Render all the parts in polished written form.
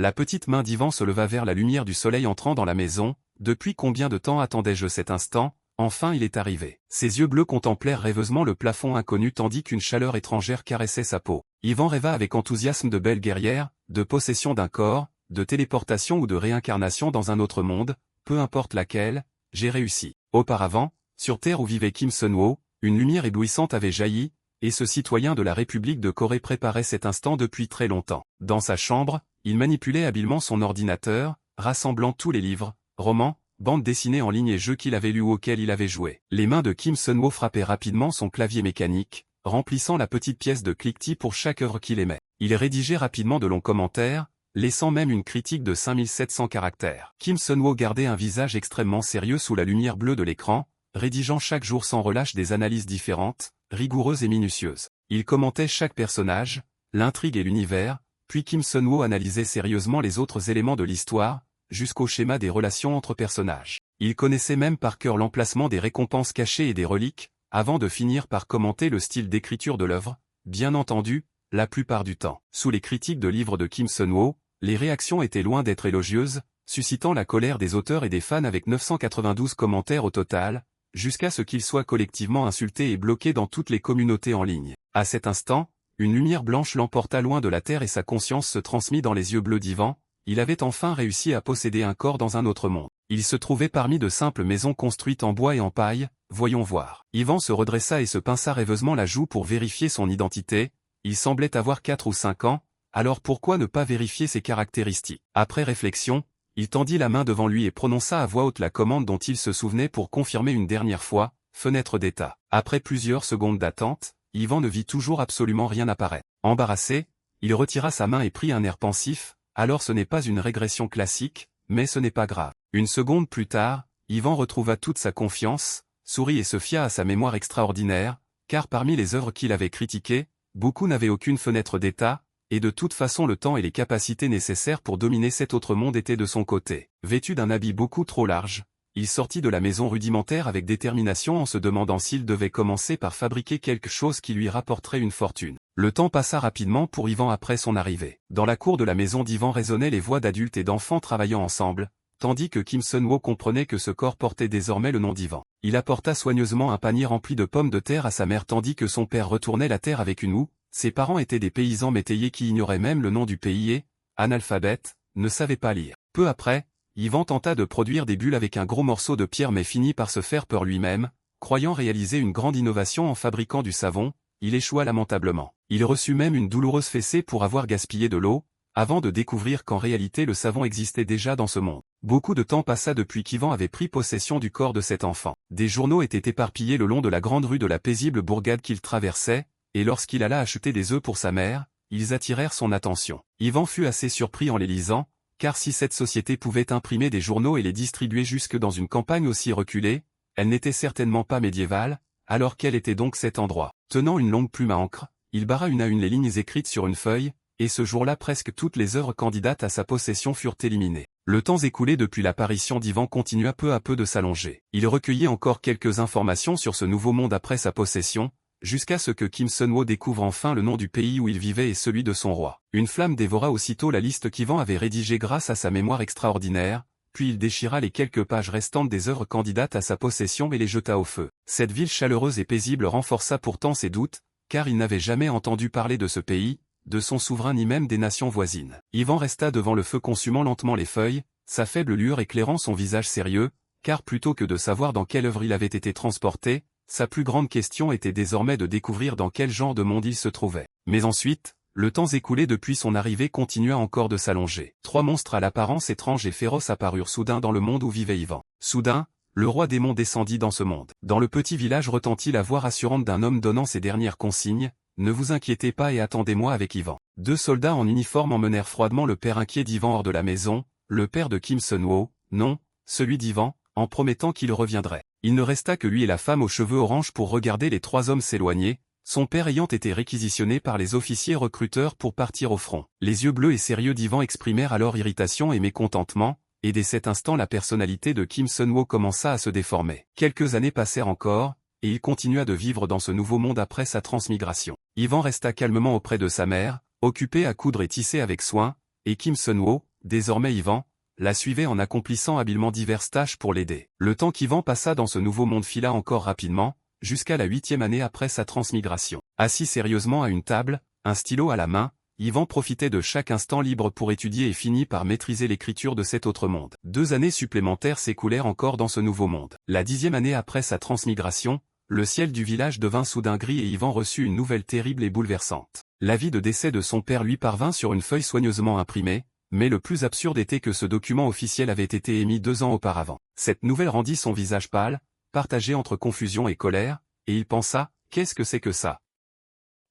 La petite main d'Ivan se leva vers la lumière du soleil entrant dans la maison. Depuis combien de temps attendais-je cet instant? Enfin il est arrivé. Ses yeux bleus contemplèrent rêveusement le plafond inconnu tandis qu'une chaleur étrangère caressait sa peau. Ivan rêva avec enthousiasme de belle guerrière, de possession d'un corps, de téléportation ou de réincarnation dans un autre monde, peu importe laquelle, j'ai réussi. Auparavant, sur Terre où vivait Kim Sun-woo, une lumière éblouissante avait jailli, et ce citoyen de la République de Corée préparait cet instant depuis très longtemps. Dans sa chambre, il manipulait habilement son ordinateur, rassemblant tous les livres, romans, bandes dessinées en ligne et jeux qu'il avait lus ou auxquels il avait joué. Les mains de Kim Sun-woo frappaient rapidement son clavier mécanique, remplissant la petite pièce de cliquetis pour chaque œuvre qu'il aimait. Il rédigeait rapidement de longs commentaires, laissant même une critique de 5700 caractères. Kim Sun-woo gardait un visage extrêmement sérieux sous la lumière bleue de l'écran, rédigeant chaque jour sans relâche des analyses différentes, rigoureuses et minutieuses. Il commentait chaque personnage, l'intrigue et l'univers, puis Kim Sun-woo analysait sérieusement les autres éléments de l'histoire, jusqu'au schéma des relations entre personnages. Il connaissait même par cœur l'emplacement des récompenses cachées et des reliques, avant de finir par commenter le style d'écriture de l'œuvre, bien entendu, la plupart du temps. Sous les critiques de livres de Kim Sun-woo, les réactions étaient loin d'être élogieuses, suscitant la colère des auteurs et des fans avec 992 commentaires au total, jusqu'à ce qu'ils soient collectivement insultés et bloqués dans toutes les communautés en ligne. À cet instant, une lumière blanche l'emporta loin de la terre et sa conscience se transmit dans les yeux bleus d'Ivan. Il avait enfin réussi à posséder un corps dans un autre monde. Il se trouvait parmi de simples maisons construites en bois et en paille, voyons voir. Ivan se redressa et se pinça rêveusement la joue pour vérifier son identité. Il semblait avoir 4 ou 5 ans, alors pourquoi ne pas vérifier ses caractéristiques? Après réflexion, il tendit la main devant lui et prononça à voix haute la commande dont il se souvenait pour confirmer une dernière fois, fenêtre d'état. Après plusieurs secondes d'attente, Ivan ne vit toujours absolument rien apparaître. Embarrassé, il retira sa main et prit un air pensif. Alors ce n'est pas une régression classique, mais ce n'est pas grave. Une seconde plus tard, Ivan retrouva toute sa confiance, sourit et se fia à sa mémoire extraordinaire, car parmi les œuvres qu'il avait critiquées, beaucoup n'avaient aucune fenêtre d'état, et de toute façon le temps et les capacités nécessaires pour dominer cet autre monde étaient de son côté. Vêtu d'un habit beaucoup trop large, il sortit de la maison rudimentaire avec détermination en se demandant s'il devait commencer par fabriquer quelque chose qui lui rapporterait une fortune. Le temps passa rapidement pour Ivan après son arrivée. Dans la cour de la maison d'Ivan résonnaient les voix d'adultes et d'enfants travaillant ensemble, tandis que Kim Sun-woo comprenait que ce corps portait désormais le nom d'Ivan. Il apporta soigneusement un panier rempli de pommes de terre à sa mère tandis que son père retournait la terre avec une houe. Ses parents étaient des paysans métayers qui ignoraient même le nom du pays et, analphabètes, ne savaient pas lire. Peu après, Ivan tenta de produire des bulles avec un gros morceau de pierre mais finit par se faire peur lui-même, croyant réaliser une grande innovation en fabriquant du savon. Il échoua lamentablement. Il reçut même une douloureuse fessée pour avoir gaspillé de l'eau, avant de découvrir qu'en réalité le savon existait déjà dans ce monde. Beaucoup de temps passa depuis qu'Ivan avait pris possession du corps de cet enfant. Des journaux étaient éparpillés le long de la grande rue de la paisible bourgade qu'il traversait, et lorsqu'il alla acheter des œufs pour sa mère, ils attirèrent son attention. Ivan fut assez surpris en les lisant, car si cette société pouvait imprimer des journaux et les distribuer jusque dans une campagne aussi reculée, elle n'était certainement pas médiévale. Alors quel était donc cet endroit? Tenant une longue plume à encre, il barra une à une les lignes écrites sur une feuille, et ce jour-là presque toutes les œuvres candidates à sa possession furent éliminées. Le temps écoulé depuis l'apparition d'Ivan continua peu à peu de s'allonger. Il recueillit encore quelques informations sur ce nouveau monde après sa possession, jusqu'à ce que Kim Sun-woo découvre enfin le nom du pays où il vivait et celui de son roi. Une flamme dévora aussitôt la liste qu'Ivan avait rédigée grâce à sa mémoire extraordinaire, puis il déchira les quelques pages restantes des œuvres candidates à sa possession et les jeta au feu. Cette ville chaleureuse et paisible renforça pourtant ses doutes, car il n'avait jamais entendu parler de ce pays, de son souverain ni même des nations voisines. Ivan resta devant le feu consumant lentement les feuilles, sa faible lueur éclairant son visage sérieux, car plutôt que de savoir dans quelle œuvre il avait été transporté, sa plus grande question était désormais de découvrir dans quel genre de monde il se trouvait. Mais ensuite, le temps écoulé depuis son arrivée continua encore de s'allonger. 3 monstres à l'apparence étrange et féroce apparurent soudain dans le monde où vivait Ivan. Soudain, le roi démon descendit dans ce monde. Dans le petit village retentit la voix rassurante d'un homme donnant ses dernières consignes. Ne vous inquiétez pas et attendez-moi avec Ivan. 2 soldats en uniforme emmenèrent froidement le père inquiet d'Ivan hors de la maison, le père de Kim Sun-woo, non, celui d'Ivan, en promettant qu'il reviendrait. Il ne resta que lui et la femme aux cheveux orange pour regarder les 3 hommes s'éloigner, son père ayant été réquisitionné par les officiers recruteurs pour partir au front. Les yeux bleus et sérieux d'Ivan exprimèrent alors irritation et mécontentement, et dès cet instant la personnalité de Kim Sun-woo commença à se déformer. Quelques années passèrent encore, et il continua de vivre dans ce nouveau monde après sa transmigration. Ivan resta calmement auprès de sa mère, occupé à coudre et tisser avec soin, et Kim Sun-woo, désormais Yvan, la suivait en accomplissant habilement diverses tâches pour l'aider. Le temps qu'Yvan passa dans ce nouveau monde fila encore rapidement, jusqu'à la 8e année après sa transmigration. Assis sérieusement à une table, un stylo à la main, Yvan profitait de chaque instant libre pour étudier et finit par maîtriser l'écriture de cet autre monde. 2 années supplémentaires s'écoulèrent encore dans ce nouveau monde. La 10e année après sa transmigration, le ciel du village devint soudain gris et Yvan reçut une nouvelle terrible et bouleversante. L'avis de décès de son père lui parvint sur une feuille soigneusement imprimée, mais le plus absurde était que ce document officiel avait été émis 2 ans auparavant. Cette nouvelle rendit son visage pâle, partagé entre confusion et colère, et il pensa, qu'est-ce que c'est que ça?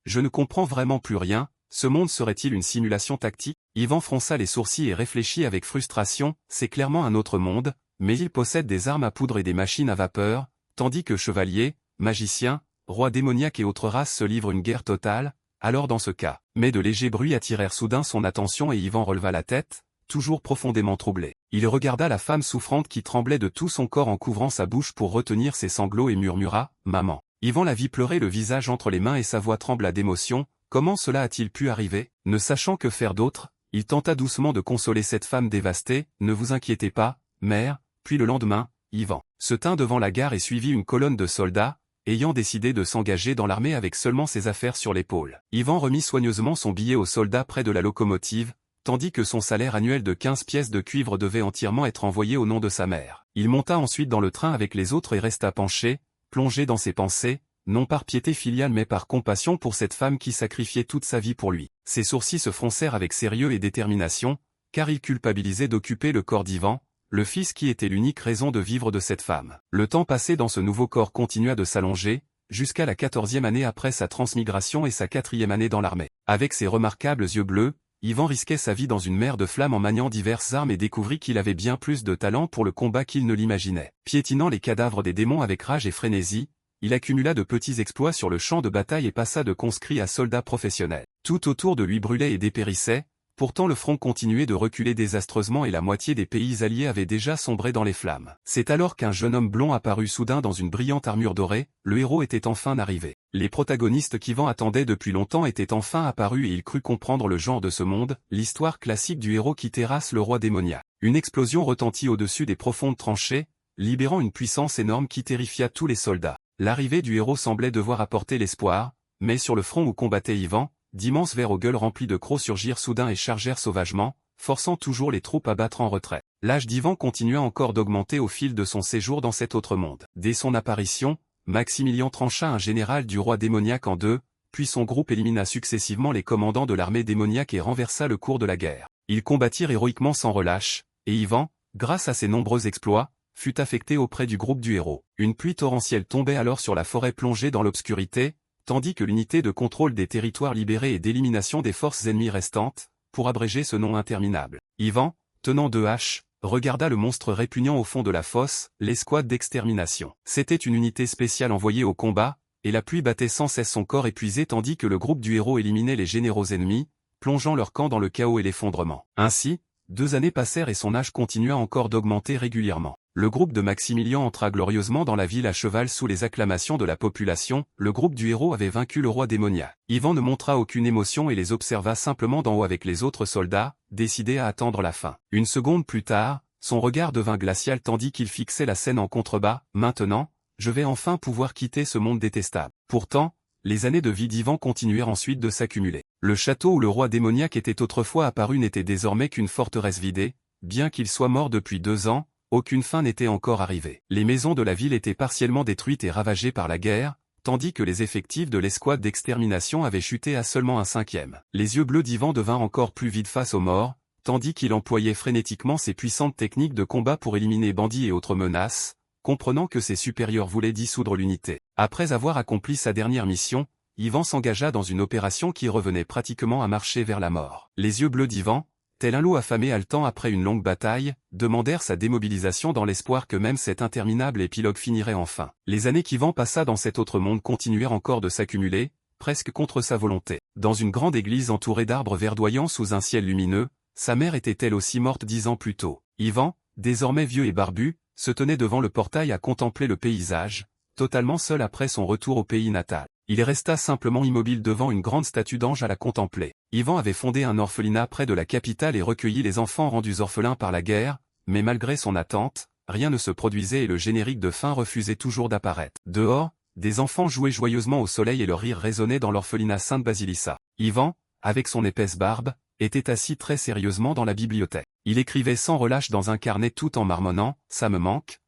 Je ne comprends vraiment plus rien, ce monde serait-il une simulation tactique? Yvan fronça les sourcils et réfléchit avec frustration, c'est clairement un autre monde, mais il possède des armes à poudre et des machines à vapeur, tandis que chevaliers, magiciens, rois démoniaques et autres races se livrent une guerre totale, alors dans ce cas. Mais de légers bruits attirèrent soudain son attention et Yvan releva la tête, toujours profondément troublé. Il regarda la femme souffrante qui tremblait de tout son corps en couvrant sa bouche pour retenir ses sanglots et murmura, « Maman ». Yvan la vit pleurer le visage entre les mains et sa voix trembla d'émotion, comment cela a-t-il pu arriver? Ne sachant que faire d'autre, il tenta doucement de consoler cette femme dévastée, « Ne vous inquiétez pas, mère », puis le lendemain, Yvan se tint devant la gare et suivit une colonne de soldats, ayant décidé de s'engager dans l'armée avec seulement ses affaires sur l'épaule. Yvan remit soigneusement son billet aux soldats près de la locomotive, tandis que son salaire annuel de 15 pièces de cuivre devait entièrement être envoyé au nom de sa mère. Il monta ensuite dans le train avec les autres et resta penché, plongé dans ses pensées, non par piété filiale mais par compassion pour cette femme qui sacrifiait toute sa vie pour lui. Ses sourcils se froncèrent avec sérieux et détermination, car il culpabilisait d'occuper le corps d'Yvan, le fils qui était l'unique raison de vivre de cette femme. Le temps passé dans ce nouveau corps continua de s'allonger, jusqu'à la 14e année après sa transmigration et sa 4e année dans l'armée. Avec ses remarquables yeux bleus, Yvan risquait sa vie dans une mer de flammes en maniant diverses armes et découvrit qu'il avait bien plus de talent pour le combat qu'il ne l'imaginait. Piétinant les cadavres des démons avec rage et frénésie, il accumula de petits exploits sur le champ de bataille et passa de conscrit à soldat professionnel. Tout autour de lui brûlait et dépérissait, pourtant le front continuait de reculer désastreusement et la moitié des pays alliés avaient déjà sombré dans les flammes. C'est alors qu'un jeune homme blond apparut soudain dans une brillante armure dorée, le héros était enfin arrivé. Les protagonistes qu'Yvan attendait depuis longtemps étaient enfin apparus et il crut comprendre le genre de ce monde, l'histoire classique du héros qui terrasse le roi démoniaque. Une explosion retentit au-dessus des profondes tranchées, libérant une puissance énorme qui terrifia tous les soldats. L'arrivée du héros semblait devoir apporter l'espoir, mais sur le front où combattait Yvan, d'immenses vers aux gueules remplies de crocs surgirent soudain et chargèrent sauvagement, forçant toujours les troupes à battre en retrait. L'âge d'Yvan continua encore d'augmenter au fil de son séjour dans cet autre monde. Dès son apparition, Maximilien trancha un général du roi démoniaque en deux, puis son groupe élimina successivement les commandants de l'armée démoniaque et renversa le cours de la guerre. Ils combattirent héroïquement sans relâche, et Yvan, grâce à ses nombreux exploits, fut affecté auprès du groupe du héros. Une pluie torrentielle tombait alors sur la forêt plongée dans l'obscurité, tandis que l'unité de contrôle des territoires libérés et d'élimination des forces ennemies restantes, pour abréger ce nom interminable. Yvan, tenant deux haches, regarda le monstre répugnant au fond de la fosse, l'escouade d'extermination. C'était une unité spéciale envoyée au combat, et la pluie battait sans cesse son corps épuisé tandis que le groupe du héros éliminait les généraux ennemis, plongeant leur camp dans le chaos et l'effondrement. Ainsi, 2 années passèrent et son âge continua encore d'augmenter régulièrement. Le groupe de Maximilien entra glorieusement dans la ville à cheval sous les acclamations de la population, le groupe du héros avait vaincu le roi démoniaque. Yvan ne montra aucune émotion et les observa simplement d'en haut avec les autres soldats, décidés à attendre la fin. Une seconde plus tard, son regard devint glacial tandis qu'il fixait la scène en contrebas, « Maintenant, je vais enfin pouvoir quitter ce monde détestable. » Pourtant, les années de vie d'Yvan continuèrent ensuite de s'accumuler. Le château où le roi démoniaque était autrefois apparu n'était désormais qu'une forteresse vidée, bien qu'il soit mort depuis 2 ans, aucune fin n'était encore arrivée. Les maisons de la ville étaient partiellement détruites et ravagées par la guerre, tandis que les effectifs de l'escouade d'extermination avaient chuté à seulement un 5e. Les yeux bleus d'Yvan devinrent encore plus vides face aux morts, tandis qu'il employait frénétiquement ses puissantes techniques de combat pour éliminer bandits et autres menaces, comprenant que ses supérieurs voulaient dissoudre l'unité. Après avoir accompli sa dernière mission, Yvan s'engagea dans une opération qui revenait pratiquement à marcher vers la mort. Les yeux bleus d'Yvan, tel un loup affamé haletant après une longue bataille, demandèrent sa démobilisation dans l'espoir que même cet interminable épilogue finirait enfin. Les années qu'Yvan passa dans cet autre monde continuèrent encore de s'accumuler, presque contre sa volonté. Dans une grande église entourée d'arbres verdoyants sous un ciel lumineux, sa mère était elle aussi morte 10 ans plus tôt. Yvan, désormais vieux et barbu, se tenait devant le portail à contempler le paysage, totalement seul après son retour au pays natal. Il resta simplement immobile devant une grande statue d'ange à la contempler. Yvan avait fondé un orphelinat près de la capitale et recueilli les enfants rendus orphelins par la guerre, mais malgré son attente, rien ne se produisait et le générique de fin refusait toujours d'apparaître. Dehors, des enfants jouaient joyeusement au soleil et leur rire résonnait dans l'orphelinat Sainte-Basilissa. Yvan, avec son épaisse barbe, était assis très sérieusement dans la bibliothèque. Il écrivait sans relâche dans un carnet tout en marmonnant « ça me manque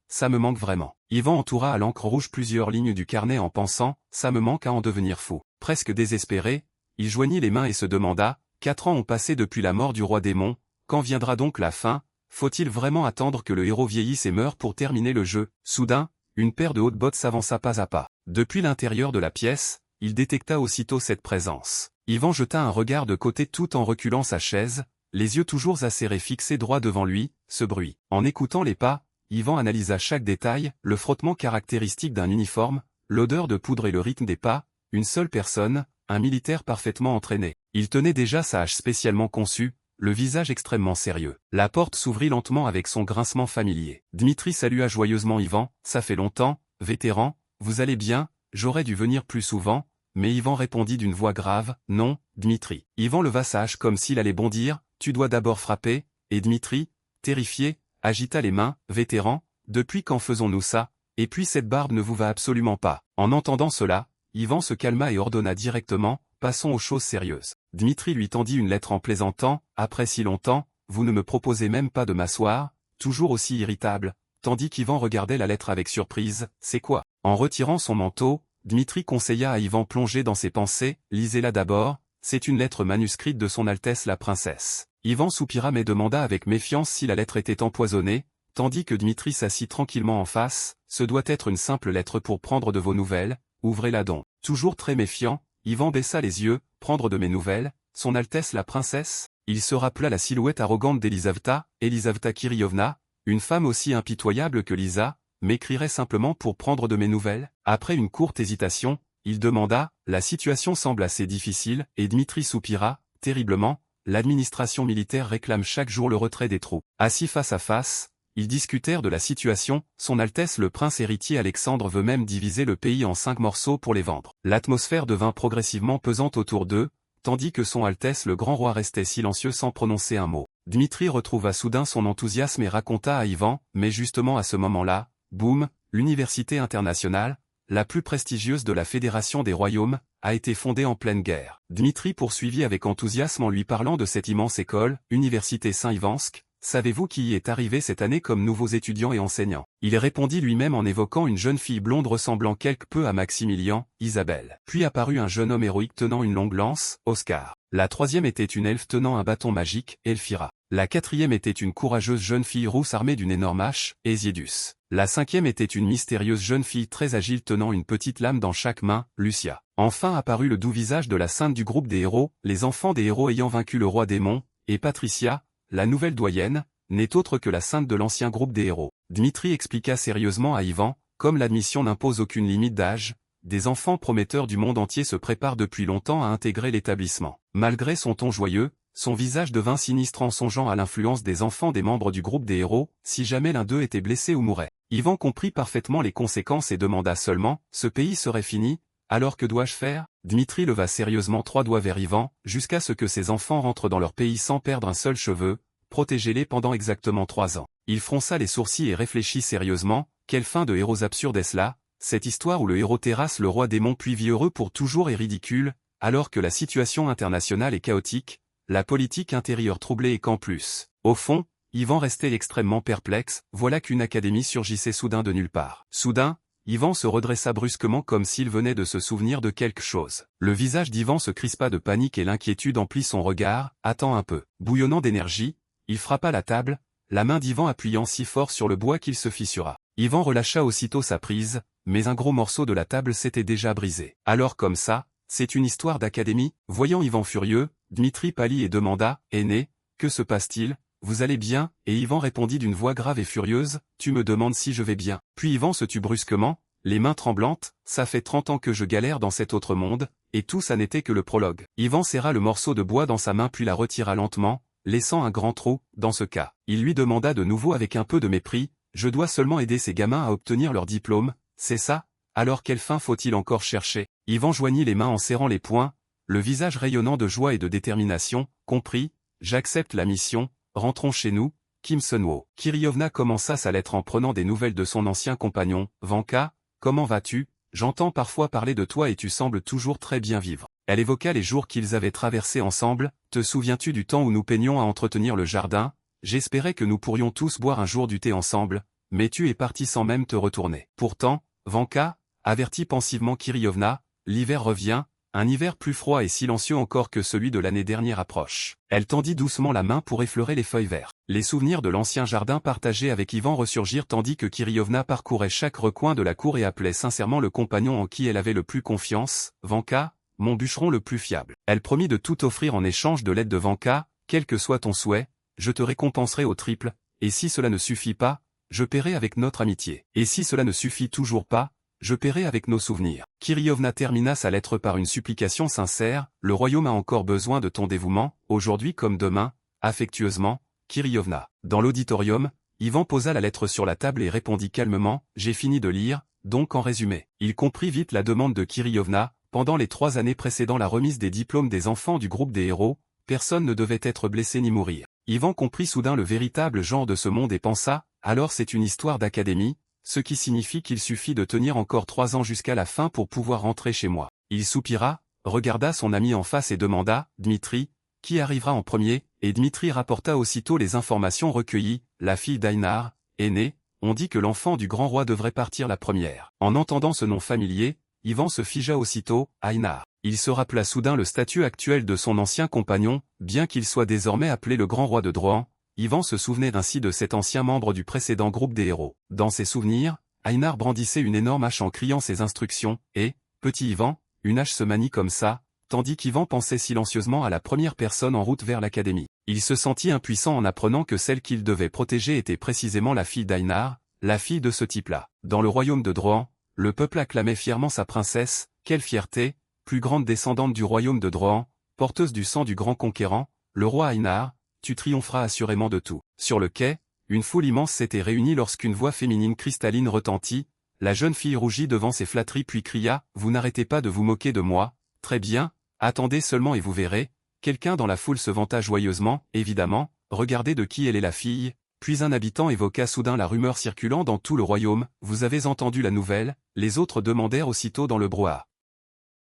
vraiment ». Yvan entoura à l'encre rouge plusieurs lignes du carnet en pensant « ça me manque à en devenir fou ». Presque désespéré, il joignit les mains et se demanda « 4 ans ont passé depuis la mort du roi démon, quand viendra donc la fin? Faut-il vraiment attendre que le héros vieillisse et meure pour terminer le jeu ?» Soudain, une paire de hautes bottes s'avança pas à pas. Depuis l'intérieur de la pièce, il détecta aussitôt cette présence. Yvan jeta un regard de côté tout en reculant sa chaise, les yeux toujours acérés fixés droit devant lui, ce bruit. En écoutant les pas, Yvan analysa chaque détail, le frottement caractéristique d'un uniforme, l'odeur de poudre et le rythme des pas, une seule personne, un militaire parfaitement entraîné. Il tenait déjà sa hache spécialement conçue, le visage extrêmement sérieux. La porte s'ouvrit lentement avec son grincement familier. Dmitri salua joyeusement Yvan, « Ça fait longtemps, vétéran, vous allez bien, j'aurais dû venir plus souvent », mais Yvan répondit d'une voix grave, « Non, Dmitri ». Yvan leva sa hache comme s'il allait bondir, « Tu dois d'abord frapper », et Dmitri, terrifié, agita les mains, « Vétéran, depuis quand faisons-nous ça, et puis cette barbe ne vous va absolument pas ». En entendant cela, Yvan se calma et ordonna directement, « Passons aux choses sérieuses ». Dmitri lui tendit une lettre en plaisantant, « Après si longtemps, vous ne me proposez même pas de m'asseoir », toujours aussi irritable, tandis qu'Yvan regardait la lettre avec surprise, « C'est quoi ?» En retirant son manteau, Dmitri conseilla à Yvan plongé dans ses pensées, « Lisez-la d'abord, c'est une lettre manuscrite de son Altesse la Princesse ». Yvan soupira mais demanda avec méfiance si la lettre était empoisonnée, tandis que Dmitri s'assit tranquillement en face, « Ce doit être une simple lettre pour prendre de vos nouvelles, ouvrez-la donc ». Toujours très méfiant, Yvan baissa les yeux, « Prendre de mes nouvelles, son Altesse la Princesse ?» Il se rappela la silhouette arrogante d'Elisaveta, Elisaveta Kiriovna, une femme aussi impitoyable que Lisa, m'écrirait simplement pour prendre de mes nouvelles. Après une courte hésitation, il demanda, « La situation semble assez difficile » et Dmitri soupira, terriblement, « L'administration militaire réclame chaque jour le retrait des troupes. » Assis face à face, ils discutèrent de la situation, son Altesse le prince héritier Alexandre veut même diviser le pays en 5 morceaux pour les vendre. L'atmosphère devint progressivement pesante autour d'eux, tandis que son Altesse le grand roi restait silencieux sans prononcer un mot. Dmitri retrouva soudain son enthousiasme et raconta à Yvan, mais justement à ce moment-là, boum, l'université internationale, la plus prestigieuse de la Fédération des Royaumes, a été fondée en pleine guerre. Dmitri poursuivit avec enthousiasme en lui parlant de cette immense école, Université Saint-Ivansk. Savez-vous qui y est arrivé cette année comme nouveaux étudiants et enseignants? Il répondit lui-même en évoquant une jeune fille blonde ressemblant quelque peu à Maximilien, Isabelle. Puis apparut un jeune homme héroïque tenant une longue lance, Oscar. La troisième était une elfe tenant un bâton magique, Elphira. La quatrième était une courageuse jeune fille rousse armée d'une énorme hache, Hésiodus. La cinquième était une mystérieuse jeune fille très agile tenant une petite lame dans chaque main, Lucia. Enfin apparut le doux visage de la sainte du groupe des héros, les enfants des héros ayant vaincu le roi démon, et Patricia, la nouvelle doyenne, n'est autre que la sainte de l'ancien groupe des héros. Dmitri expliqua sérieusement à Yvan, comme l'admission n'impose aucune limite d'âge, des enfants prometteurs du monde entier se préparent depuis longtemps à intégrer l'établissement. Malgré son ton joyeux, son visage devint sinistre en songeant à l'influence des enfants des membres du groupe des héros, si jamais l'un d'eux était blessé ou mourait. Yvan comprit parfaitement les conséquences et demanda seulement, « Ce pays serait fini, alors que dois-je faire ?» Dmitri leva sérieusement 3 doigts vers Yvan, jusqu'à ce que ses enfants rentrent dans leur pays sans perdre un seul cheveu, protégez-les pendant exactement 3 ans. Il fronça les sourcils et réfléchit sérieusement, quelle fin de héros absurde est-ce là, cette histoire où le héros terrasse le roi démon puis vit heureux pour toujours est ridicule, alors que la situation internationale est chaotique, la politique intérieure troublée et qu'en plus. Au fond, Yvan restait extrêmement perplexe, voilà qu'une académie surgissait soudain de nulle part. Soudain, Yvan se redressa brusquement comme s'il venait de se souvenir de quelque chose. Le visage d'Yvan se crispa de panique et l'inquiétude emplit son regard, attends un peu. Bouillonnant d'énergie, il frappa la table, la main d'Yvan appuyant si fort sur le bois qu'il se fissura. Yvan relâcha aussitôt sa prise, mais un gros morceau de la table s'était déjà brisé. Alors comme ça, c'est une histoire d'académie? Voyant Yvan furieux, Dmitri pâlit et demanda, « Aîné, que se passe-t-il? Vous allez bien ?» Et Yvan répondit d'une voix grave et furieuse, « Tu me demandes si je vais bien. » Puis Yvan se tut brusquement, les mains tremblantes, « Ça fait 30 ans que je galère dans cet autre monde, et tout ça n'était que le prologue. » Yvan serra le morceau de bois dans sa main puis la retira lentement, laissant un grand trou, dans ce cas. Il lui demanda de nouveau avec un peu de mépris, « Je dois seulement aider ces gamins à obtenir leur diplôme, c'est ça? alors quelle fin faut-il encore chercher? Yvan joignit les mains en serrant les poings, le visage rayonnant de joie et de détermination. Compris, j'accepte la mission, rentrons chez nous, Kim Sun-woo. Kiriovna commença sa lettre en prenant des nouvelles de son ancien compagnon. Vanka, comment vas-tu? J'entends parfois parler de toi et tu sembles toujours très bien vivre. Elle évoqua les jours qu'ils avaient traversés ensemble. Te souviens-tu du temps où nous peignions à entretenir le jardin? J'espérais que nous pourrions tous boire un jour du thé ensemble, mais tu es parti sans même te retourner. Pourtant, Vanka, avertit pensivement Kiriovna, l'hiver revient, un hiver plus froid et silencieux encore que celui de l'année dernière approche. Elle tendit doucement la main pour effleurer les feuilles vertes. Les souvenirs de l'ancien jardin partagé avec Yvan ressurgirent tandis que Kiriovna parcourait chaque recoin de la cour et appelait sincèrement le compagnon en qui elle avait le plus confiance, Vanka, mon bûcheron le plus fiable. Elle promit de tout offrir en échange de l'aide de Vanka, quel que soit ton souhait, je te récompenserai au triple, et si cela ne suffit pas, je paierai avec notre amitié. Et si cela ne suffit toujours pas, je paierai avec nos souvenirs. Kiriovna termina sa lettre par une supplication sincère, le royaume a encore besoin de ton dévouement, aujourd'hui comme demain, affectueusement, Kiriovna. Dans l'auditorium, Yvan posa la lettre sur la table et répondit calmement, j'ai fini de lire, donc en résumé. Il comprit vite la demande de Kiriovna, pendant les 3 années précédant la remise des diplômes des enfants du groupe des héros, personne ne devait être blessé ni mourir. Yvan comprit soudain le véritable genre de ce monde et pensa, alors c'est une histoire d'académie, ce qui signifie qu'il suffit de tenir encore 3 ans jusqu'à la fin pour pouvoir rentrer chez moi. Il soupira, regarda son ami en face et demanda, Dmitri, qui arrivera en premier, et Dmitri rapporta aussitôt les informations recueillies, la fille d'Einar, est née, on dit que l'enfant du grand roi devrait partir la première. En entendant ce nom familier, Yvan se figea aussitôt, Einar. Il se rappela soudain le statut actuel de son ancien compagnon, bien qu'il soit désormais appelé le grand roi de Drohan. Yvan se souvenait ainsi de cet ancien membre du précédent groupe des héros. Dans ses souvenirs, Einar brandissait une énorme hache en criant ses instructions, et, petit Yvan, une hache se manie comme ça, tandis qu'Yvan pensait silencieusement à la première personne en route vers l'académie. Il se sentit impuissant en apprenant que celle qu'il devait protéger était précisément la fille d'Einar, la fille de ce type-là. Dans le royaume de Drohan, le peuple acclamait fièrement sa princesse, quelle fierté, plus grande descendante du royaume de Drohan, porteuse du sang du grand conquérant, le roi Einar, tu triompheras assurément de tout. Sur le quai, une foule immense s'était réunie lorsqu'une voix féminine cristalline retentit, la jeune fille rougit devant ses flatteries puis cria, vous n'arrêtez pas de vous moquer de moi, très bien, attendez seulement et vous verrez, quelqu'un dans la foule se vanta joyeusement, évidemment, regardez de qui elle est la fille, puis un habitant évoqua soudain la rumeur circulant dans tout le royaume, vous avez entendu la nouvelle, les autres demandèrent aussitôt dans le brouhaha.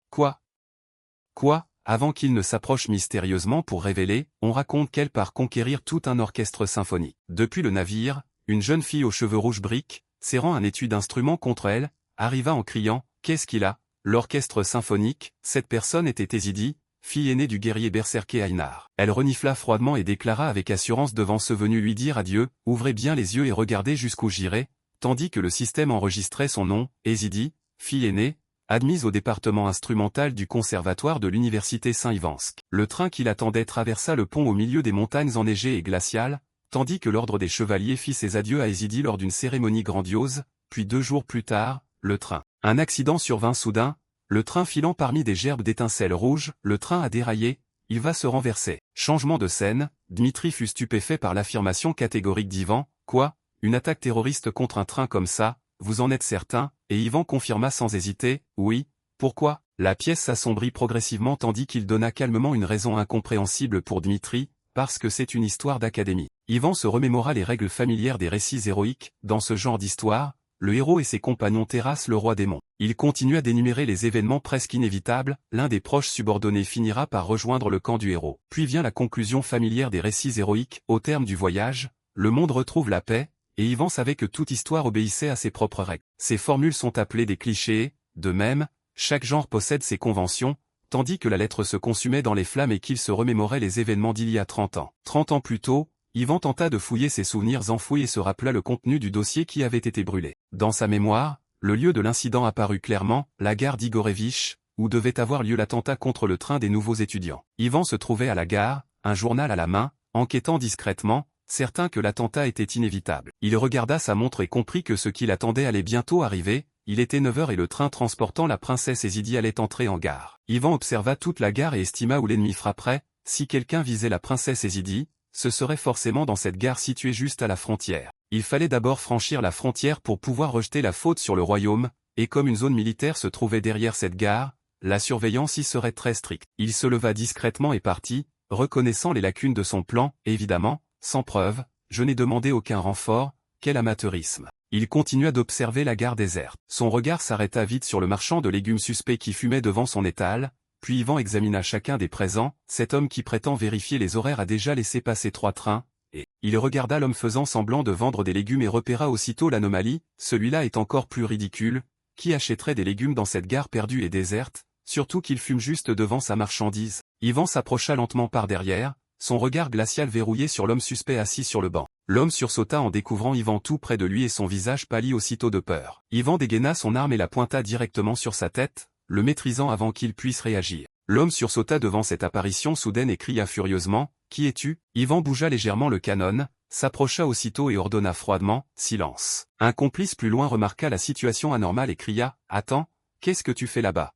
Quoi? Quoi? Avant qu'il ne s'approche mystérieusement pour révéler, on raconte qu'elle part conquérir tout un orchestre symphonique. Depuis le navire, une jeune fille aux cheveux rouges briques, serrant un étui d'instruments contre elle, arriva en criant, qu'est-ce qu'il a? L'orchestre symphonique, cette personne était Ezidi, fille aînée du guerrier berserker Einar. Elle renifla froidement et déclara avec assurance devant ceux venus lui dire adieu, ouvrez bien les yeux et regardez jusqu'où j'irai, tandis que le système enregistrait son nom, Ezidi, fille aînée, admise au département instrumental du conservatoire de l'université Saint-Ivansk. Le train qui l'attendait traversa le pont au milieu des montagnes enneigées et glaciales, tandis que l'ordre des chevaliers fit ses adieux à Ezidi lors d'une cérémonie grandiose, puis 2 jours plus tard, le train. Un accident survint soudain, le train filant parmi des gerbes d'étincelles rouges, le train a déraillé, il va se renverser. Changement de scène, Dmitri fut stupéfait par l'affirmation catégorique d'Yvan, quoi, une attaque terroriste contre un train comme ça, vous en êtes certain? Et Yvan confirma sans hésiter, oui, pourquoi? La pièce s'assombrit progressivement tandis qu'il donna calmement une raison incompréhensible pour Dmitri, parce que c'est une histoire d'académie. Yvan se remémora les règles familières des récits héroïques, dans ce genre d'histoire, le héros et ses compagnons terrassent le roi démon. Il continua d'énumérer les événements presque inévitables, l'un des proches subordonnés finira par rejoindre le camp du héros. Puis vient la conclusion familière des récits héroïques, au terme du voyage, le monde retrouve la paix, et Yvan savait que toute histoire obéissait à ses propres règles. Ces formules sont appelées des clichés, de même, chaque genre possède ses conventions, tandis que la lettre se consumait dans les flammes et qu'il se remémorait les événements d'il y a 30 ans. 30 ans plus tôt, Yvan tenta de fouiller ses souvenirs enfouis et se rappela le contenu du dossier qui avait été brûlé. Dans sa mémoire, le lieu de l'incident apparut clairement, la gare d'Igorevitch, où devait avoir lieu l'attentat contre le train des nouveaux étudiants. Yvan se trouvait à la gare, un journal à la main, enquêtant discrètement, certain que l'attentat était inévitable. Il regarda sa montre et comprit que ce qui l'attendait allait bientôt arriver, il était 9 heures et le train transportant la princesse Ezidi allait entrer en gare. Yvan observa toute la gare et estima où l'ennemi frapperait, si quelqu'un visait la princesse Ezidi, ce serait forcément dans cette gare située juste à la frontière. Il fallait d'abord franchir la frontière pour pouvoir rejeter la faute sur le royaume, et comme une zone militaire se trouvait derrière cette gare, la surveillance y serait très stricte. Il se leva discrètement et partit, reconnaissant les lacunes de son plan, évidemment, sans preuve, je n'ai demandé aucun renfort, quel amateurisme. Il continua d'observer la gare déserte. Son regard s'arrêta vite sur le marchand de légumes suspect qui fumait devant son étal, puis Yvan examina chacun des présents, cet homme qui prétend vérifier les horaires a déjà laissé passer 3 trains, et il regarda l'homme faisant semblant de vendre des légumes et repéra aussitôt l'anomalie, celui-là est encore plus ridicule, qui achèterait des légumes dans cette gare perdue et déserte, surtout qu'il fume juste devant sa marchandise. Yvan s'approcha lentement par derrière, son regard glacial verrouillé sur l'homme suspect assis sur le banc. L'homme sursauta en découvrant Yvan tout près de lui et son visage pâlit aussitôt de peur. Yvan dégaina son arme et la pointa directement sur sa tête, le maîtrisant avant qu'il puisse réagir. L'homme sursauta devant cette apparition soudaine et cria furieusement, « Qui es-tu » Yvan bougea légèrement le canon, s'approcha aussitôt et ordonna froidement, « Silence ». Un complice plus loin remarqua la situation anormale et cria, « Attends, qu'est-ce que tu fais là-bas »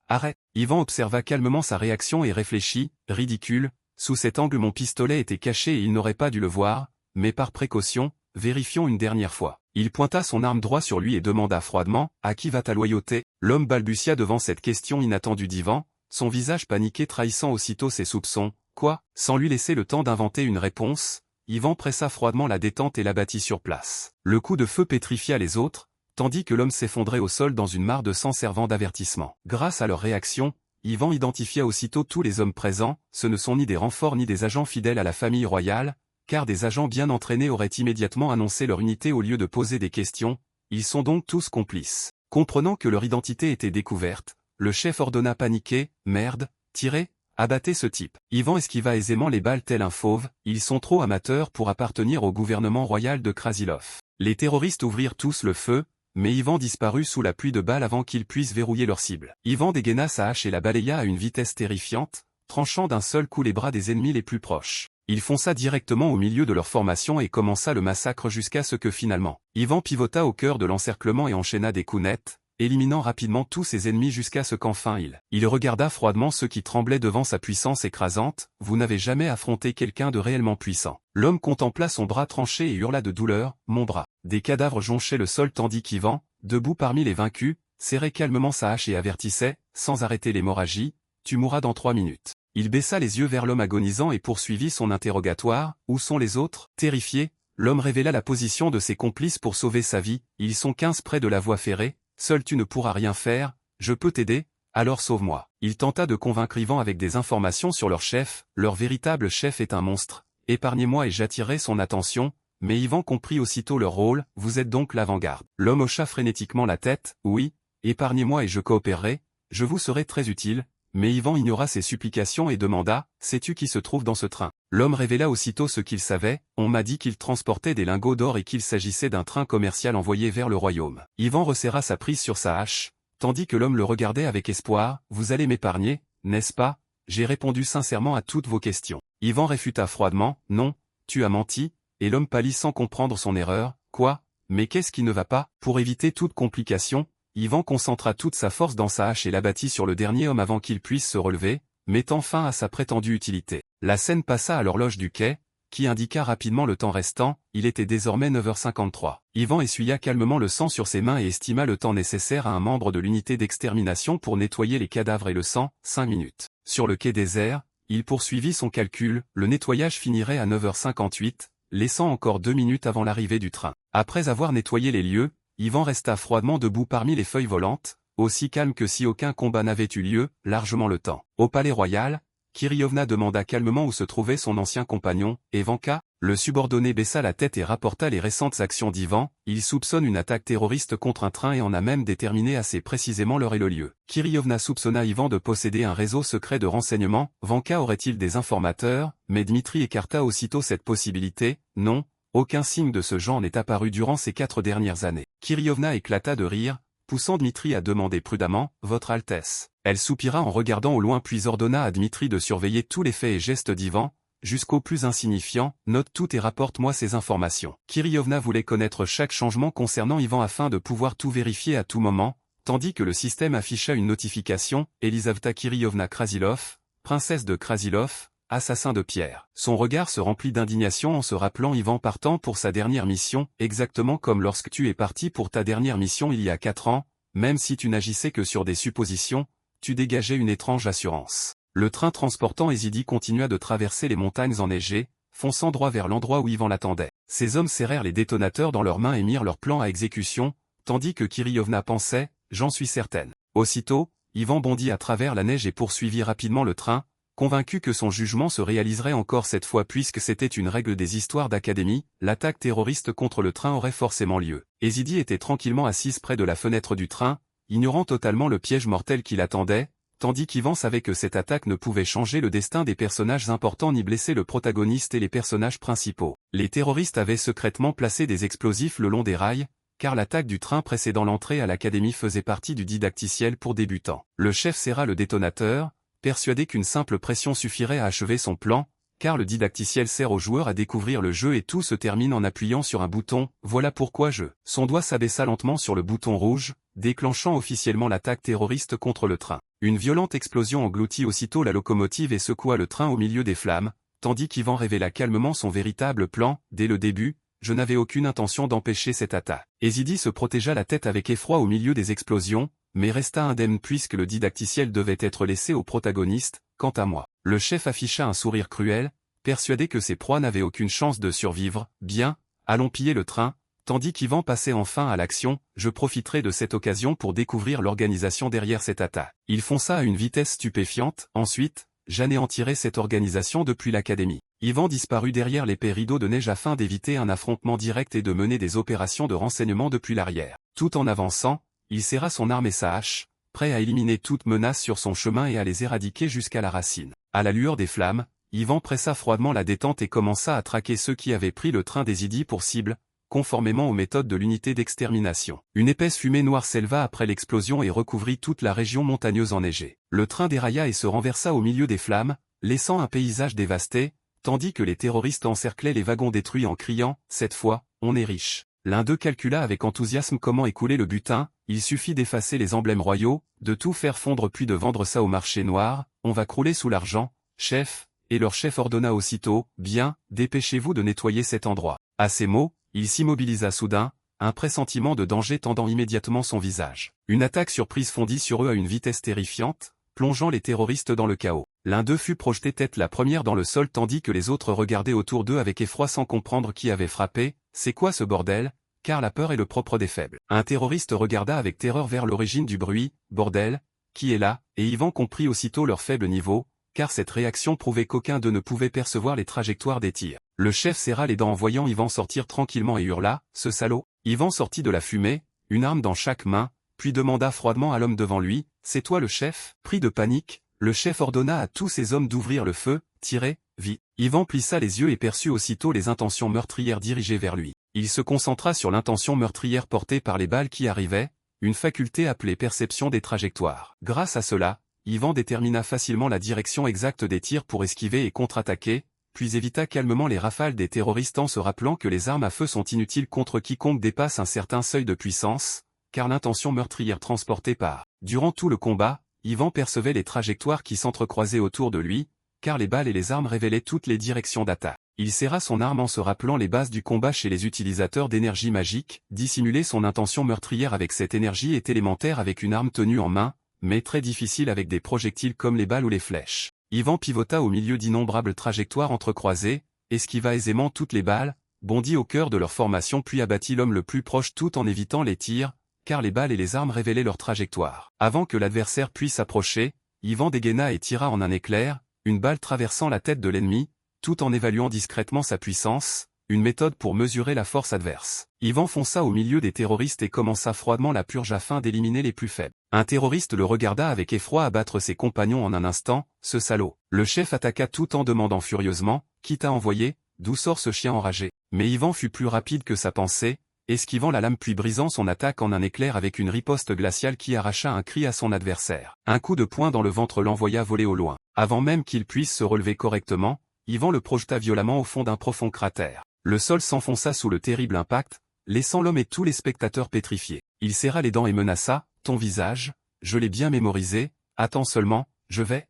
Arrête. Yvan observa calmement sa réaction et réfléchit, « Ridicule, sous cet angle mon pistolet était caché et il n'aurait pas dû le voir, mais par précaution, vérifions une dernière fois. » Il pointa son arme droit sur lui et demanda froidement, « À qui va ta loyauté » L'homme balbutia devant cette question inattendue d'Yvan, son visage paniqué trahissant aussitôt ses soupçons. « Quoi » Sans lui laisser le temps d'inventer une réponse, Yvan pressa froidement la détente et l'abattit sur place. Le coup de feu pétrifia les autres, tandis que l'homme s'effondrait au sol dans une mare de sang servant d'avertissement. Grâce à leur réaction, Yvan identifia aussitôt tous les hommes présents, ce ne sont ni des renforts ni des agents fidèles à la famille royale, car des agents bien entraînés auraient immédiatement annoncé leur unité au lieu de poser des questions, ils sont donc tous complices. Comprenant que leur identité était découverte, le chef ordonna paniqué, « Merde, tirez, abattez ce type ». Yvan esquiva aisément les balles tel un fauve, ils sont trop amateurs pour appartenir au gouvernement royal de Krasilov. Les terroristes ouvrirent tous le feu, mais Yvan disparut sous la pluie de balles avant qu'ils puissent verrouiller leur cible. Yvan dégaina sa hache et la balaya à une vitesse terrifiante, tranchant d'un seul coup les bras des ennemis les plus proches. Il fonça directement au milieu de leur formation et commença le massacre jusqu'à ce que finalement, Yvan pivota au cœur de l'encerclement et enchaîna des coups nets, éliminant rapidement tous ses ennemis jusqu'à ce qu'enfin il regarda froidement ceux qui tremblaient devant sa puissance écrasante, « Vous n'avez jamais affronté quelqu'un de réellement puissant. » L'homme contempla son bras tranché et hurla de douleur, « Mon bras !» Des cadavres jonchaient le sol tandis qu'Yvan, debout parmi les vaincus, serrait calmement sa hache et avertissait, sans arrêter l'hémorragie, « Tu mourras dans 3 minutes. » Il baissa les yeux vers l'homme agonisant et poursuivit son interrogatoire, « Où sont les autres » Terrifié, l'homme révéla la position de ses complices pour sauver sa vie, « Ils sont 15 près de la voie ferrée, seul tu ne pourras rien faire, je peux t'aider, alors sauve-moi. » Il tenta de convaincre Yvan avec des informations sur leur chef, leur véritable chef est un monstre, épargnez-moi et j'attirerai son attention, mais Yvan comprit aussitôt leur rôle, « Vous êtes donc l'avant-garde. » L'homme hocha frénétiquement la tête, « Oui, épargnez-moi et je coopérerai, je vous serai très utile. » Mais Yvan ignora ses supplications et demanda, « Sais-tu qui se trouve dans ce train ?» L'homme révéla aussitôt ce qu'il savait, « On m'a dit qu'il transportait des lingots d'or et qu'il s'agissait d'un train commercial envoyé vers le royaume. » Yvan resserra sa prise sur sa hache, tandis que l'homme le regardait avec espoir, « Vous allez m'épargner, n'est-ce pas ? J'ai répondu sincèrement à toutes vos questions. » Yvan réfuta froidement, « Non, tu as menti » et l'homme pâlit sans comprendre son erreur, « Quoi ? Mais qu'est-ce qui ne va pas ?» Pour éviter toute complication, Yvan concentra toute sa force dans sa hache et l'abattit sur le dernier homme avant qu'il puisse se relever, mettant fin à sa prétendue utilité. La scène passa à l'horloge du quai, qui indiqua rapidement le temps restant, il était désormais 9h53. Yvan essuya calmement le sang sur ses mains et estima le temps nécessaire à un membre de l'unité d'extermination pour nettoyer les cadavres et le sang, 5 minutes. Sur le quai désert, il poursuivit son calcul, le nettoyage finirait à 9h58, laissant encore 2 minutes avant l'arrivée du train. Après avoir nettoyé les lieux, Yvan resta froidement debout parmi les feuilles volantes, aussi calme que si aucun combat n'avait eu lieu, largement le temps. Au palais royal, Kiriovna demanda calmement où se trouvait son ancien compagnon, Evanka. Le subordonné baissa la tête et rapporta les récentes actions d'Yvan, il soupçonne une attaque terroriste contre un train et en a même déterminé assez précisément l'heure et le lieu. Kiriovna soupçonna Yvan de posséder un réseau secret de renseignement, Vanka aurait-il des informateurs, mais Dmitri écarta aussitôt cette possibilité, non. Aucun signe de ce genre n'est apparu durant ces 4 dernières années. Kiriovna éclata de rire, poussant Dmitri à demander prudemment, « Votre Altesse ». Elle soupira en regardant au loin puis ordonna à Dmitri de surveiller tous les faits et gestes d'Yvan, jusqu'au plus insignifiant, note tout et rapporte-moi ces informations. Kiriovna voulait connaître chaque changement concernant Yvan afin de pouvoir tout vérifier à tout moment, tandis que le système afficha une notification, Elisaveta Kiriovna Krasilov, princesse de Krasilov, assassin de Pierre. Son regard se remplit d'indignation en se rappelant Yvan partant pour sa dernière mission, exactement comme lorsque tu es parti pour ta dernière mission il y a 4 ans, même si tu n'agissais que sur des suppositions, tu dégageais une étrange assurance. Le train transportant Ezidi continua de traverser les montagnes enneigées, fonçant droit vers l'endroit où Yvan l'attendait. Ces hommes serrèrent les détonateurs dans leurs mains et mirent leur plan à exécution, tandis que Kiriovna pensait, j'en suis certaine. Aussitôt, Yvan bondit à travers la neige et poursuivit rapidement le train, convaincu que son jugement se réaliserait encore cette fois puisque c'était une règle des histoires d'académie, l'attaque terroriste contre le train aurait forcément lieu. Ezidi était tranquillement assise près de la fenêtre du train, ignorant totalement le piège mortel qui l'attendait, tandis qu'Yvan savait que cette attaque ne pouvait changer le destin des personnages importants ni blesser le protagoniste et les personnages principaux. Les terroristes avaient secrètement placé des explosifs le long des rails, car l'attaque du train précédant l'entrée à l'académie faisait partie du didacticiel pour débutants. Le chef serra le détonateur, persuadé qu'une simple pression suffirait à achever son plan, car le didacticiel sert aux joueurs à découvrir le jeu et tout se termine en appuyant sur un bouton, voilà pourquoi Son doigt s'abaissa lentement sur le bouton rouge, déclenchant officiellement l'attaque terroriste contre le train. Une violente explosion engloutit aussitôt la locomotive et secoua le train au milieu des flammes, tandis qu'Yvan révéla calmement son véritable plan, dès le début, je n'avais aucune intention d'empêcher cette attaque. Ezidi se protégea la tête avec effroi au milieu des explosions, mais resta indemne puisque le didacticiel devait être laissé au protagoniste. Quant à moi, le chef afficha un sourire cruel, persuadé que ses proies n'avaient aucune chance de survivre. Bien, allons piller le train, tandis qu'Yvan passait enfin à l'action, je profiterai de cette occasion pour découvrir l'organisation derrière cette attaque. Il fonça à une vitesse stupéfiante, ensuite, j'anéantirai cette organisation depuis l'académie. Yvan disparut derrière l'épais rideau de neige afin d'éviter un affrontement direct et de mener des opérations de renseignement depuis l'arrière. Tout en avançant, il serra son arme et sa hache, prêt à éliminer toute menace sur son chemin et à les éradiquer jusqu'à la racine. À la lueur des flammes, Yvan pressa froidement la détente et commença à traquer ceux qui avaient pris le train d'Ezidi pour cible, conformément aux méthodes de l'unité d'extermination. Une épaisse fumée noire s'éleva après l'explosion et recouvrit toute la région montagneuse enneigée. Le train dérailla et se renversa au milieu des flammes, laissant un paysage dévasté, tandis que les terroristes encerclaient les wagons détruits en criant « Cette fois, on est riche ». L'un d'eux calcula avec enthousiasme comment écouler le butin, il suffit d'effacer les emblèmes royaux, de tout faire fondre puis de vendre ça au marché noir, on va crouler sous l'argent, chef, et leur chef ordonna aussitôt, bien, dépêchez-vous de nettoyer cet endroit. À ces mots, il s'immobilisa soudain, un pressentiment de danger tendant immédiatement son visage. Une attaque surprise fondit sur eux à une vitesse terrifiante, plongeant les terroristes dans le chaos. L'un d'eux fut projeté tête la première dans le sol tandis que les autres regardaient autour d'eux avec effroi sans comprendre qui avait frappé. C'est quoi ce bordel? Car la peur est le propre des faibles. Un terroriste regarda avec terreur vers l'origine du bruit. Bordel, qui est là? Et Yvan comprit aussitôt leur faible niveau, car cette réaction prouvait qu'aucun d'eux ne pouvait percevoir les trajectoires des tirs. Le chef serra les dents en voyant Yvan sortir tranquillement et hurla, ce salaud. Yvan sortit de la fumée, une arme dans chaque main, puis demanda froidement à l'homme devant lui, c'est toi le chef? Pris de panique, le chef ordonna à tous ses hommes d'ouvrir le feu, tirez, vite. Yvan plissa les yeux et perçut aussitôt les intentions meurtrières dirigées vers lui. Il se concentra sur l'intention meurtrière portée par les balles qui arrivaient, une faculté appelée perception des trajectoires. Grâce à cela, Yvan détermina facilement la direction exacte des tirs pour esquiver et contre-attaquer, puis évita calmement les rafales des terroristes en se rappelant que les armes à feu sont inutiles contre quiconque dépasse un certain seuil de puissance, car l'intention meurtrière transportée par. Durant tout le combat, Yvan percevait les trajectoires qui s'entrecroisaient autour de lui, car les balles et les armes révélaient toutes les directions d'attaque. Il serra son arme en se rappelant les bases du combat chez les utilisateurs d'énergie magique. Dissimuler son intention meurtrière avec cette énergie est élémentaire avec une arme tenue en main, mais très difficile avec des projectiles comme les balles ou les flèches. Yvan pivota au milieu d'innombrables trajectoires entrecroisées, esquiva aisément toutes les balles, bondit au cœur de leur formation puis abattit l'homme le plus proche tout en évitant les tirs, car les balles et les armes révélaient leur trajectoire. Avant que l'adversaire puisse s'approcher, Yvan dégaina et tira en un éclair, une balle traversant la tête de l'ennemi, tout en évaluant discrètement sa puissance, une méthode pour mesurer la force adverse. Yvan fonça au milieu des terroristes et commença froidement la purge afin d'éliminer les plus faibles. Un terroriste le regarda avec effroi abattre ses compagnons en un instant, ce salaud. Le chef attaqua tout en demandant furieusement, qui t'a envoyé, d'où sort ce chien enragé? Mais Yvan fut plus rapide que sa pensée, esquivant la lame puis brisant son attaque en un éclair avec une riposte glaciale qui arracha un cri à son adversaire. Un coup de poing dans le ventre l'envoya voler au loin. Avant même qu'il puisse se relever correctement, Yvan le projeta violemment au fond d'un profond cratère. Le sol s'enfonça sous le terrible impact, laissant l'homme et tous les spectateurs pétrifiés. Il serra les dents et menaça, ton visage, je l'ai bien mémorisé, attends seulement, je vais.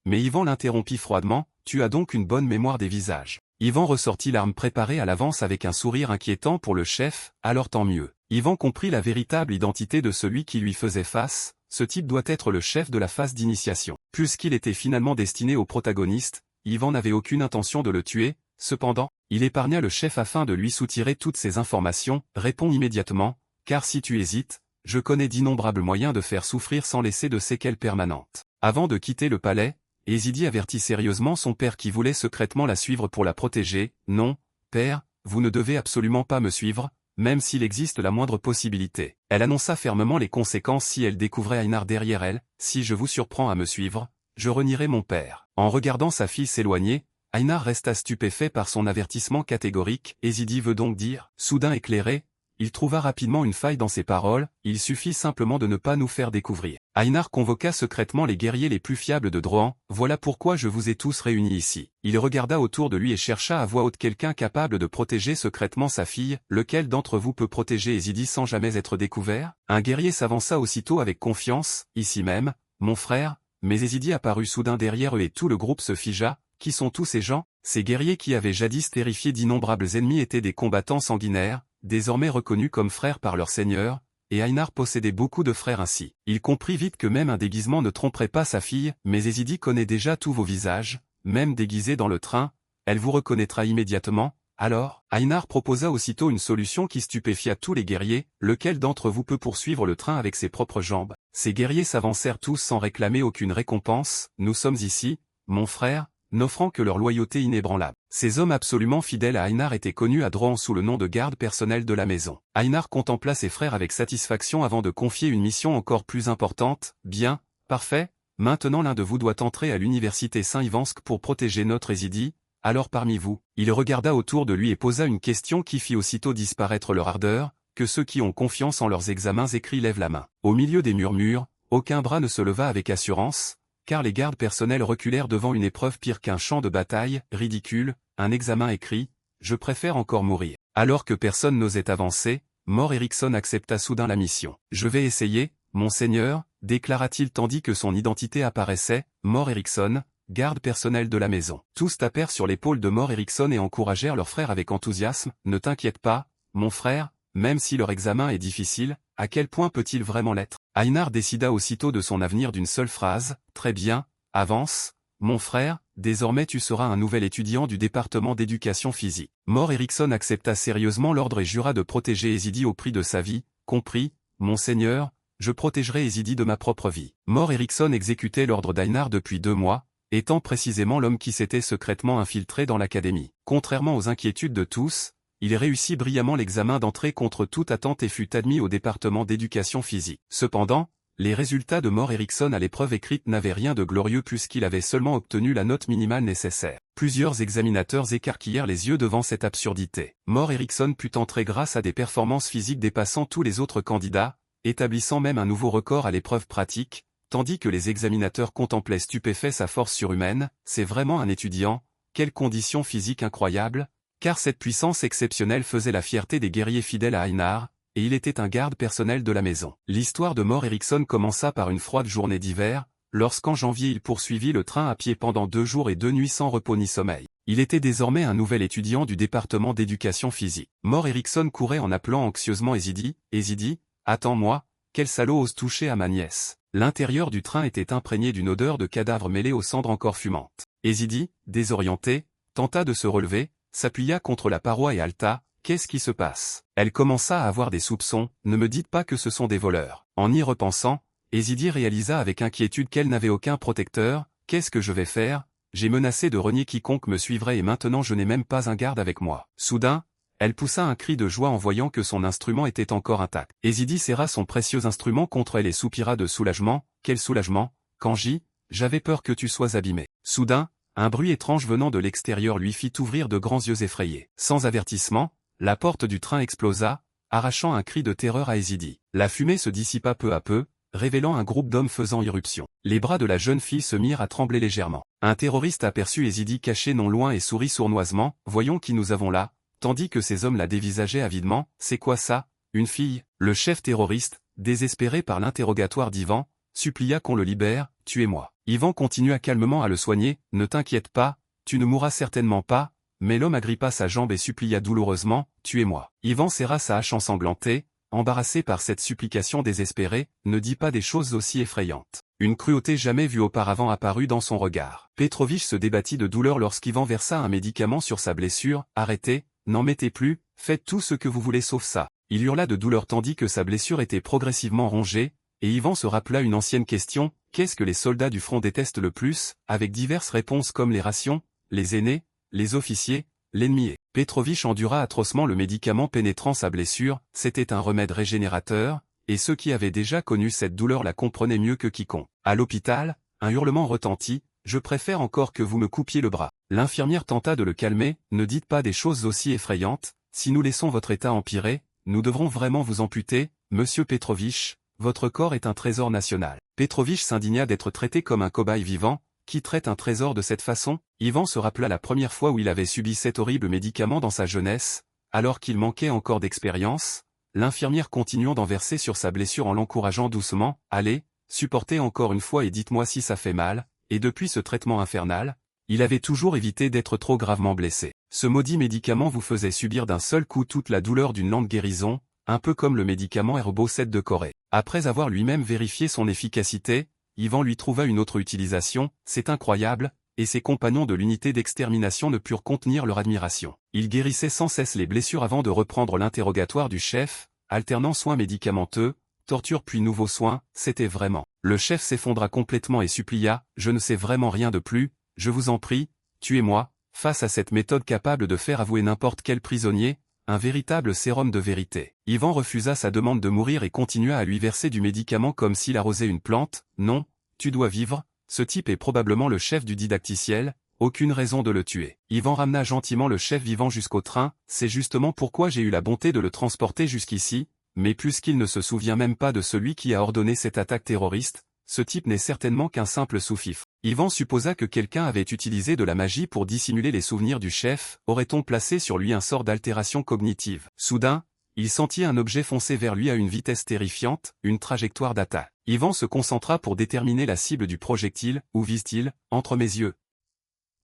Mais Yvan l'interrompit froidement, tu as donc une bonne mémoire des visages. Yvan ressortit l'arme préparée à l'avance avec un sourire inquiétant pour le chef, alors tant mieux. Yvan comprit la véritable identité de celui qui lui faisait face, ce type doit être le chef de la phase d'initiation. Puisqu'il était finalement destiné au protagoniste, Yvan n'avait aucune intention de le tuer, cependant, il épargna le chef afin de lui soutirer toutes ces informations, répond immédiatement, car si tu hésites, je connais d'innombrables moyens de faire souffrir sans laisser de séquelles permanentes. Avant de quitter le palais, Hésidi avertit sérieusement son père qui voulait secrètement la suivre pour la protéger. « Non, père, vous ne devez absolument pas me suivre, même s'il existe la moindre possibilité. » Elle annonça fermement les conséquences si elle découvrait Einar derrière elle. « Si je vous surprends à me suivre, je renierai mon père. » En regardant sa fille s'éloigner, Einar resta stupéfait par son avertissement catégorique. Hésidi veut donc dire, soudain éclairé, il trouva rapidement une faille dans ses paroles, il suffit simplement de ne pas nous faire découvrir. Einar convoqua secrètement les guerriers les plus fiables de Drohan, voilà pourquoi je vous ai tous réunis ici. Il regarda autour de lui et chercha à voix haute quelqu'un capable de protéger secrètement sa fille, lequel d'entre vous peut protéger Hésidi sans jamais être découvert? Un guerrier s'avança aussitôt avec confiance, ici même, mon frère, mais Hésidi apparut soudain derrière eux et tout le groupe se figea. Qui sont tous ces gens? Ces guerriers qui avaient jadis terrifié d'innombrables ennemis étaient des combattants sanguinaires, désormais reconnus comme frères par leur seigneur, et Einar possédait beaucoup de frères ainsi. Il comprit vite que même un déguisement ne tromperait pas sa fille, mais Hésidi connaît déjà tous vos visages, même déguisés dans le train, elle vous reconnaîtra immédiatement. Alors, Einar proposa aussitôt une solution qui stupéfia tous les guerriers, lequel d'entre vous peut poursuivre le train avec ses propres jambes? Ces guerriers s'avancèrent tous sans réclamer aucune récompense, nous sommes ici, mon frère, n'offrant que leur loyauté inébranlable. Ces hommes absolument fidèles à Einar étaient connus à Drohan sous le nom de garde personnel de la maison. Einar contempla ses frères avec satisfaction avant de confier une mission encore plus importante. Bien, parfait, maintenant l'un de vous doit entrer à l'université Saint-Ivansk pour protéger notre Hésidi, alors parmi vous, il regarda autour de lui et posa une question qui fit aussitôt disparaître leur ardeur, que ceux qui ont confiance en leurs examens écrits lèvent la main. Au milieu des murmures, aucun bras ne se leva avec assurance, car les gardes personnels reculèrent devant une épreuve pire qu'un champ de bataille, ridicule, un examen écrit, je préfère encore mourir. Alors que personne n'osait avancer, Mor Eriksson accepta soudain la mission. Je vais essayer, monseigneur, déclara-t-il tandis que son identité apparaissait, Mor Eriksson, garde personnel de la maison. Tous tapèrent sur l'épaule de Mor Eriksson et encouragèrent leur frère avec enthousiasme, ne t'inquiète pas, mon frère, même si leur examen est difficile, à quel point peut-il vraiment l'être? Einar décida aussitôt de son avenir d'une seule phrase, très bien, avance, mon frère, désormais tu seras un nouvel étudiant du département d'éducation physique. Mor Eriksson accepta sérieusement l'ordre et jura de protéger Hésidi au prix de sa vie, compris, monseigneur, je protégerai Hésidi de ma propre vie. Mor Eriksson exécutait l'ordre d'Einar depuis 2 mois, étant précisément l'homme qui s'était secrètement infiltré dans l'académie. Contrairement aux inquiétudes de tous, il réussit brillamment l'examen d'entrée contre toute attente et fut admis au département d'éducation physique. Cependant, les résultats de Mor Eriksson à l'épreuve écrite n'avaient rien de glorieux puisqu'il avait seulement obtenu la note minimale nécessaire. Plusieurs examinateurs écarquillèrent les yeux devant cette absurdité. Mor Eriksson put entrer grâce à des performances physiques dépassant tous les autres candidats, établissant même un nouveau record à l'épreuve pratique, tandis que les examinateurs contemplaient stupéfaits sa force surhumaine. C'est vraiment un étudiant, quelles conditions physiques incroyables! Car cette puissance exceptionnelle faisait la fierté des guerriers fidèles à Einar, et il était un garde personnel de la maison. L'histoire de Mor Eriksson commença par une froide journée d'hiver, lorsqu'en janvier il poursuivit le train à pied pendant 2 jours et 2 nuits sans repos ni sommeil. Il était désormais un nouvel étudiant du département d'éducation physique. Mor Eriksson courait en appelant anxieusement Hésidi, « Hésidi, attends-moi, quel salaud ose toucher à ma nièce ?» L'intérieur du train était imprégné d'une odeur de cadavre mêlée aux cendres encore fumantes. Hésidi, désorienté, tenta de se relever, s'appuya contre la paroi et halta. Qu'est-ce qui se passe? Elle commença à avoir des soupçons, ne me dites pas que ce sont des voleurs. En y repensant, Hésidi réalisa avec inquiétude qu'elle n'avait aucun protecteur. Qu'est-ce que je vais faire? J'ai menacé de renier quiconque me suivrait et maintenant je n'ai même pas un garde avec moi. Soudain, elle poussa un cri de joie en voyant que son instrument était encore intact. Hésidi serra son précieux instrument contre elle et soupira de soulagement. Quel soulagement, Kanji, j'avais peur que tu sois abîmé. Soudain, un bruit étrange venant de l'extérieur lui fit ouvrir de grands yeux effrayés. Sans avertissement, la porte du train explosa, arrachant un cri de terreur à Hésidi. La fumée se dissipa peu à peu, révélant un groupe d'hommes faisant irruption. Les bras de la jeune fille se mirent à trembler légèrement. Un terroriste aperçut Hésidi caché non loin et sourit sournoisement. Voyons qui nous avons là, tandis que ces hommes la dévisageaient avidement. C'est quoi ça? Une fille? Le chef terroriste, désespéré par l'interrogatoire d'Ivan, supplia qu'on le libère. Tuez-moi. Ivan continua calmement à le soigner. Ne t'inquiète pas, tu ne mourras certainement pas, mais l'homme agrippa sa jambe et supplia douloureusement, tuez-moi. Yvan serra sa hache ensanglantée, embarrassé par cette supplication désespérée, ne dit pas des choses aussi effrayantes. Une cruauté jamais vue auparavant apparut dans son regard. Petrovitch se débattit de douleur lorsqu'Ivan versa un médicament sur sa blessure, arrêtez, n'en mettez plus, faites tout ce que vous voulez sauf ça. Il hurla de douleur tandis que sa blessure était progressivement rongée, et Ivan se rappela une ancienne question, qu'est-ce que les soldats du front détestent le plus, avec diverses réponses comme les rations, les aînés, les officiers, l'ennemi. Petrovitch endura atrocement le médicament pénétrant sa blessure, c'était un remède régénérateur, et ceux qui avaient déjà connu cette douleur la comprenaient mieux que quiconque. À l'hôpital, un hurlement retentit, je préfère encore que vous me coupiez le bras. L'infirmière tenta de le calmer, ne dites pas des choses aussi effrayantes, si nous laissons votre état empirer, nous devrons vraiment vous amputer, monsieur Petrovitch, votre corps est un trésor national. Petrovitch s'indigna d'être traité comme un cobaye vivant, qui traite un trésor de cette façon. Ivan se rappela la première fois où il avait subi cet horrible médicament dans sa jeunesse, alors qu'il manquait encore d'expérience, l'infirmière continuant d'en verser sur sa blessure en l'encourageant doucement, allez, supportez encore une fois et dites-moi si ça fait mal, et depuis ce traitement infernal, il avait toujours évité d'être trop gravement blessé. Ce maudit médicament vous faisait subir d'un seul coup toute la douleur d'une lente guérison, un peu comme le médicament Herbocet de Corée. Après avoir lui-même vérifié son efficacité, Ivan lui trouva une autre utilisation, c'est incroyable, et ses compagnons de l'unité d'extermination ne purent contenir leur admiration. Il guérissait sans cesse les blessures avant de reprendre l'interrogatoire du chef, alternant soins médicamenteux, torture puis nouveaux soins, c'était vraiment. Le chef s'effondra complètement et supplia, je ne sais vraiment rien de plus, je vous en prie, tuez-moi. Face à cette méthode capable de faire avouer n'importe quel prisonnier, un véritable sérum de vérité. Ivan refusa sa demande de mourir et continua à lui verser du médicament comme s'il arrosait une plante. Non, tu dois vivre, ce type est probablement le chef du didacticiel, aucune raison de le tuer. Ivan ramena gentiment le chef vivant jusqu'au train, c'est justement pourquoi j'ai eu la bonté de le transporter jusqu'ici, mais puisqu'il ne se souvient même pas de celui qui a ordonné cette attaque terroriste, ce type n'est certainement qu'un simple sous-fifre. Ivan supposa que quelqu'un avait utilisé de la magie pour dissimuler les souvenirs du chef, aurait-on placé sur lui un sort d'altération cognitive. Soudain, il sentit un objet foncer vers lui à une vitesse terrifiante, une trajectoire d'attaque. Ivan se concentra pour déterminer la cible du projectile, où vise-t-il, entre mes yeux?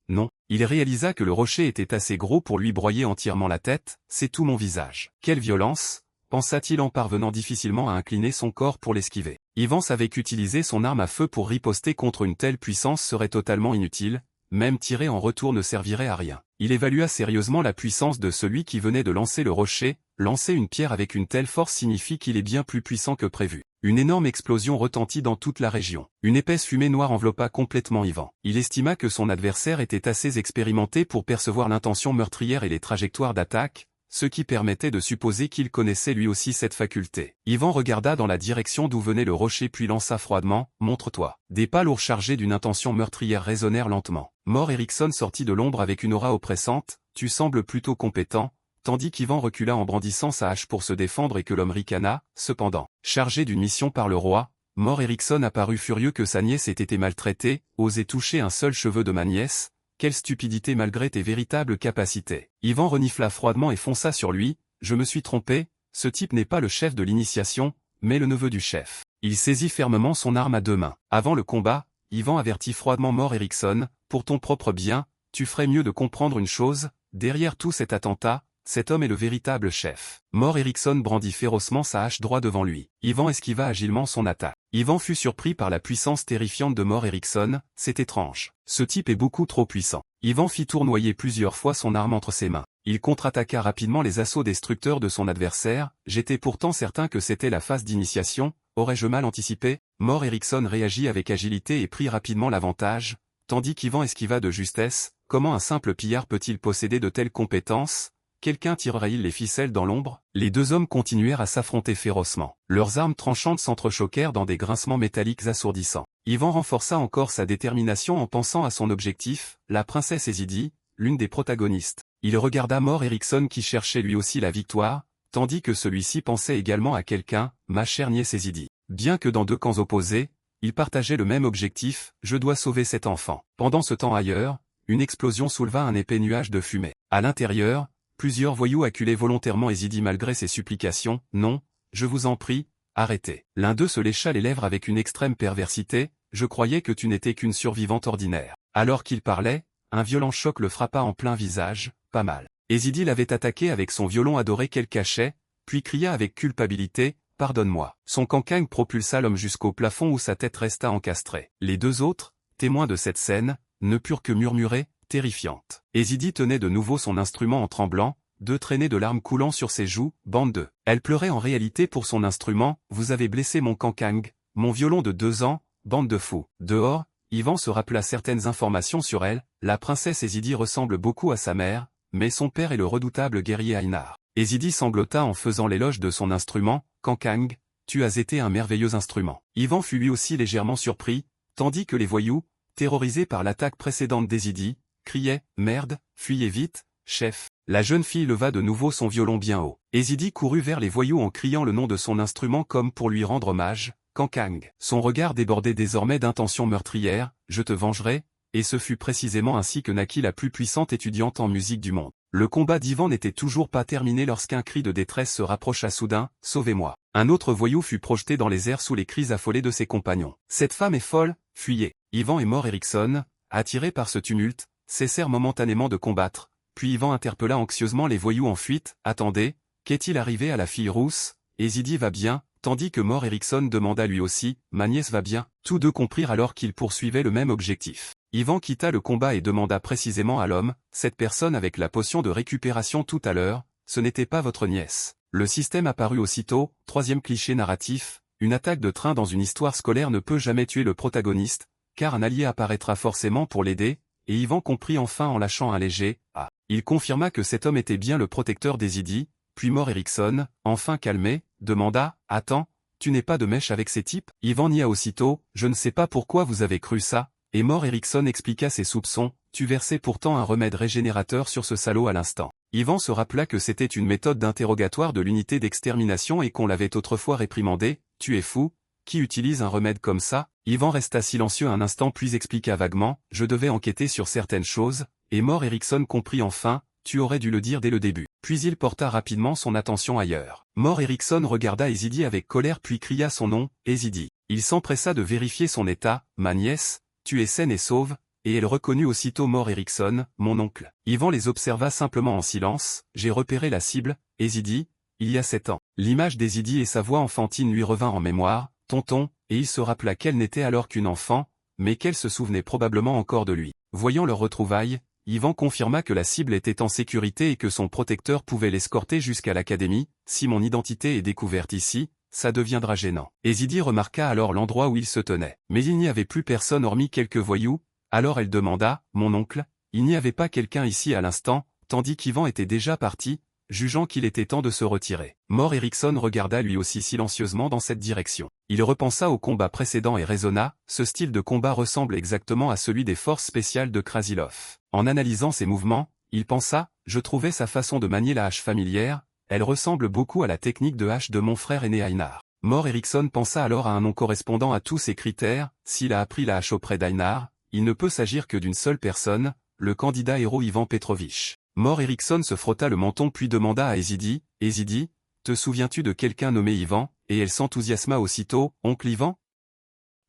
Non, il réalisa que le rocher était assez gros pour lui broyer entièrement la tête, c'est tout mon visage. Quelle violence, pensa-t-il en parvenant difficilement à incliner son corps pour l'esquiver. Ivan savait qu'utiliser son arme à feu pour riposter contre une telle puissance serait totalement inutile, même tirer en retour ne servirait à rien. Il évalua sérieusement la puissance de celui qui venait de lancer le rocher, lancer une pierre avec une telle force signifie qu'il est bien plus puissant que prévu. Une énorme explosion retentit dans toute la région. Une épaisse fumée noire enveloppa complètement Ivan. Il estima que son adversaire était assez expérimenté pour percevoir l'intention meurtrière et les trajectoires d'attaque, ce qui permettait de supposer qu'il connaissait lui aussi cette faculté. Ivan regarda dans la direction d'où venait le rocher puis lança froidement, « Montre-toi ». Des pas lourds chargés d'une intention meurtrière résonnèrent lentement. Mort Erickson sortit de l'ombre avec une aura oppressante, « Tu sembles plutôt compétent », tandis qu'Ivan recula en brandissant sa hache pour se défendre et que l'homme ricana, cependant. Chargé d'une mission par le roi, Mort Erickson apparut furieux que sa nièce ait été maltraitée, osait toucher un seul cheveu de ma nièce. Quelle stupidité malgré tes véritables capacités. Ivan renifla froidement et fonça sur lui, je me suis trompé, ce type n'est pas le chef de l'initiation, mais le neveu du chef. Il saisit fermement son arme à deux mains. Avant le combat, Ivan avertit froidement Mort Erickson, pour ton propre bien, tu ferais mieux de comprendre une chose, derrière tout cet attentat, cet homme est le véritable chef. Mort Erickson brandit férocement sa hache droit devant lui. Ivan esquiva agilement son attaque. Ivan fut surpris par la puissance terrifiante de Mort Erickson, c'est étrange. Ce type est beaucoup trop puissant. Ivan fit tournoyer plusieurs fois son arme entre ses mains. Il contre-attaqua rapidement les assauts destructeurs de son adversaire, j'étais pourtant certain que c'était la phase d'initiation, aurais-je mal anticipé? Mort Erickson réagit avec agilité et prit rapidement l'avantage, tandis qu'Ivan esquiva de justesse, comment un simple pillard peut-il posséder de telles compétences? Quelqu'un tirerait-il les ficelles dans l'ombre? Les deux hommes continuèrent à s'affronter férocement. Leurs armes tranchantes s'entrechoquèrent dans des grincements métalliques assourdissants. Ivan renforça encore sa détermination en pensant à son objectif, la princesse Ezidi, l'une des protagonistes. Il regarda Mort Erickson qui cherchait lui aussi la victoire, tandis que celui-ci pensait également à quelqu'un, ma chère nièce Ezidi. Bien que dans deux camps opposés, ils partageaient le même objectif, je dois sauver cet enfant. Pendant ce temps ailleurs, une explosion souleva un épais nuage de fumée. À l'intérieur, plusieurs voyous acculaient volontairement Ezidi malgré ses supplications, « Non, je vous en prie, arrêtez ». L'un d'eux se lécha les lèvres avec une extrême perversité, « Je croyais que tu n'étais qu'une survivante ordinaire ». Alors qu'il parlait, un violent choc le frappa en plein visage, pas mal. Ezidi l'avait attaqué avec son violon adoré qu'elle cachait, puis cria avec culpabilité, « Pardonne-moi ». Son cancang propulsa l'homme jusqu'au plafond où sa tête resta encastrée. Les deux autres, témoins de cette scène, ne purent que murmurer, terrifiante. Ezidi tenait de nouveau son instrument en tremblant, deux traînées de larmes coulant sur ses joues, bande de. Elle pleurait en réalité pour son instrument, « Vous avez blessé mon cancang, mon violon de 2 ans, bande de fous ». Dehors, Ivan se rappela certaines informations sur elle, la princesse Ezidi ressemble beaucoup à sa mère, mais son père est le redoutable guerrier Einar. Ezidi sanglota en faisant l'éloge de son instrument, « Cancang, tu as été un merveilleux instrument ». Ivan fut lui aussi légèrement surpris, tandis que les voyous, terrorisés par l'attaque précédente d'Ezidi, criaient « Merde, fuyez vite, chef ». La jeune fille leva de nouveau son violon bien haut. Ezidi courut vers les voyous en criant le nom de son instrument comme pour lui rendre hommage, « Cancang ». Son regard débordait désormais d'intentions meurtrières, « Je te vengerai », et ce fut précisément ainsi que naquit la plus puissante étudiante en musique du monde. Le combat d'Ivan n'était toujours pas terminé lorsqu'un cri de détresse se rapprocha soudain, « Sauvez-moi ». Un autre voyou fut projeté dans les airs sous les cris affolés de ses compagnons. « Cette femme est folle, fuyez ». Ivan et Mort Eriksson, attirés par ce tumulte, cessèrent momentanément de combattre, puis Ivan interpella anxieusement les voyous en fuite, « Attendez, qu'est-il arrivé à la fille rousse ? Ezidi va bien ?» Tandis que Mort Eriksson demanda lui aussi, « Ma nièce va bien ?» Tous deux comprirent alors qu'ils poursuivaient le même objectif. Ivan quitta le combat et demanda précisément à l'homme, « Cette personne avec la potion de récupération tout à l'heure, ce n'était pas votre nièce ?» Le système apparut aussitôt, troisième cliché narratif, une attaque de train dans une histoire scolaire ne peut jamais tuer le protagoniste, car un allié apparaîtra forcément pour l'aider, et Ivan comprit enfin en lâchant un léger « Ah ». Il confirma que cet homme était bien le protecteur d'Ezidi, puis Mort Eriksson, enfin calmé, demanda « Attends, tu n'es pas de mèche avec ces types ?» Ivan nia aussitôt, « Je ne sais pas pourquoi vous avez cru ça », et Mort Eriksson expliqua ses soupçons, « Tu versais pourtant un remède régénérateur sur ce salaud à l'instant. » Ivan se rappela que c'était une méthode d'interrogatoire de l'unité d'extermination et qu'on l'avait autrefois réprimandé, « Tu es fou, qui utilise un remède comme ça ?» Ivan resta silencieux un instant puis expliqua vaguement, « Je devais enquêter sur certaines choses », et Mort Eriksson comprit enfin, « Tu aurais dû le dire dès le début. » Puis il porta rapidement son attention ailleurs. Mort Eriksson regarda Ezidi avec colère puis cria son nom, « Ezidi ». Il s'empressa de vérifier son état, « Ma nièce, tu es saine et sauve », et elle reconnut aussitôt Mort Eriksson, « Mon oncle ». Ivan les observa simplement en silence, « J'ai repéré la cible, Ezidi, il y a 7 ans. » L'image d'Ezidi et sa voix enfantine lui revint en mémoire, « Tonton », et il se rappela qu'elle n'était alors qu'une enfant, mais qu'elle se souvenait probablement encore de lui. Voyant leur retrouvaille, Ivan confirma que la cible était en sécurité et que son protecteur pouvait l'escorter jusqu'à l'académie. « Si mon identité est découverte ici, ça deviendra gênant. » Ezidi remarqua alors l'endroit où il se tenait. Mais il n'y avait plus personne hormis quelques voyous, alors elle demanda, « Mon oncle, il n'y avait pas quelqu'un ici à l'instant ?» tandis qu'Ivan était déjà parti, jugeant qu'il était temps de se retirer. Mort Eriksson regarda lui aussi silencieusement dans cette direction. Il repensa au combat précédent et raisonna, « Ce style de combat ressemble exactement à celui des forces spéciales de Krasilov. » En analysant ses mouvements, il pensa, « Je trouvais sa façon de manier la hache familière, elle ressemble beaucoup à la technique de hache de mon frère aîné Einar. » Mort Eriksson pensa alors à un nom correspondant à tous ces critères, s'il a appris la hache auprès d'Einar, il ne peut s'agir que d'une seule personne, le candidat héros Ivan Petrovitch. Mort Eriksson se frotta le menton puis demanda à Ezidi, « Ezidi, te souviens-tu de quelqu'un nommé Ivan ?» Et elle s'enthousiasma aussitôt, « Oncle Ivan ?»«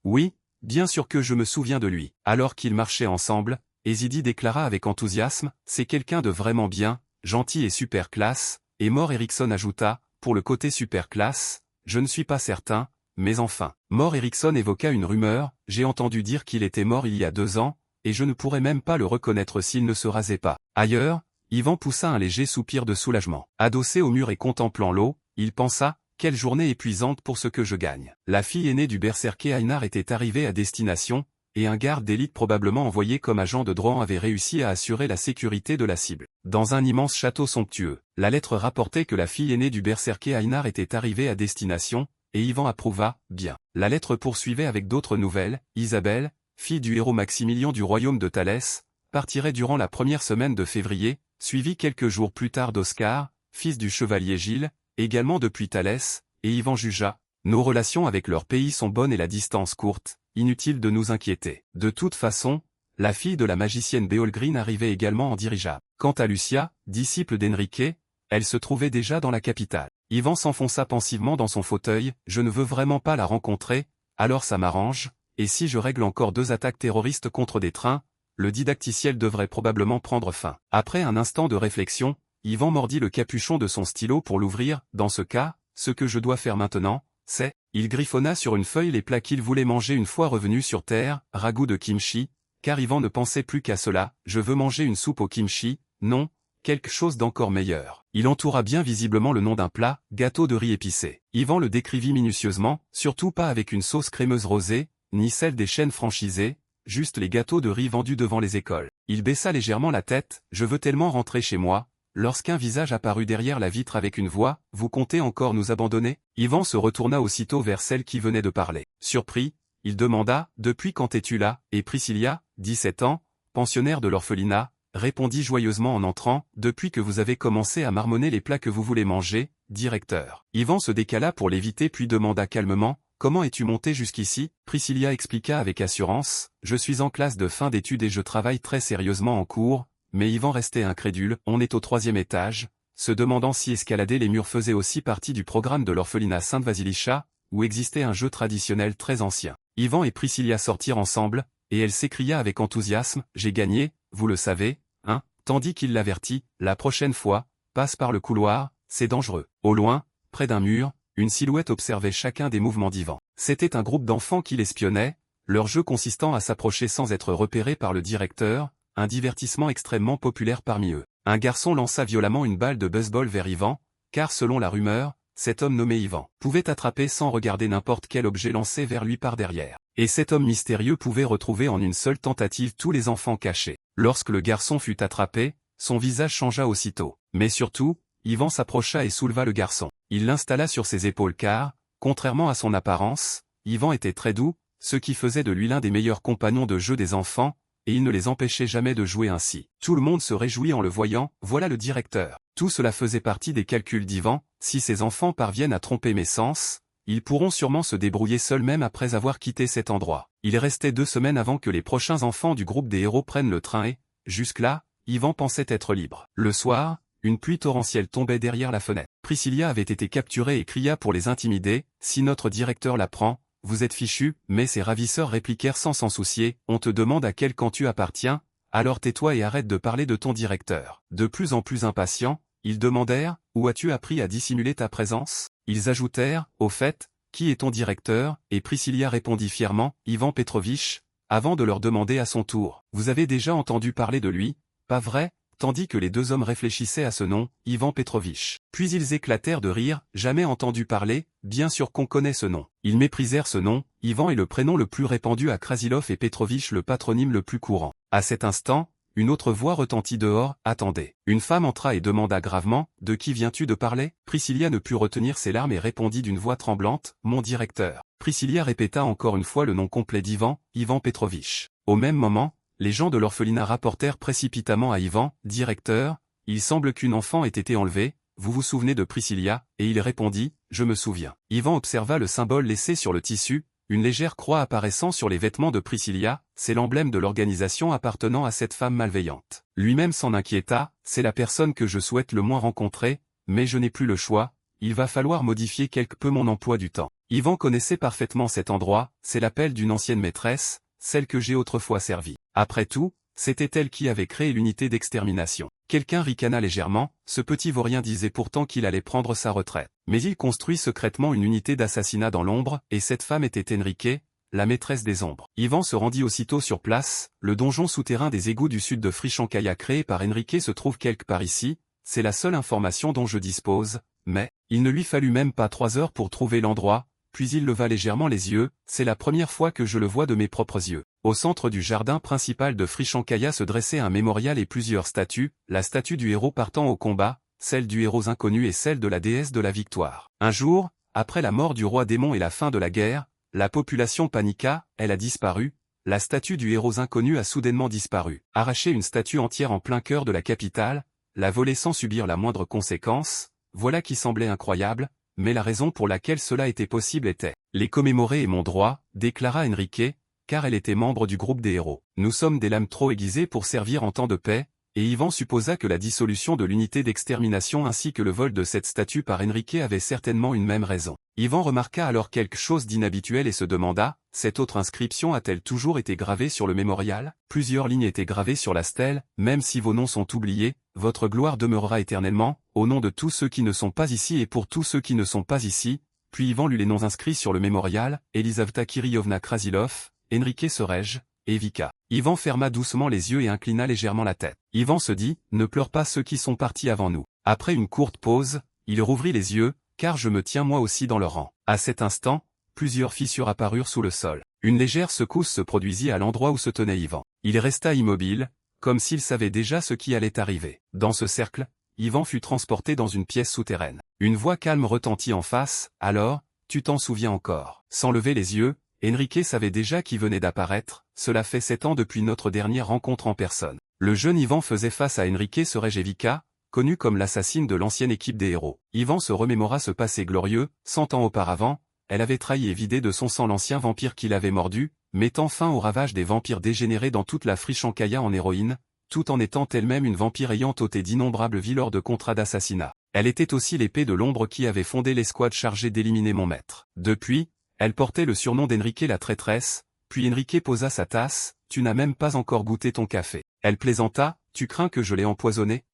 Oui, bien sûr que je me souviens de lui. » Alors qu'ils marchaient ensemble, Ezidi déclara avec enthousiasme, « C'est quelqu'un de vraiment bien, gentil et super classe », et Mort Eriksson ajouta, « Pour le côté super classe, je ne suis pas certain, mais enfin. » Mort Eriksson évoqua une rumeur, « J'ai entendu dire qu'il était mort il y a 2 ans, et je ne pourrais même pas le reconnaître s'il ne se rasait pas. » Ailleurs, Ivan poussa un léger soupir de soulagement. Adossé au mur et contemplant l'eau, il pensa, « Quelle journée épuisante pour ce que je gagne. » La fille aînée du berserker Einar était arrivée à destination, et un garde d'élite probablement envoyé comme agent de Drohan avait réussi à assurer la sécurité de la cible. Dans un immense château somptueux, la lettre rapportait que la fille aînée du berserker Einar était arrivée à destination, et Ivan approuva, bien. La lettre poursuivait avec d'autres nouvelles, Isabelle, fille du héros Maximilien du royaume de Thalès, partirait durant la première semaine de février, suivie quelques jours plus tard d'Oscar, fils du chevalier Gilles, également depuis Thalès, et Ivan jugea, « Nos relations avec leur pays sont bonnes et la distance courte, inutile de nous inquiéter. » De toute façon, la fille de la magicienne Beolgreen arrivait également en dirigeable. Quant à Lucia, disciple d'Enrique, elle se trouvait déjà dans la capitale. Ivan s'enfonça pensivement dans son fauteuil, « Je ne veux vraiment pas la rencontrer, alors ça m'arrange, et si je règle encore 2 attaques terroristes contre des trains, le didacticiel devrait probablement prendre fin. Après un instant de réflexion, Yvan mordit le capuchon de son stylo pour l'ouvrir. Dans ce cas, ce que je dois faire maintenant, c'est... Il griffonna sur une feuille les plats qu'il voulait manger une fois revenu sur terre, ragoût de kimchi, car Yvan ne pensait plus qu'à cela. Je veux manger une soupe au kimchi, non, quelque chose d'encore meilleur. Il entoura bien visiblement le nom d'un plat, gâteau de riz épicé. Yvan le décrivit minutieusement, surtout pas avec une sauce crémeuse rosée, ni celle des chaînes franchisées, juste les gâteaux de riz vendus devant les écoles. Il baissa légèrement la tête. Je veux tellement rentrer chez moi. Lorsqu'un visage apparut derrière la vitre avec une voix, « Vous comptez encore nous abandonner ?» Yvan se retourna aussitôt vers celle qui venait de parler. Surpris, il demanda, « Depuis quand es-tu là ?» Et Priscilla, 17 ans, pensionnaire de l'orphelinat, répondit joyeusement en entrant, « Depuis que vous avez commencé à marmonner les plats que vous voulez manger, directeur. » Yvan se décala pour l'éviter puis demanda calmement, « Comment es-tu monté jusqu'ici ?» Priscilla expliqua avec assurance, « Je suis en classe de fin d'études et je travaille très sérieusement en cours. » Mais Yvan restait incrédule. On est au 3e étage, se demandant si escalader les murs faisait aussi partie du programme de l'orphelinat Sainte-Vasilisha, où existait un jeu traditionnel très ancien. Yvan et Priscilla sortirent ensemble, et elle s'écria avec enthousiasme, « J'ai gagné, vous le savez, hein ?» Tandis qu'il l'avertit, « La prochaine fois, passe par le couloir, c'est dangereux. » Au loin, près d'un mur, une silhouette observait chacun des mouvements d'Yvan. C'était un groupe d'enfants qui l'espionnait, leur jeu consistant à s'approcher sans être repéré par le directeur, un divertissement extrêmement populaire parmi eux. Un garçon lança violemment une balle de baseball vers Yvan, car selon la rumeur, cet homme nommé Yvan pouvait attraper sans regarder n'importe quel objet lancé vers lui par derrière. Et cet homme mystérieux pouvait retrouver en une seule tentative tous les enfants cachés. Lorsque le garçon fut attrapé, son visage changea aussitôt. Mais surtout, Yvan s'approcha et souleva le garçon. Il l'installa sur ses épaules car, contrairement à son apparence, Yvan était très doux, ce qui faisait de lui l'un des meilleurs compagnons de jeu des enfants, et il ne les empêchait jamais de jouer ainsi. Tout le monde se réjouit en le voyant, voilà le directeur. Tout cela faisait partie des calculs d'Yvan, si ses enfants parviennent à tromper mes sens, ils pourront sûrement se débrouiller seuls même après avoir quitté cet endroit. Il restait 2 semaines avant que les prochains enfants du groupe des héros prennent le train et, jusque-là, Yvan pensait être libre. Le soir, une pluie torrentielle tombait derrière la fenêtre. Priscilla avait été capturée et cria pour les intimider, « Si notre directeur la prend, vous êtes fichus », mais ses ravisseurs répliquèrent sans s'en soucier, « On te demande à quel camp tu appartiens, alors tais-toi et arrête de parler de ton directeur. » De plus en plus impatients, ils demandèrent, « Où as-tu appris à dissimuler ta présence ?» Ils ajoutèrent, « Au fait, qui est ton directeur ?» Et Priscilla répondit fièrement, « Ivan Petrovitch », avant de leur demander à son tour, « Vous avez déjà entendu parler de lui, pas vrai ?» Tandis que les 2 hommes réfléchissaient à ce nom, Ivan Petrovitch. Puis ils éclatèrent de rire, jamais entendu parler, bien sûr qu'on connaît ce nom. Ils méprisèrent ce nom, Ivan est le prénom le plus répandu à Krasilov et Petrovitch le patronyme le plus courant. À cet instant, une autre voix retentit dehors, « Attendez !» Une femme entra et demanda gravement, « De qui viens-tu de parler ?» Priscilla ne put retenir ses larmes et répondit d'une voix tremblante, « Mon directeur. » Priscilla répéta encore une fois le nom complet d'Ivan, Ivan Petrovitch. Au même moment, les gens de l'orphelinat rapportèrent précipitamment à Ivan, « Directeur, il semble qu'une enfant ait été enlevée, vous vous souvenez de Priscilla ?» Et il répondit, « Je me souviens. » Ivan observa le symbole laissé sur le tissu, une légère croix apparaissant sur les vêtements de Priscilla, c'est l'emblème de l'organisation appartenant à cette femme malveillante. Lui-même s'en inquiéta, « C'est la personne que je souhaite le moins rencontrer, mais je n'ai plus le choix, il va falloir modifier quelque peu mon emploi du temps. » Ivan connaissait parfaitement cet endroit, c'est l'appel d'une ancienne maîtresse, celle que j'ai autrefois servie. Après tout, c'était elle qui avait créé l'unité d'extermination. Quelqu'un ricana légèrement, ce petit vaurien disait pourtant qu'il allait prendre sa retraite. Mais il construit secrètement une unité d'assassinat dans l'ombre, et cette femme était Enrique, la maîtresse des ombres. Ivan se rendit aussitôt sur place, le donjon souterrain des égouts du sud de Frichankaya créé par Enrique se trouve quelque part ici, c'est la seule information dont je dispose, mais, il ne lui fallut même pas 3 heures pour trouver l'endroit, puis il leva légèrement les yeux, c'est la première fois que je le vois de mes propres yeux. Au centre du jardin principal de Frichankaya se dressait un mémorial et plusieurs statues, la statue du héros partant au combat, celle du héros inconnu et celle de la déesse de la victoire. Un jour, après la mort du roi démon et la fin de la guerre, la population paniqua, elle a disparu, la statue du héros inconnu a soudainement disparu. Arracher une statue entière en plein cœur de la capitale, la voler sans subir la moindre conséquence, voilà qui semblait incroyable, mais la raison pour laquelle cela était possible était « Les commémorer est mon droit », déclara Enrique, car elle était membre du groupe des héros. Nous sommes des lames trop aiguisées pour servir en temps de paix, et Ivan supposa que la dissolution de l'unité d'extermination ainsi que le vol de cette statue par Enrique avaient certainement une même raison. Ivan remarqua alors quelque chose d'inhabituel et se demanda, cette autre inscription a-t-elle toujours été gravée sur le mémorial? Plusieurs lignes étaient gravées sur la stèle, même si vos noms sont oubliés, votre gloire demeurera éternellement, au nom de tous ceux qui ne sont pas ici et pour tous ceux qui ne sont pas ici. Puis Ivan lut les noms inscrits sur le mémorial, Elisaveta Kirillovna Krasilov, Enrique Sorej, et Vika. Ivan ferma doucement les yeux et inclina légèrement la tête. Ivan se dit, ne pleure pas ceux qui sont partis avant nous. Après une courte pause, il rouvrit les yeux, car je me tiens moi aussi dans leur rang. À cet instant, plusieurs fissures apparurent sous le sol. Une légère secousse se produisit à l'endroit où se tenait Ivan. Il resta immobile, comme s'il savait déjà ce qui allait arriver. Dans ce cercle, Ivan fut transporté dans une pièce souterraine. Une voix calme retentit en face, alors, tu t'en souviens encore. Sans lever les yeux, Enrique savait déjà qui venait d'apparaître, cela fait 7 ans depuis notre dernière rencontre en personne. Le jeune Ivan faisait face à Enrique Sorej-Vika, connue comme l'assassine de l'ancienne équipe des héros. Ivan se remémora ce passé glorieux, 100 ans auparavant, elle avait trahi et vidé de son sang l'ancien vampire qui l'avait mordu, mettant fin au ravage des vampires dégénérés dans toute la Frichankaya en héroïne, tout en étant elle-même une vampire ayant ôté d'innombrables vies lors de contrats d'assassinat. Elle était aussi l'épée de l'ombre qui avait fondé l'escouade chargée d'éliminer mon maître. Depuis, elle portait le surnom d'Enrique la traîtresse, puis Enrique posa sa tasse, tu n'as même pas encore goûté ton café. Elle plaisanta, tu crains que je l'ai empoisonné?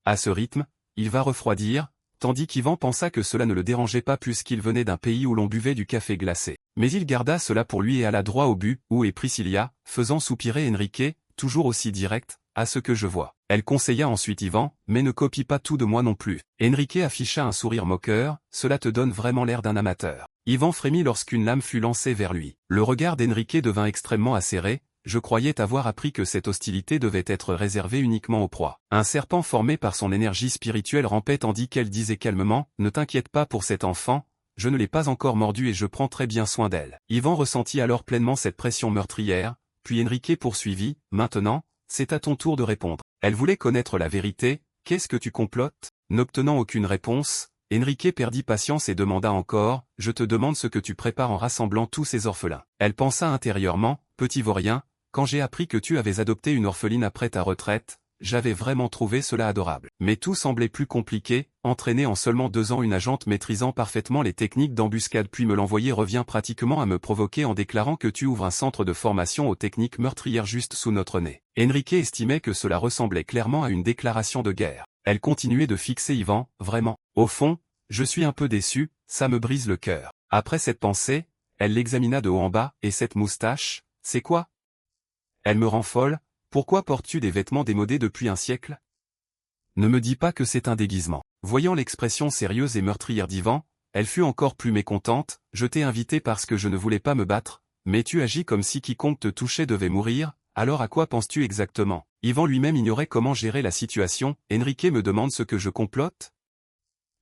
À ce rythme, il va refroidir, tandis qu'Ivan pensa que cela ne le dérangeait pas plus qu'il venait d'un pays où l'on buvait du café glacé. Mais il garda cela pour lui et alla droit au but, où est Priscilla, faisant soupirer Enrique, toujours aussi direct, à ce que je vois. Elle conseilla ensuite Ivan, mais ne copie pas tout de moi non plus. Enrique afficha un sourire moqueur, cela te donne vraiment l'air d'un amateur. Ivan frémit lorsqu'une lame fut lancée vers lui. Le regard d'Enrique devint extrêmement acéré, je croyais avoir appris que cette hostilité devait être réservée uniquement aux proies. Un serpent formé par son énergie spirituelle rampait tandis qu'elle disait calmement, ne t'inquiète pas pour cet enfant, je ne l'ai pas encore mordue et je prends très bien soin d'elle. Ivan ressentit alors pleinement cette pression meurtrière, puis Enrique poursuivit, maintenant, c'est à ton tour de répondre. Elle voulait connaître la vérité, qu'est-ce que tu complotes? N'obtenant aucune réponse, Enrique perdit patience et demanda encore, je te demande ce que tu prépares en rassemblant tous ces orphelins. Elle pensa intérieurement, petit vaurien, quand j'ai appris que tu avais adopté une orpheline après ta retraite, j'avais vraiment trouvé cela adorable. Mais tout semblait plus compliqué, entraîner en seulement 2 ans une agente maîtrisant parfaitement les techniques d'embuscade puis me l'envoyer revient pratiquement à me provoquer en déclarant que tu ouvres un centre de formation aux techniques meurtrières juste sous notre nez. Enrique estimait que cela ressemblait clairement à une déclaration de guerre. Elle continuait de fixer Ivan, vraiment. Au fond, je suis un peu déçu, ça me brise le cœur. Après cette pensée, elle l'examina de haut en bas, et cette moustache, c'est quoi? Elle me rend folle, pourquoi portes-tu des vêtements démodés depuis un siècle? Ne me dis pas que c'est un déguisement. Voyant l'expression sérieuse et meurtrière d'Ivan, elle fut encore plus mécontente, je t'ai invité parce que je ne voulais pas me battre, mais tu agis comme si quiconque te touchait devait mourir, alors à quoi penses-tu exactement? Ivan lui-même ignorait comment gérer la situation, Enrique me demande ce que je complote?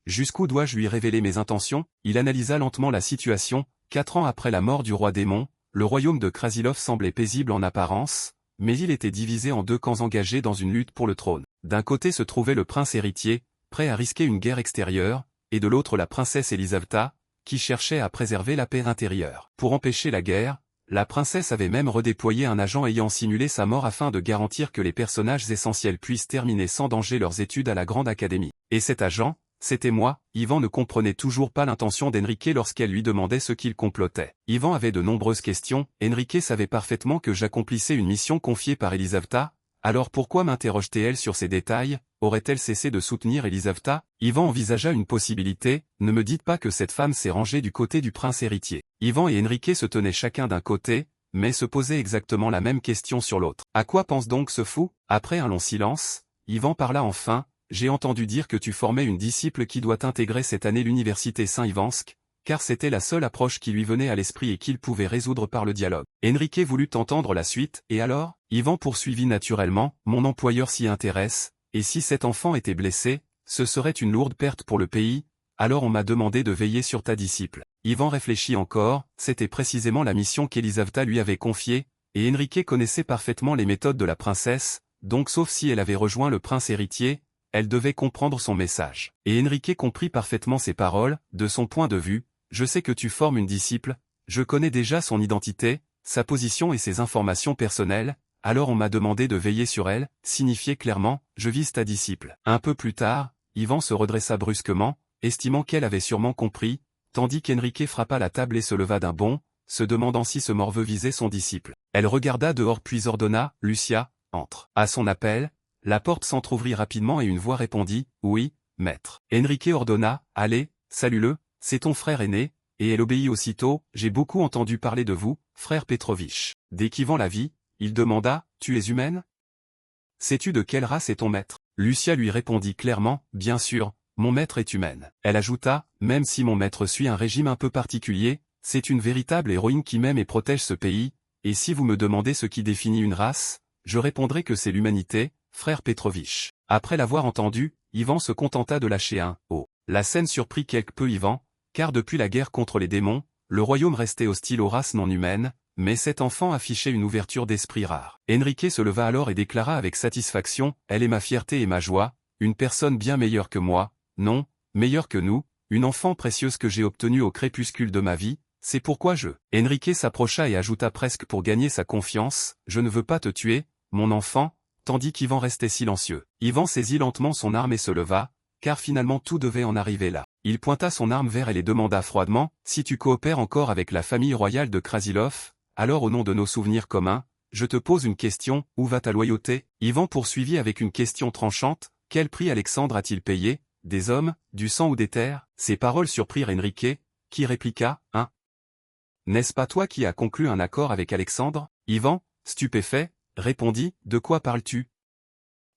Jusqu'où dois-je lui révéler mes intentions? Il analysa lentement la situation, 4 ans après la mort du roi démon, le royaume de Krasilov semblait paisible en apparence, mais il était divisé en 2 camps engagés dans une lutte pour le trône. D'un côté se trouvait le prince héritier, prêt à risquer une guerre extérieure, et de l'autre la princesse Elisaveta, qui cherchait à préserver la paix intérieure. Pour empêcher la guerre, la princesse avait même redéployé un agent ayant simulé sa mort afin de garantir que les personnages essentiels puissent terminer sans danger leurs études à la Grande Académie. Et cet agent, c'était moi. Ivan ne comprenait toujours pas l'intention d'Enrique lorsqu'elle lui demandait ce qu'il complotait. Ivan avait de nombreuses questions, Enrique savait parfaitement que j'accomplissais une mission confiée par Elisaveta, alors pourquoi m'interrogeait-elle sur ces détails? Aurait-elle cessé de soutenir Elisaveta? Ivan envisagea une possibilité, ne me dites pas que cette femme s'est rangée du côté du prince héritier. Ivan et Enrique se tenaient chacun d'un côté, mais se posaient exactement la même question sur l'autre. À quoi pense donc ce fou? Après un long silence, Ivan parla enfin. J'ai entendu dire que tu formais une disciple qui doit intégrer cette année l'université Saint-Ivansk, car c'était la seule approche qui lui venait à l'esprit et qu'il pouvait résoudre par le dialogue. Enrique voulut entendre la suite, et alors? Ivan poursuivit naturellement, mon employeur s'y intéresse, et si cet enfant était blessé, ce serait une lourde perte pour le pays, alors on m'a demandé de veiller sur ta disciple. Ivan réfléchit encore, c'était précisément la mission qu'Elisaveta lui avait confiée, et Enrique connaissait parfaitement les méthodes de la princesse, donc sauf si elle avait rejoint le prince héritier, elle devait comprendre son message. Et Enrique comprit parfaitement ses paroles, de son point de vue, je sais que tu formes une disciple, je connais déjà son identité, sa position et ses informations personnelles, alors on m'a demandé de veiller sur elle, signifiait clairement, je vise ta disciple. Un peu plus tard, Yvan se redressa brusquement, estimant qu'elle avait sûrement compris, tandis qu'Enrique frappa la table et se leva d'un bond, se demandant si ce morveux visait son disciple. Elle regarda dehors puis ordonna, Lucia, entre. À son appel, la porte s'entr'ouvrit rapidement et une voix répondit, oui, maître. Enrique ordonna, allez, salue-le, c'est ton frère aîné, et elle obéit aussitôt, j'ai beaucoup entendu parler de vous, frère Petrovitch. Dès qu'Yvan la vit, il demanda, tu es humaine? Sais-tu de quelle race est ton maître? Lucia lui répondit clairement, bien sûr, mon maître est humaine. Elle ajouta, même si mon maître suit un régime un peu particulier, c'est une véritable héroïne qui m'aime et protège ce pays, et si vous me demandez ce qui définit une race, je répondrai que c'est l'humanité, frère Petrovitch. Après l'avoir entendu, Yvan se contenta de lâcher un « oh ». La scène surprit quelque peu Yvan, car depuis la guerre contre les démons, le royaume restait hostile aux races non humaines, mais cet enfant affichait une ouverture d'esprit rare. Enrique se leva alors et déclara avec satisfaction, elle est ma fierté et ma joie, une personne bien meilleure que moi, non, meilleure que nous, une enfant précieuse que j'ai obtenue au crépuscule de ma vie, c'est pourquoi Enrique s'approcha et ajouta presque pour gagner sa confiance, je ne veux pas te tuer, mon enfant, tandis qu'Yvan restait silencieux. Yvan saisit lentement son arme et se leva, car finalement tout devait en arriver là. Il pointa son arme vers elle et demanda froidement, si tu coopères encore avec la famille royale de Krasilov, alors au nom de nos souvenirs communs, je te pose une question, où va ta loyauté? Yvan poursuivit avec une question tranchante, quel prix Alexandre a-t-il payé? Des hommes, du sang ou des terres? Ces paroles surprirent Enrique, qui répliqua, hein? N'est-ce pas toi qui as conclu un accord avec Alexandre? Yvan, stupéfait, répondit, de quoi parles-tu?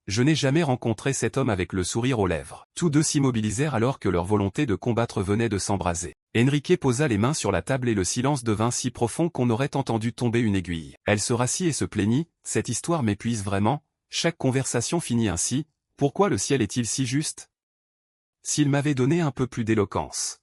Je n'ai jamais rencontré cet homme avec le sourire aux lèvres. Tous deux s'immobilisèrent alors que leur volonté de combattre venait de s'embraser. Enrique posa les mains sur la table et le silence devint si profond qu'on aurait entendu tomber une aiguille. Elle se rassit et se plaignit, cette histoire m'épuise vraiment, chaque conversation finit ainsi, pourquoi le ciel est-il si juste? S'il m'avait donné un peu plus d'éloquence.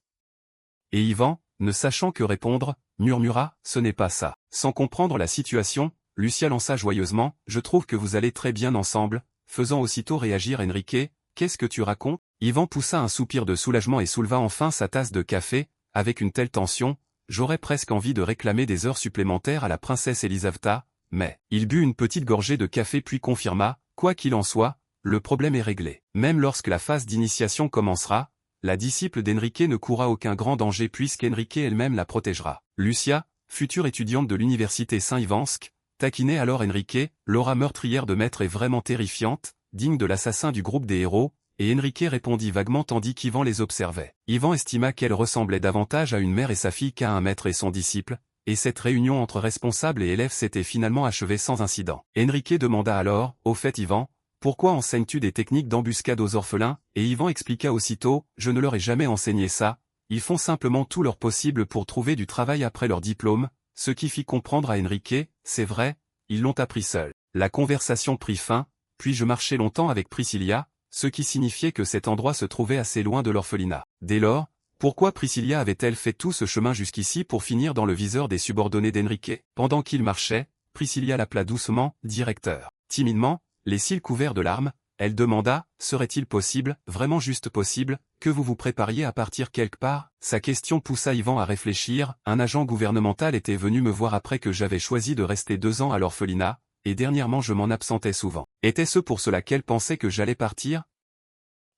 Et Yvan, ne sachant que répondre, murmura, ce n'est pas ça. Sans comprendre la situation, Lucia lança joyeusement, je trouve que vous allez très bien ensemble, faisant aussitôt réagir Enrique, qu'est-ce que tu racontes? Yvan poussa un soupir de soulagement et souleva enfin sa tasse de café, avec une telle tension, j'aurais presque envie de réclamer des heures supplémentaires à la princesse Elisaveta, mais, il but une petite gorgée de café puis confirma, quoi qu'il en soit, le problème est réglé. Même lorsque la phase d'initiation commencera, la disciple d'Enrique ne courra aucun grand danger puisqu'Enrique elle-même la protégera. Lucia, future étudiante de l'université Saint-Ivansk, taquinait alors Enrique, l'aura meurtrière de maître est vraiment terrifiante, digne de l'assassin du groupe des héros, et Enrique répondit vaguement tandis qu'Yvan les observait. Yvan estima qu'elle ressemblait davantage à une mère et sa fille qu'à un maître et son disciple, et cette réunion entre responsable et élève s'était finalement achevée sans incident. Enrique demanda alors, au fait Yvan, pourquoi enseignes-tu des techniques d'embuscade aux orphelins? Et Yvan expliqua aussitôt, je ne leur ai jamais enseigné ça, ils font simplement tout leur possible pour trouver du travail après leur diplôme, ce qui fit comprendre à Enrique, c'est vrai, ils l'ont appris seuls. La conversation prit fin, puis je marchai longtemps avec Priscilla, ce qui signifiait que cet endroit se trouvait assez loin de l'orphelinat. Dès lors, pourquoi Priscilla avait-elle fait tout ce chemin jusqu'ici pour finir dans le viseur des subordonnés d'Enrique? Pendant qu'il marchait, Priscilla l'appela doucement, directeur. Timidement, les cils couverts de larmes, elle demanda, serait-il possible, vraiment juste possible, que vous vous prépariez à partir quelque part? Sa question poussa Yvan à réfléchir, un agent gouvernemental était venu me voir après que j'avais choisi de rester 2 ans à l'orphelinat, et dernièrement je m'en absentais souvent. Était-ce pour cela qu'elle pensait que j'allais partir?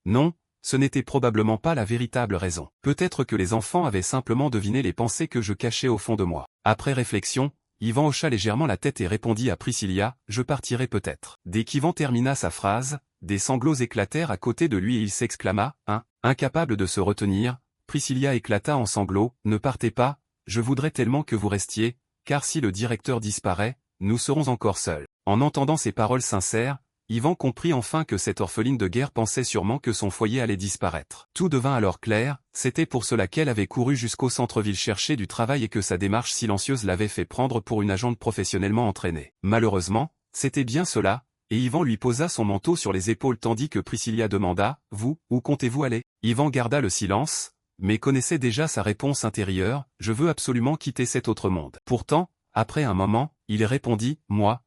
Non, ce n'était probablement pas la véritable raison. Peut-être que les enfants avaient simplement deviné les pensées que je cachais au fond de moi. Après réflexion, Yvan hocha légèrement la tête et répondit à Priscilla, je partirai peut-être. Dès qu'Yvan termina sa phrase, des sanglots éclatèrent à côté de lui et il s'exclama, incapable de se retenir, Priscilla éclata en sanglots, ne partez pas, je voudrais tellement que vous restiez, car si le directeur disparaît, nous serons encore seuls. En entendant ces paroles sincères, Yvan comprit enfin que cette orpheline de guerre pensait sûrement que son foyer allait disparaître. Tout devint alors clair, c'était pour cela qu'elle avait couru jusqu'au centre-ville chercher du travail et que sa démarche silencieuse l'avait fait prendre pour une agente professionnellement entraînée. Malheureusement, c'était bien cela, et Yvan lui posa son manteau sur les épaules tandis que Priscilla demanda, « Vous, où comptez-vous aller ?» Yvan garda le silence, mais connaissait déjà sa réponse intérieure, « Je veux absolument quitter cet autre monde. » Pourtant, après un moment, il répondit, « Moi,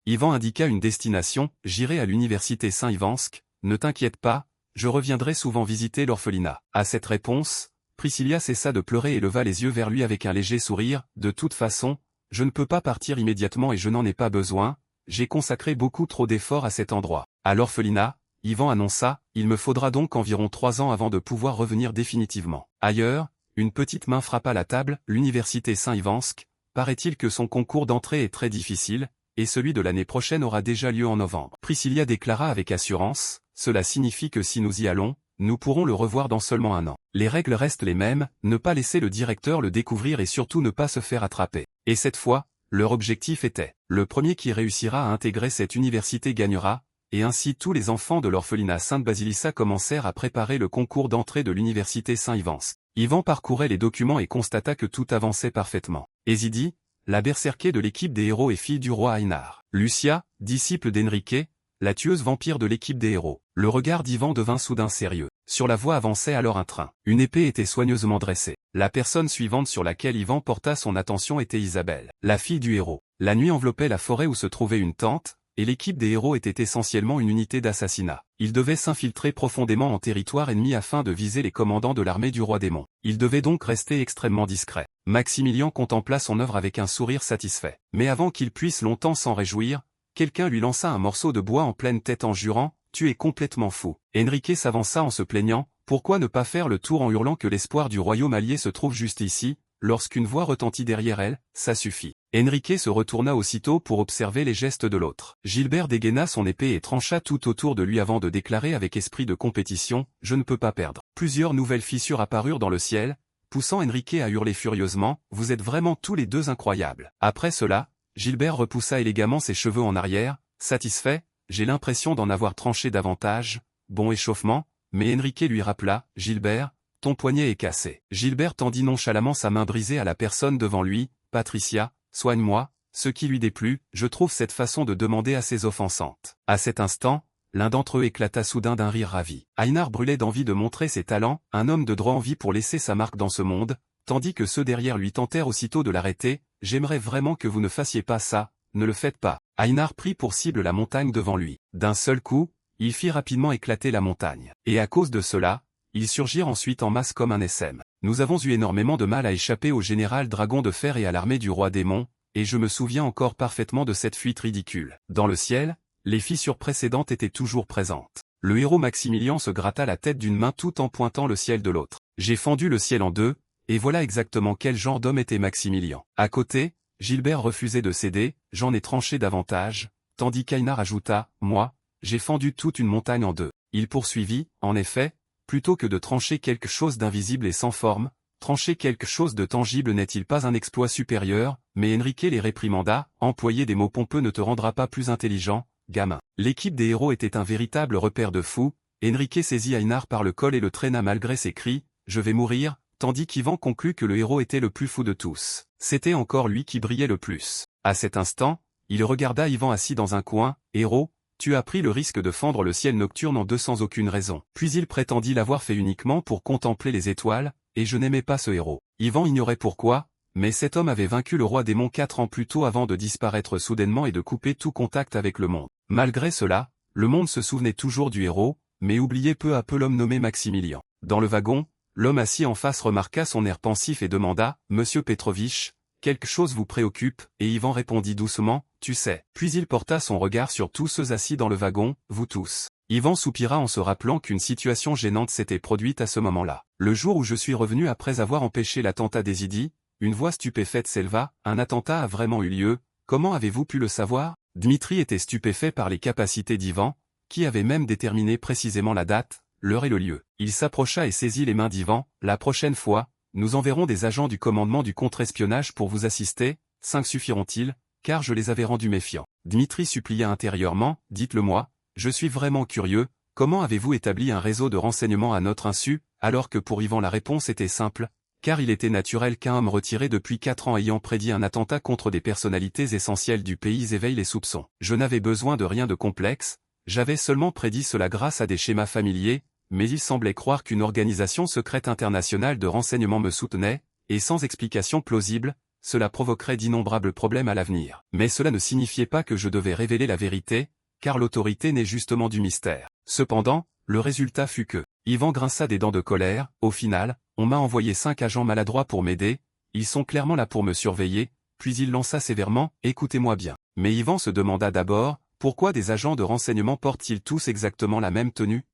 Yvan indiqua une destination, j'irai à l'université Saint-Ivansk, ne t'inquiète pas, je reviendrai souvent visiter l'orphelinat. À cette réponse, Priscilla cessa de pleurer et leva les yeux vers lui avec un léger sourire, de toute façon, je ne peux pas partir immédiatement et je n'en ai pas besoin, j'ai consacré beaucoup trop d'efforts à cet endroit. À l'orphelinat, Ivan annonça, il me faudra donc environ 3 ans avant de pouvoir revenir définitivement. Ailleurs, une petite main frappa la table, l'université Saint-Ivansk, paraît-il que son concours d'entrée est très difficile, et celui de l'année prochaine aura déjà lieu en novembre. Priscilla déclara avec assurance, cela signifie que si nous y allons, nous pourrons le revoir dans seulement 1 an. Les règles restent les mêmes, ne pas laisser le directeur le découvrir et surtout ne pas se faire attraper. Et cette fois, leur objectif était, le premier qui réussira à intégrer cette université gagnera, et ainsi tous les enfants de l'orphelinat Sainte-Basilissa commencèrent à préparer le concours d'entrée de l'université Saint-Ivansk. Ivan parcourait les documents et constata que tout avançait parfaitement. Ezidi, la berserkée de l'équipe des héros et fille du roi Einar. Lucia, disciple d'Enrique, la tueuse vampire de l'équipe des héros. Le regard d'Ivan devint soudain sérieux. Sur la voie avançait alors un train. Une épée était soigneusement dressée. La personne suivante sur laquelle Ivan porta son attention était Isabelle, la fille du héros. La nuit enveloppait la forêt où se trouvait une tente, et l'équipe des héros était essentiellement une unité d'assassinat. Ils devaient s'infiltrer profondément en territoire ennemi afin de viser les commandants de l'armée du roi démon. Ils devaient donc rester extrêmement discrets. Maximilien contempla son œuvre avec un sourire satisfait. Mais avant qu'il puisse longtemps s'en réjouir, quelqu'un lui lança un morceau de bois en pleine tête en jurant « Tu es complètement fou ». Enrique s'avança en se plaignant « Pourquoi ne pas faire le tour en hurlant que l'espoir du royaume allié se trouve juste ici ?» Lorsqu'une voix retentit derrière elle, ça suffit. Enrique se retourna aussitôt pour observer les gestes de l'autre. Gilbert dégaina son épée et trancha tout autour de lui avant de déclarer avec esprit de compétition « Je ne peux pas perdre ». Plusieurs nouvelles fissures apparurent dans le ciel, poussant Enrique à hurler furieusement « Vous êtes vraiment tous les deux incroyables ». Après cela, Gilbert repoussa élégamment ses cheveux en arrière, satisfait, j'ai l'impression d'en avoir tranché davantage, bon échauffement, mais Enrique lui rappela, Gilbert, ton poignet est cassé. Gilbert tendit nonchalamment sa main brisée à la personne devant lui, Patricia, soigne-moi, ce qui lui déplut, je trouve cette façon de demander assez offensante. À cet instant, l'un d'entre eux éclata soudain d'un rire ravi. Einar brûlait d'envie de montrer ses talents, un homme de droit envie pour laisser sa marque dans ce monde, tandis que ceux derrière lui tentèrent aussitôt de l'arrêter, j'aimerais vraiment que vous ne fassiez pas ça, ne le faites pas. Einar prit pour cible la montagne devant lui. D'un seul coup, il fit rapidement éclater la montagne. Et à cause de cela, ils surgirent ensuite en masse comme un SM. Nous avons eu énormément de mal à échapper au général Dragon de Fer et à l'armée du roi démon, et je me souviens encore parfaitement de cette fuite ridicule. Dans le ciel, les fissures précédentes étaient toujours présentes. Le héros Maximilien se gratta la tête d'une main tout en pointant le ciel de l'autre. J'ai fendu le ciel en deux, et voilà exactement quel genre d'homme était Maximilien. À côté, Gilbert refusait de céder, j'en ai tranché davantage, tandis qu'Einar ajouta, moi, j'ai fendu toute une montagne en deux. Il poursuivit, en effet, plutôt que de trancher quelque chose d'invisible et sans forme, trancher quelque chose de tangible n'est-il pas un exploit supérieur, mais Enrique les réprimanda, employer des mots pompeux ne te rendra pas plus intelligent, gamin. L'équipe des héros était un véritable repère de fous, Enrique saisit Einar par le col et le traîna malgré ses cris, je vais mourir, tandis qu'Ivan conclut que le héros était le plus fou de tous. C'était encore lui qui brillait le plus. À cet instant, il regarda Ivan assis dans un coin, héros, tu as pris le risque de fendre le ciel nocturne en deux sans aucune raison. Puis il prétendit l'avoir fait uniquement pour contempler les étoiles, et je n'aimais pas ce héros. Ivan ignorait pourquoi, mais cet homme avait vaincu le roi démon 4 ans plus tôt avant de disparaître soudainement et de couper tout contact avec le monde. Malgré cela, le monde se souvenait toujours du héros, mais oubliait peu à peu l'homme nommé Maximilien. Dans le wagon, l'homme assis en face remarqua son air pensif et demanda, « Monsieur Petrovitch, quelque chose vous préoccupe ?» Et Ivan répondit doucement, « Tu sais. » Puis il porta son regard sur tous ceux assis dans le wagon, « Vous tous. » Ivan soupira en se rappelant qu'une situation gênante s'était produite à ce moment-là. Le jour où je suis revenu après avoir empêché l'attentat d'Ezidi, une voix stupéfaite s'éleva, « Un attentat a vraiment eu lieu, comment avez-vous pu le savoir ?» Dmitri était stupéfait par les capacités d'Ivan, qui avait même déterminé précisément la date, l'heure et le lieu. Il s'approcha et saisit les mains d'Ivan, « La prochaine fois, nous enverrons des agents du commandement du contre-espionnage pour vous assister, 5 suffiront-ils, car je les avais rendus méfiants. » Dmitri supplia intérieurement, « Dites-le-moi, je suis vraiment curieux, comment avez-vous établi un réseau de renseignements à notre insu, alors que pour Ivan la réponse était simple, car il était naturel qu'un homme retiré depuis 4 ans ayant prédit un attentat contre des personnalités essentielles du pays éveille les soupçons. Je n'avais besoin de rien de complexe, j'avais seulement prédit cela grâce à des schémas familiers, mais il semblait croire qu'une organisation secrète internationale de renseignement me soutenait, et sans explication plausible, cela provoquerait d'innombrables problèmes à l'avenir. Mais cela ne signifiait pas que je devais révéler la vérité, car l'autorité naît justement du mystère. Cependant, le résultat fut que, Ivan grinça des dents de colère, au final, on m'a envoyé 5 agents maladroits pour m'aider, ils sont clairement là pour me surveiller, puis il lança sévèrement, écoutez-moi bien. Mais Ivan se demanda d'abord, pourquoi des agents de renseignement portent-ils tous exactement la même tenue?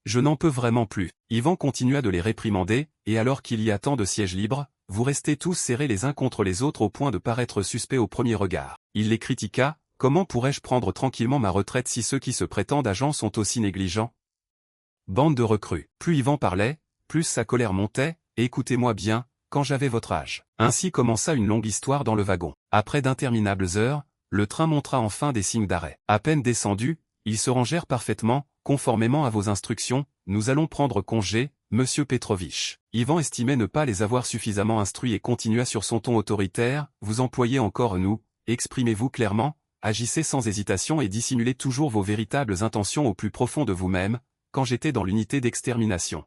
Je n'en peux vraiment plus. Ivan continua de les réprimander, et alors qu'il y a tant de sièges libres, vous restez tous serrés les uns contre les autres au point de paraître suspects au premier regard. Il les critiqua, comment pourrais-je prendre tranquillement ma retraite si ceux qui se prétendent agents sont aussi négligents? Bande de recrues. Plus Ivan parlait, plus sa colère montait, et écoutez-moi bien, quand j'avais votre âge. Ainsi commença une longue histoire dans le wagon. Après d'interminables heures, le train montra enfin des signes d'arrêt. À peine descendus, ils se rangèrent parfaitement, conformément à vos instructions, nous allons prendre congé, monsieur Petrovitch. Ivan estimait ne pas les avoir suffisamment instruits et continua sur son ton autoritaire, vous employez encore nous, exprimez-vous clairement, agissez sans hésitation et dissimulez toujours vos véritables intentions au plus profond de vous-même, quand j'étais dans l'unité d'extermination.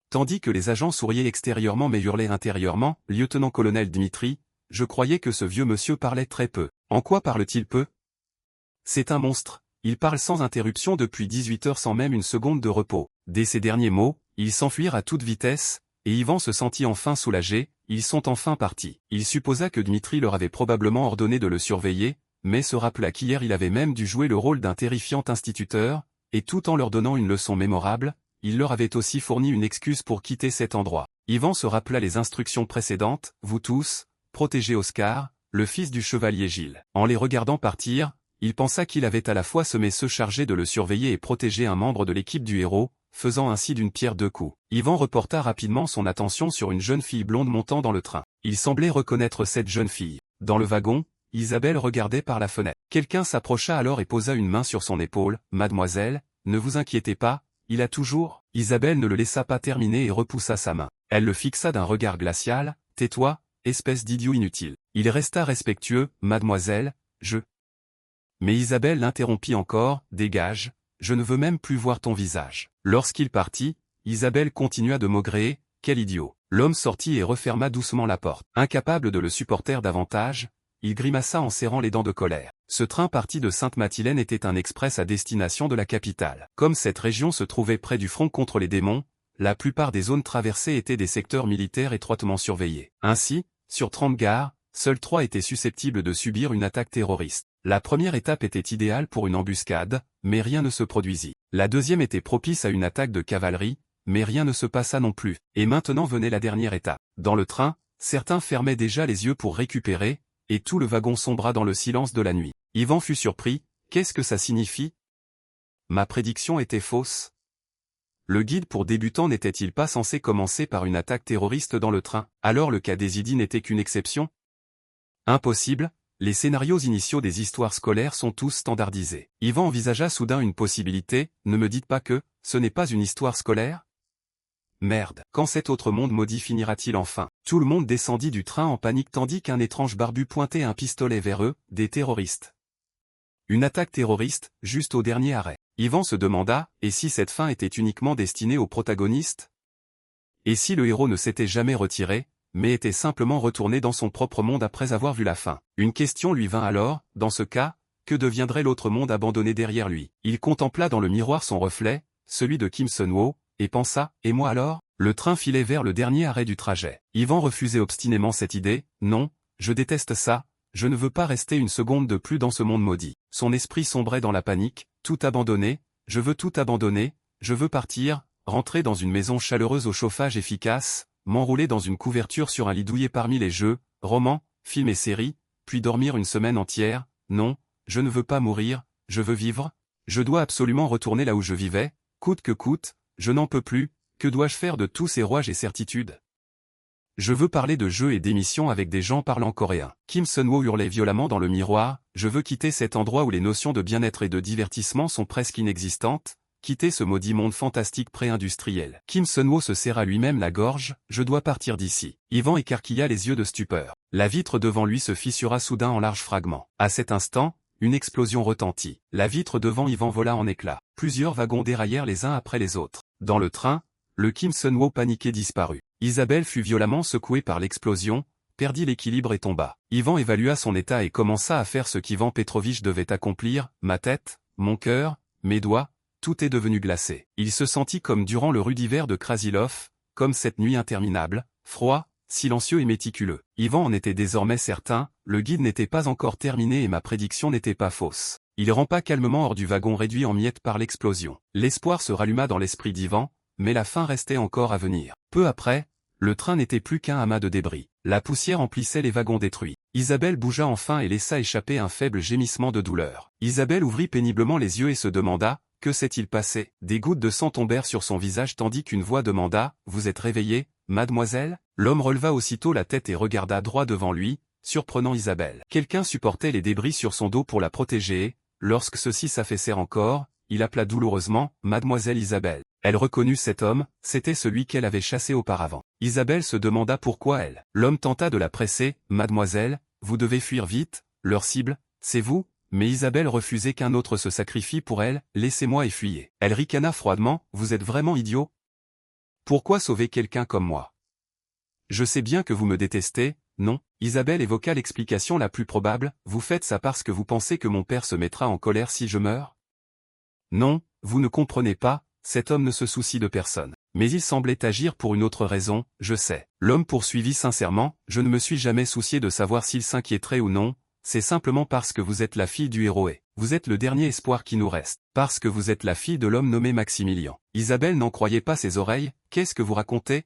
Tandis que les agents souriaient extérieurement mais hurlaient intérieurement, lieutenant-colonel Dmitri, je croyais que ce vieux monsieur parlait très peu. En quoi parle-t-il peu? C'est un monstre, il parle sans interruption depuis 18 heures sans même une seconde de repos. Dès ces derniers mots, ils s'enfuirent à toute vitesse, et Ivan se sentit enfin soulagé, ils sont enfin partis. Il supposa que Dmitri leur avait probablement ordonné de le surveiller, mais se rappela qu'hier il avait même dû jouer le rôle d'un terrifiant instituteur, et tout en leur donnant une leçon mémorable, il leur avait aussi fourni une excuse pour quitter cet endroit. Ivan se rappela les instructions précédentes, vous tous, protégez Oscar, le fils du chevalier Gilles. En les regardant partir, il pensa qu'il avait à la fois semé se charger de le surveiller et protéger un membre de l'équipe du héros, faisant ainsi d'une pierre deux coups. Ivan reporta rapidement son attention sur une jeune fille blonde montant dans le train. Il semblait reconnaître cette jeune fille. Dans le wagon, Isabelle regardait par la fenêtre. Quelqu'un s'approcha alors et posa une main sur son épaule. « Mademoiselle, ne vous inquiétez pas, il a toujours... » Isabelle ne le laissa pas terminer et repoussa sa main. Elle le fixa d'un regard glacial. « Tais-toi, espèce d'idiot inutile. » Il resta respectueux. « Mademoiselle, je... » Mais Isabelle l'interrompit encore. « Dégage, je ne veux même plus voir ton visage. » Lorsqu'il partit, Isabelle continua de maugréer. « Quel idiot !» L'homme sortit et referma doucement la porte. Incapable de le supporter davantage, il grimaça en serrant les dents de colère. Ce train parti de Sainte-Mathilène était un express à destination de la capitale. Comme cette région se trouvait près du front contre les démons, la plupart des zones traversées étaient des secteurs militaires étroitement surveillés. Ainsi, sur 30 gares, seules 3 étaient susceptibles de subir une attaque terroriste. La première étape était idéale pour une embuscade, mais rien ne se produisit. La deuxième était propice à une attaque de cavalerie, mais rien ne se passa non plus. Et maintenant venait la dernière étape. Dans le train, certains fermaient déjà les yeux pour récupérer, et tout le wagon sombra dans le silence de la nuit. Ivan fut surpris. Qu'est-ce que ça signifie? Ma prédiction était fausse. Le guide pour débutants n'était-il pas censé commencer par une attaque terroriste dans le train? Alors le cas d'Ezidi n'était qu'une exception? Impossible, les scénarios initiaux des histoires scolaires sont tous standardisés. Ivan envisagea soudain une possibilité, ne me dites pas que, ce n'est pas une histoire scolaire? Merde, quand cet autre monde maudit finira-t-il enfin? Tout le monde descendit du train en panique tandis qu'un étrange barbu pointait un pistolet vers eux, des terroristes. Une attaque terroriste, juste au dernier arrêt. Ivan se demanda, et si cette fin était uniquement destinée aux protagonistes? Et si le héros ne s'était jamais retiré, mais était simplement retourné dans son propre monde après avoir vu la fin? Une question lui vint alors, dans ce cas, que deviendrait l'autre monde abandonné derrière lui? Il contempla dans le miroir son reflet, celui de Kim Sun-woo, et pensa, et moi alors? Le train filait vers le dernier arrêt du trajet. Ivan refusait obstinément cette idée, non, je déteste ça, je ne veux pas rester une seconde de plus dans ce monde maudit. Son esprit sombrait dans la panique, tout abandonner, je veux tout abandonner, je veux partir, rentrer dans une maison chaleureuse au chauffage efficace, m'enrouler dans une couverture sur un lit douillet parmi les jeux, romans, films et séries, puis dormir une semaine entière. Non, je ne veux pas mourir, je veux vivre, je dois absolument retourner là où je vivais, coûte que coûte. Je n'en peux plus, que dois-je faire de tous ces rouages et certitudes? Je veux parler de jeux et d'émissions avec des gens parlant coréen. Kim Sun-woo hurlait violemment dans le miroir, je veux quitter cet endroit où les notions de bien-être et de divertissement sont presque inexistantes, quitter ce maudit monde fantastique pré-industriel. Kim Sun-woo se serra lui-même la gorge, je dois partir d'ici. Ivan écarquilla les yeux de stupeur. La vitre devant lui se fissura soudain en larges fragments. À cet instant, une explosion retentit. La vitre devant Ivan vola en éclats. Plusieurs wagons déraillèrent les uns après les autres. Dans le train, le Kim Sun-woo paniqué disparut. Isabelle fut violemment secouée par l'explosion, perdit l'équilibre et tomba. Ivan évalua son état et commença à faire ce qu'Ivan Petrovitch devait accomplir, ma tête, mon cœur, mes doigts, tout est devenu glacé. Il se sentit comme durant le rude hiver de Krasilov, comme cette nuit interminable, froid, silencieux et méticuleux. Yvan en était désormais certain, le guide n'était pas encore terminé et ma prédiction n'était pas fausse. Il rampa calmement hors du wagon réduit en miettes par l'explosion. L'espoir se ralluma dans l'esprit d'Yvan, mais la fin restait encore à venir. Peu après, le train n'était plus qu'un amas de débris. La poussière emplissait les wagons détruits. Isabelle bougea enfin et laissa échapper un faible gémissement de douleur. Isabelle ouvrit péniblement les yeux et se demanda, que s'est-il passé? Des gouttes de sang tombèrent sur son visage tandis qu'une voix demanda, « Vous êtes réveillée, mademoiselle ?» L'homme releva aussitôt la tête et regarda droit devant lui, surprenant Isabelle. Quelqu'un supportait les débris sur son dos pour la protéger et, lorsque ceux-ci s'affaissèrent encore, il appela douloureusement, « Mademoiselle Isabelle ». Elle reconnut cet homme, c'était celui qu'elle avait chassé auparavant. Isabelle se demanda pourquoi elle. L'homme tenta de la presser, « Mademoiselle, vous devez fuir vite, leur cible, c'est vous ?» Mais Isabelle refusait qu'un autre se sacrifie pour elle, « Laissez-moi et fuyez ». Elle ricana froidement, « Vous êtes vraiment idiot? Pourquoi sauver quelqu'un comme moi? Je sais bien que vous me détestez, non ?» Isabelle évoqua l'explication la plus probable, « Vous faites ça parce que vous pensez que mon père se mettra en colère si je meurs? Non, vous ne comprenez pas, cet homme ne se soucie de personne. Mais il semblait agir pour une autre raison, je sais. » L'homme poursuivit sincèrement, « Je ne me suis jamais soucié de savoir s'il s'inquiéterait ou non, c'est simplement parce que vous êtes la fille du héros et vous êtes le dernier espoir qui nous reste. Parce que vous êtes la fille de l'homme nommé Maximilien. » Isabelle n'en croyait pas ses oreilles, « Qu'est-ce que vous racontez? »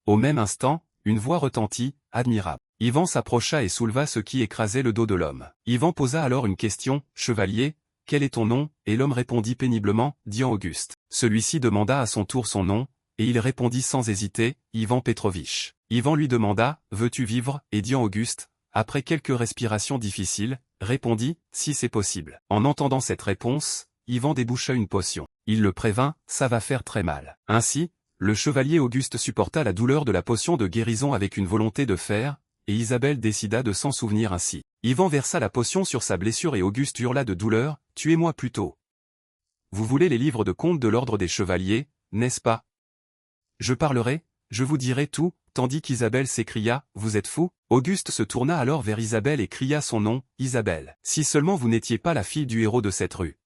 Au même instant, une voix retentit, admirable. Yvan s'approcha et souleva ce qui écrasait le dos de l'homme. Yvan posa alors une question, « Chevalier, quel est ton nom ?» Et l'homme répondit péniblement, « Dian Auguste. » Celui-ci demanda à son tour son nom, et il répondit sans hésiter, « Ivan Petrovitch. » Yvan lui demanda, « Veux-tu vivre ?» Et Dian Auguste, après quelques respirations difficiles, répondit, « Si c'est possible. » En entendant cette réponse, Yvan déboucha une potion. Il le prévint, « Ça va faire très mal. » Ainsi, le chevalier Auguste supporta la douleur de la potion de guérison avec une volonté de fer, et Isabelle décida de s'en souvenir ainsi. Yvan versa la potion sur sa blessure et Auguste hurla de douleur, « Tuez-moi plutôt. Vous voulez les livres de compte de l'ordre des chevaliers, n'est-ce pas? Je parlerai, je vous dirai tout. » Tandis qu'Isabelle s'écria, « Vous êtes fou ?» Auguste se tourna alors vers Isabelle et cria son nom, « Isabelle. Si seulement vous n'étiez pas la fille du héros de cette rue. »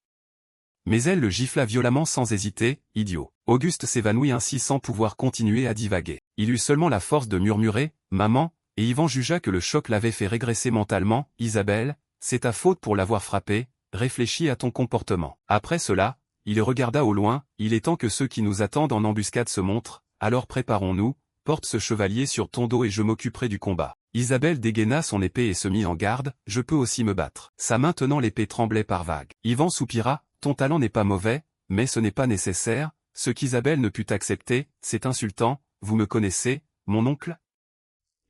Mais elle le gifla violemment sans hésiter, « Idiot. » Auguste s'évanouit ainsi sans pouvoir continuer à divaguer. Il eut seulement la force de murmurer, « Maman », et Yvan jugea que le choc l'avait fait régresser mentalement, « Isabelle, c'est ta faute pour l'avoir frappé, réfléchis à ton comportement. » Après cela, il regarda au loin, « Il est temps que ceux qui nous attendent en embuscade se montrent, alors préparons-nous. Porte ce chevalier sur ton dos et je m'occuperai du combat. » Isabelle dégaina son épée et se mit en garde, « Je peux aussi me battre. » Sa main tenant l'épée tremblait par vagues. Yvan soupira, « Ton talent n'est pas mauvais, mais ce n'est pas nécessaire. » Ce qu'Isabelle ne put accepter, « C'est insultant, vous me connaissez, mon oncle?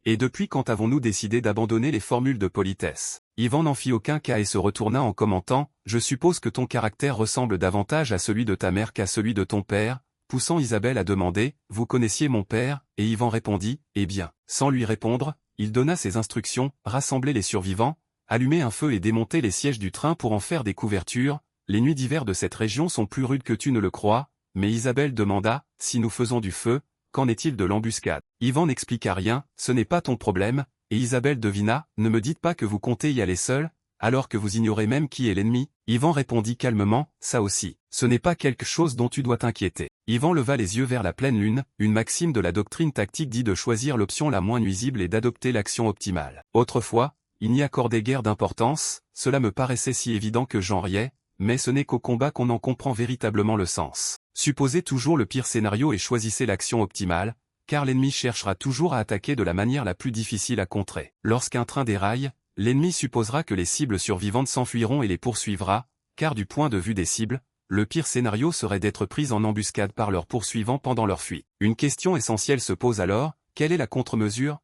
Et depuis quand avons-nous décidé d'abandonner les formules de politesse ?» Yvan n'en fit aucun cas et se retourna en commentant, « Je suppose que ton caractère ressemble davantage à celui de ta mère qu'à celui de ton père. » Poussant Isabelle à demander, « Vous connaissiez mon père ?» Et Yvan répondit, « Eh bien. » Sans lui répondre, il donna ses instructions, rassembler les survivants, allumer un feu et démonter les sièges du train pour en faire des couvertures. Les nuits d'hiver de cette région sont plus rudes que tu ne le crois, mais Isabelle demanda, « Si nous faisons du feu, qu'en est-il de l'embuscade ?» Yvan n'expliqua rien, « Ce n'est pas ton problème, » et Isabelle devina, « Ne me dites pas que vous comptez y aller seul, alors que vous ignorez même qui est l'ennemi. » Yvan répondit calmement, « Ça aussi, ce n'est pas quelque chose dont tu dois t'inquiéter. » Yvan leva les yeux vers la pleine lune, une maxime de la doctrine tactique dit de choisir l'option la moins nuisible et d'adopter l'action optimale. Autrefois, il n'y accordait guère d'importance, cela me paraissait si évident que j'en riais, mais ce n'est qu'au combat qu'on en comprend véritablement le sens. Supposez toujours le pire scénario et choisissez l'action optimale, car l'ennemi cherchera toujours à attaquer de la manière la plus difficile à contrer. Lorsqu'un train déraille, l'ennemi supposera que les cibles survivantes s'enfuiront et les poursuivra, car du point de vue des cibles, le pire scénario serait d'être prises en embuscade par leurs poursuivants pendant leur fuite. Une question essentielle se pose alors, quelle est la contre-mesure?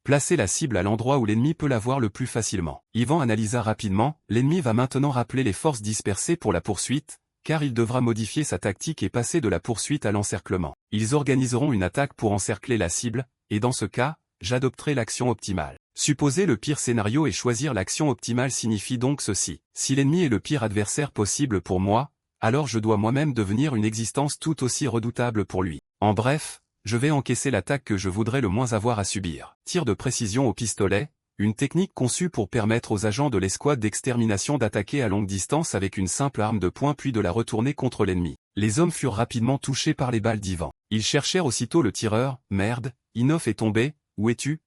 Placer la cible à l'endroit où l'ennemi peut la voir le plus facilement. Yvan analysa rapidement, l'ennemi va maintenant rappeler les forces dispersées pour la poursuite, car il devra modifier sa tactique et passer de la poursuite à l'encerclement. Ils organiseront une attaque pour encercler la cible, et dans ce cas, j'adopterai l'action optimale. Supposer le pire scénario et choisir l'action optimale signifie donc ceci. Si l'ennemi est le pire adversaire possible pour moi, alors je dois moi-même devenir une existence tout aussi redoutable pour lui. En bref, je vais encaisser l'attaque que je voudrais le moins avoir à subir. Tir de précision au pistolet, une technique conçue pour permettre aux agents de l'escouade d'extermination d'attaquer à longue distance avec une simple arme de poing puis de la retourner contre l'ennemi. Les hommes furent rapidement touchés par les balles d'Yvan. Ils cherchèrent aussitôt le tireur, merde, Inof est tombé, où es-tu?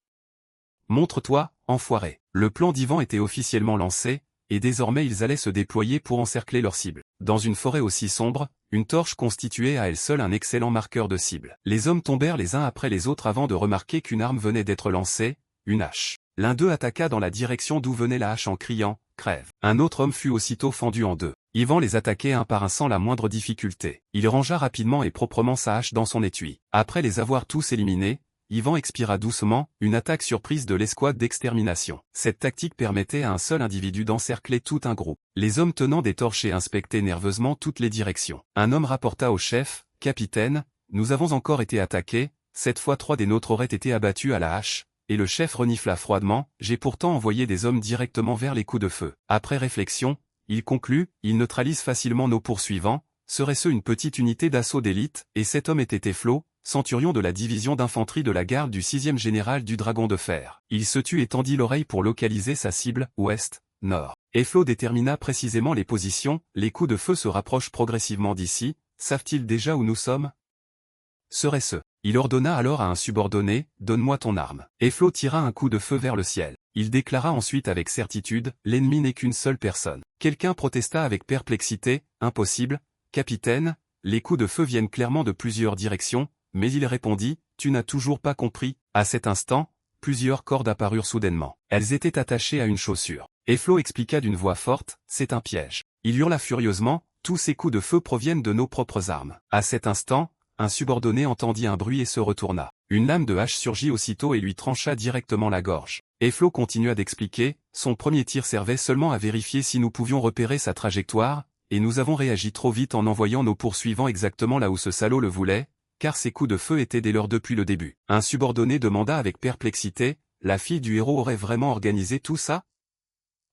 Montre-toi, enfoiré. Le plan d'Ivan était officiellement lancé, et désormais ils allaient se déployer pour encercler leur cible. Dans une forêt aussi sombre, une torche constituait à elle seule un excellent marqueur de cible. Les hommes tombèrent les uns après les autres avant de remarquer qu'une arme venait d'être lancée, une hache. L'un d'eux attaqua dans la direction d'où venait la hache en criant « Crève ». Un autre homme fut aussitôt fendu en deux. Ivan les attaquait un par un sans la moindre difficulté. Il rangea rapidement et proprement sa hache dans son étui. Après les avoir tous éliminés, Ivan expira doucement, une attaque surprise de l'escouade d'extermination. Cette tactique permettait à un seul individu d'encercler tout un groupe. Les hommes tenant des torches inspectaient nerveusement toutes les directions. Un homme rapporta au chef, « Capitaine, nous avons encore été attaqués, cette fois 3 des nôtres auraient été abattus à la hache. » Et le chef renifla froidement, « J'ai pourtant envoyé des hommes directement vers les coups de feu. » Après réflexion, il conclut, « Ils neutralisent facilement nos poursuivants, serait-ce une petite unité d'assaut d'élite, et cet homme était Eflo, centurion de la division d'infanterie de la garde du 6e général du Dragon de Fer. Il se tut et tendit l'oreille pour localiser sa cible, ouest, nord. Eflo détermina précisément les positions, les coups de feu se rapprochent progressivement d'ici, savent-ils déjà où nous sommes? Serait-ce? Il ordonna alors à un subordonné, « Donne-moi ton arme. » Eflo tira un coup de feu vers le ciel. Il déclara ensuite avec certitude, « L'ennemi n'est qu'une seule personne. » Quelqu'un protesta avec perplexité, « Impossible, capitaine, les coups de feu viennent clairement de plusieurs directions. » Mais il répondit, « Tu n'as toujours pas compris. » À cet instant, plusieurs cordes apparurent soudainement. Elles étaient attachées à une chaussure. Eflo expliqua d'une voix forte, « C'est un piège. » Il hurla furieusement, « Tous ces coups de feu proviennent de nos propres armes. » À cet instant, un subordonné entendit un bruit et se retourna. Une lame de hache surgit aussitôt et lui trancha directement la gorge. Eflo continua d'expliquer, « Son premier tir servait seulement à vérifier si nous pouvions repérer sa trajectoire, et nous avons réagi trop vite en envoyant nos poursuivants exactement là où ce salaud le voulait, car ces coups de feu étaient des leurs depuis le début. » Un subordonné demanda avec perplexité, « La fille du héros aurait vraiment organisé tout ça?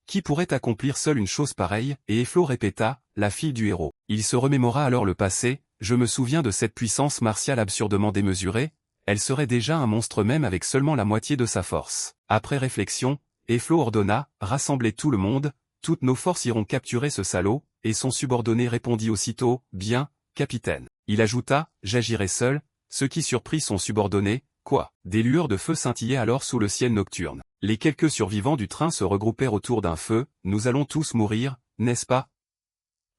Qui pourrait accomplir seule une chose pareille? » Et Eflo répéta, « La fille du héros. » Il se remémora alors le passé, « Je me souviens de cette puissance martiale absurdement démesurée, elle serait déjà un monstre même avec seulement la moitié de sa force. » Après réflexion, Eflo ordonna, « Rassemblez tout le monde, toutes nos forces iront capturer ce salaud, » et son subordonné répondit aussitôt, « Bien, capitaine. » Il ajouta, « J'agirai seul », ce qui surprit son subordonné, « Quoi ?» Des lueurs de feu scintillaient alors sous le ciel nocturne. Les quelques survivants du train se regroupèrent autour d'un feu, « Nous allons tous mourir, n'est-ce pas?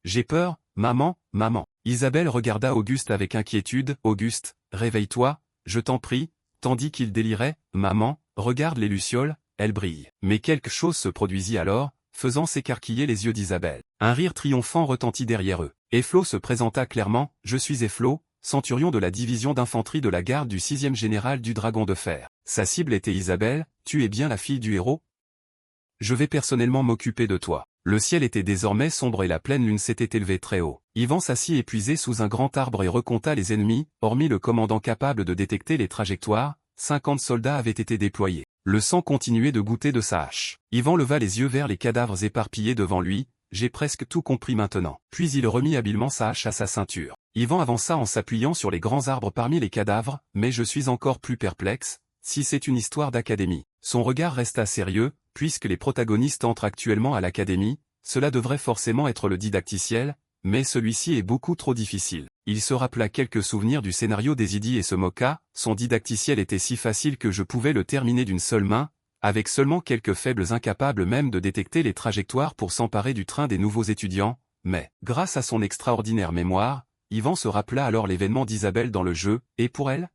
J'ai peur, maman, maman. » Isabelle regarda Auguste avec inquiétude, « Auguste, réveille-toi, je t'en prie. » Tandis qu'il délirait, « Maman, regarde les lucioles, elles brillent. » Mais quelque chose se produisit alors, faisant s'écarquiller les yeux d'Isabelle. Un rire triomphant retentit derrière eux. Eflo se présenta clairement, « Je suis Eflo, centurion de la division d'infanterie de la garde du 6e général du Dragon de Fer. » Sa cible était Isabelle, « Tu es bien la fille du héros? Je vais personnellement m'occuper de toi. » Le ciel était désormais sombre et la pleine lune s'était élevée très haut. Ivan s'assit épuisé sous un grand arbre et recompta les ennemis, hormis le commandant capable de détecter les trajectoires, 50 soldats avaient été déployés. Le sang continuait de goutter de sa hache. Ivan leva les yeux vers les cadavres éparpillés devant lui, « J'ai presque tout compris maintenant. » Puis il remit habilement sa hache à sa ceinture. Ivan avança en s'appuyant sur les grands arbres parmi les cadavres, « Mais je suis encore plus perplexe, si c'est une histoire d'académie. » Son regard resta sérieux, puisque les protagonistes entrent actuellement à l'académie, cela devrait forcément être le didacticiel, mais celui-ci est beaucoup trop difficile. Il se rappela quelques souvenirs du scénario d'Hésidie et se moqua, son didacticiel était si facile que je pouvais le terminer d'une seule main, avec seulement quelques faibles incapables même de détecter les trajectoires pour s'emparer du train des nouveaux étudiants, mais, grâce à son extraordinaire mémoire, Ivan se rappela alors l'événement d'Isabelle dans le jeu, et pour elle?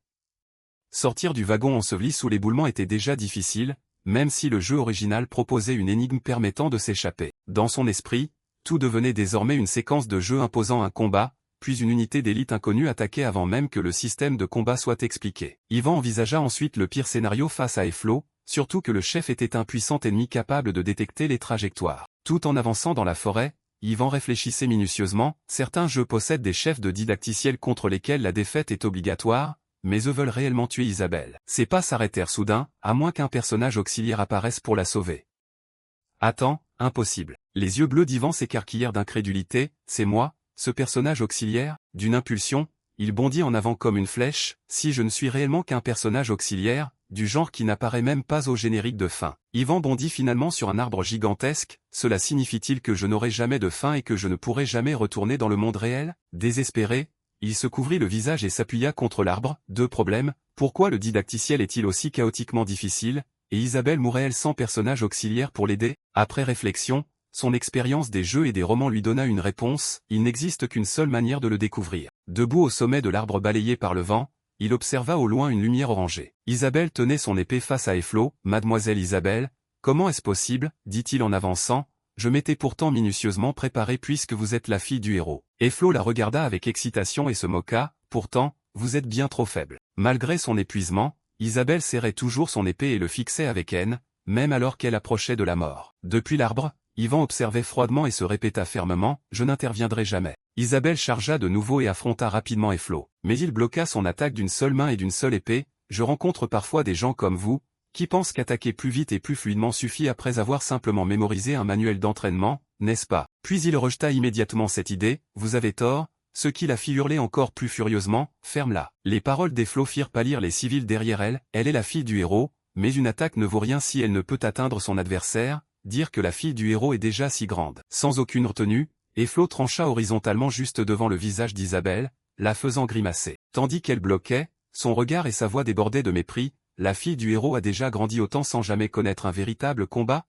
Sortir du wagon enseveli sous l'éboulement était déjà difficile, même si le jeu original proposait une énigme permettant de s'échapper. Dans son esprit, tout devenait désormais une séquence de jeu imposant un combat, puis une unité d'élite inconnue attaquée avant même que le système de combat soit expliqué. Ivan envisagea ensuite le pire scénario face à Eflo, surtout que le chef était un puissant ennemi capable de détecter les trajectoires. Tout en avançant dans la forêt, Ivan réfléchissait minutieusement, certains jeux possèdent des chefs de didacticiels contre lesquels la défaite est obligatoire, mais eux veulent réellement tuer Isabelle. Ses pas s'arrêtèrent soudain, à moins qu'un personnage auxiliaire apparaisse pour la sauver. Attends, impossible. Les yeux bleus d'Ivan s'écarquillèrent d'incrédulité, c'est moi, ce personnage auxiliaire? D'une impulsion, il bondit en avant comme une flèche, si je ne suis réellement qu'un personnage auxiliaire, du genre qui n'apparaît même pas au générique de fin. Ivan bondit finalement sur un arbre gigantesque, cela signifie-t-il que je n'aurai jamais de fin et que je ne pourrai jamais retourner dans le monde réel? Désespéré, il se couvrit le visage et s'appuya contre l'arbre, deux problèmes, Pourquoi le didacticiel est-il aussi chaotiquement difficile, et Isabelle mourrait-elle sans personnage auxiliaire pour l'aider? Après réflexion, son expérience des jeux et des romans lui donna une réponse, il n'existe qu'une seule manière de le découvrir. Debout au sommet de l'arbre balayé par le vent, il observa au loin une lumière orangée. Isabelle tenait son épée face à Efflo. « Mademoiselle Isabelle, comment est-ce possible ?» dit-il en avançant. « Je m'étais pourtant minutieusement préparé puisque vous êtes la fille du héros. » Efflo la regarda avec excitation et se moqua. « Pourtant, vous êtes bien trop faible. » Malgré son épuisement, Isabelle serrait toujours son épée et le fixait avec haine, même alors qu'elle approchait de la mort. Depuis l'arbre, Yvan observait froidement et se répéta fermement « Je n'interviendrai jamais ». Isabelle chargea de nouveau et affronta rapidement Efflo. Mais il bloqua son attaque d'une seule main et d'une seule épée. « Je rencontre parfois des gens comme vous, qui pensent qu'attaquer plus vite et plus fluidement suffit après avoir simplement mémorisé un manuel d'entraînement, n'est-ce pas ?» Puis il rejeta immédiatement cette idée. « Vous avez tort », ce qui la fit hurler encore plus furieusement. « Ferme-la !» Les paroles d'Efflo firent pâlir les civils derrière elle. Elle est la fille du héros, mais une attaque ne vaut rien si elle ne peut atteindre son adversaire. Dire que la fille du héros est déjà si grande. Sans aucune retenue, Efflo trancha horizontalement juste devant le visage d'Isabelle, la faisant grimacer. Tandis qu'elle bloquait, son regard et sa voix débordaient de mépris. La fille du héros a déjà grandi autant sans jamais connaître un véritable combat.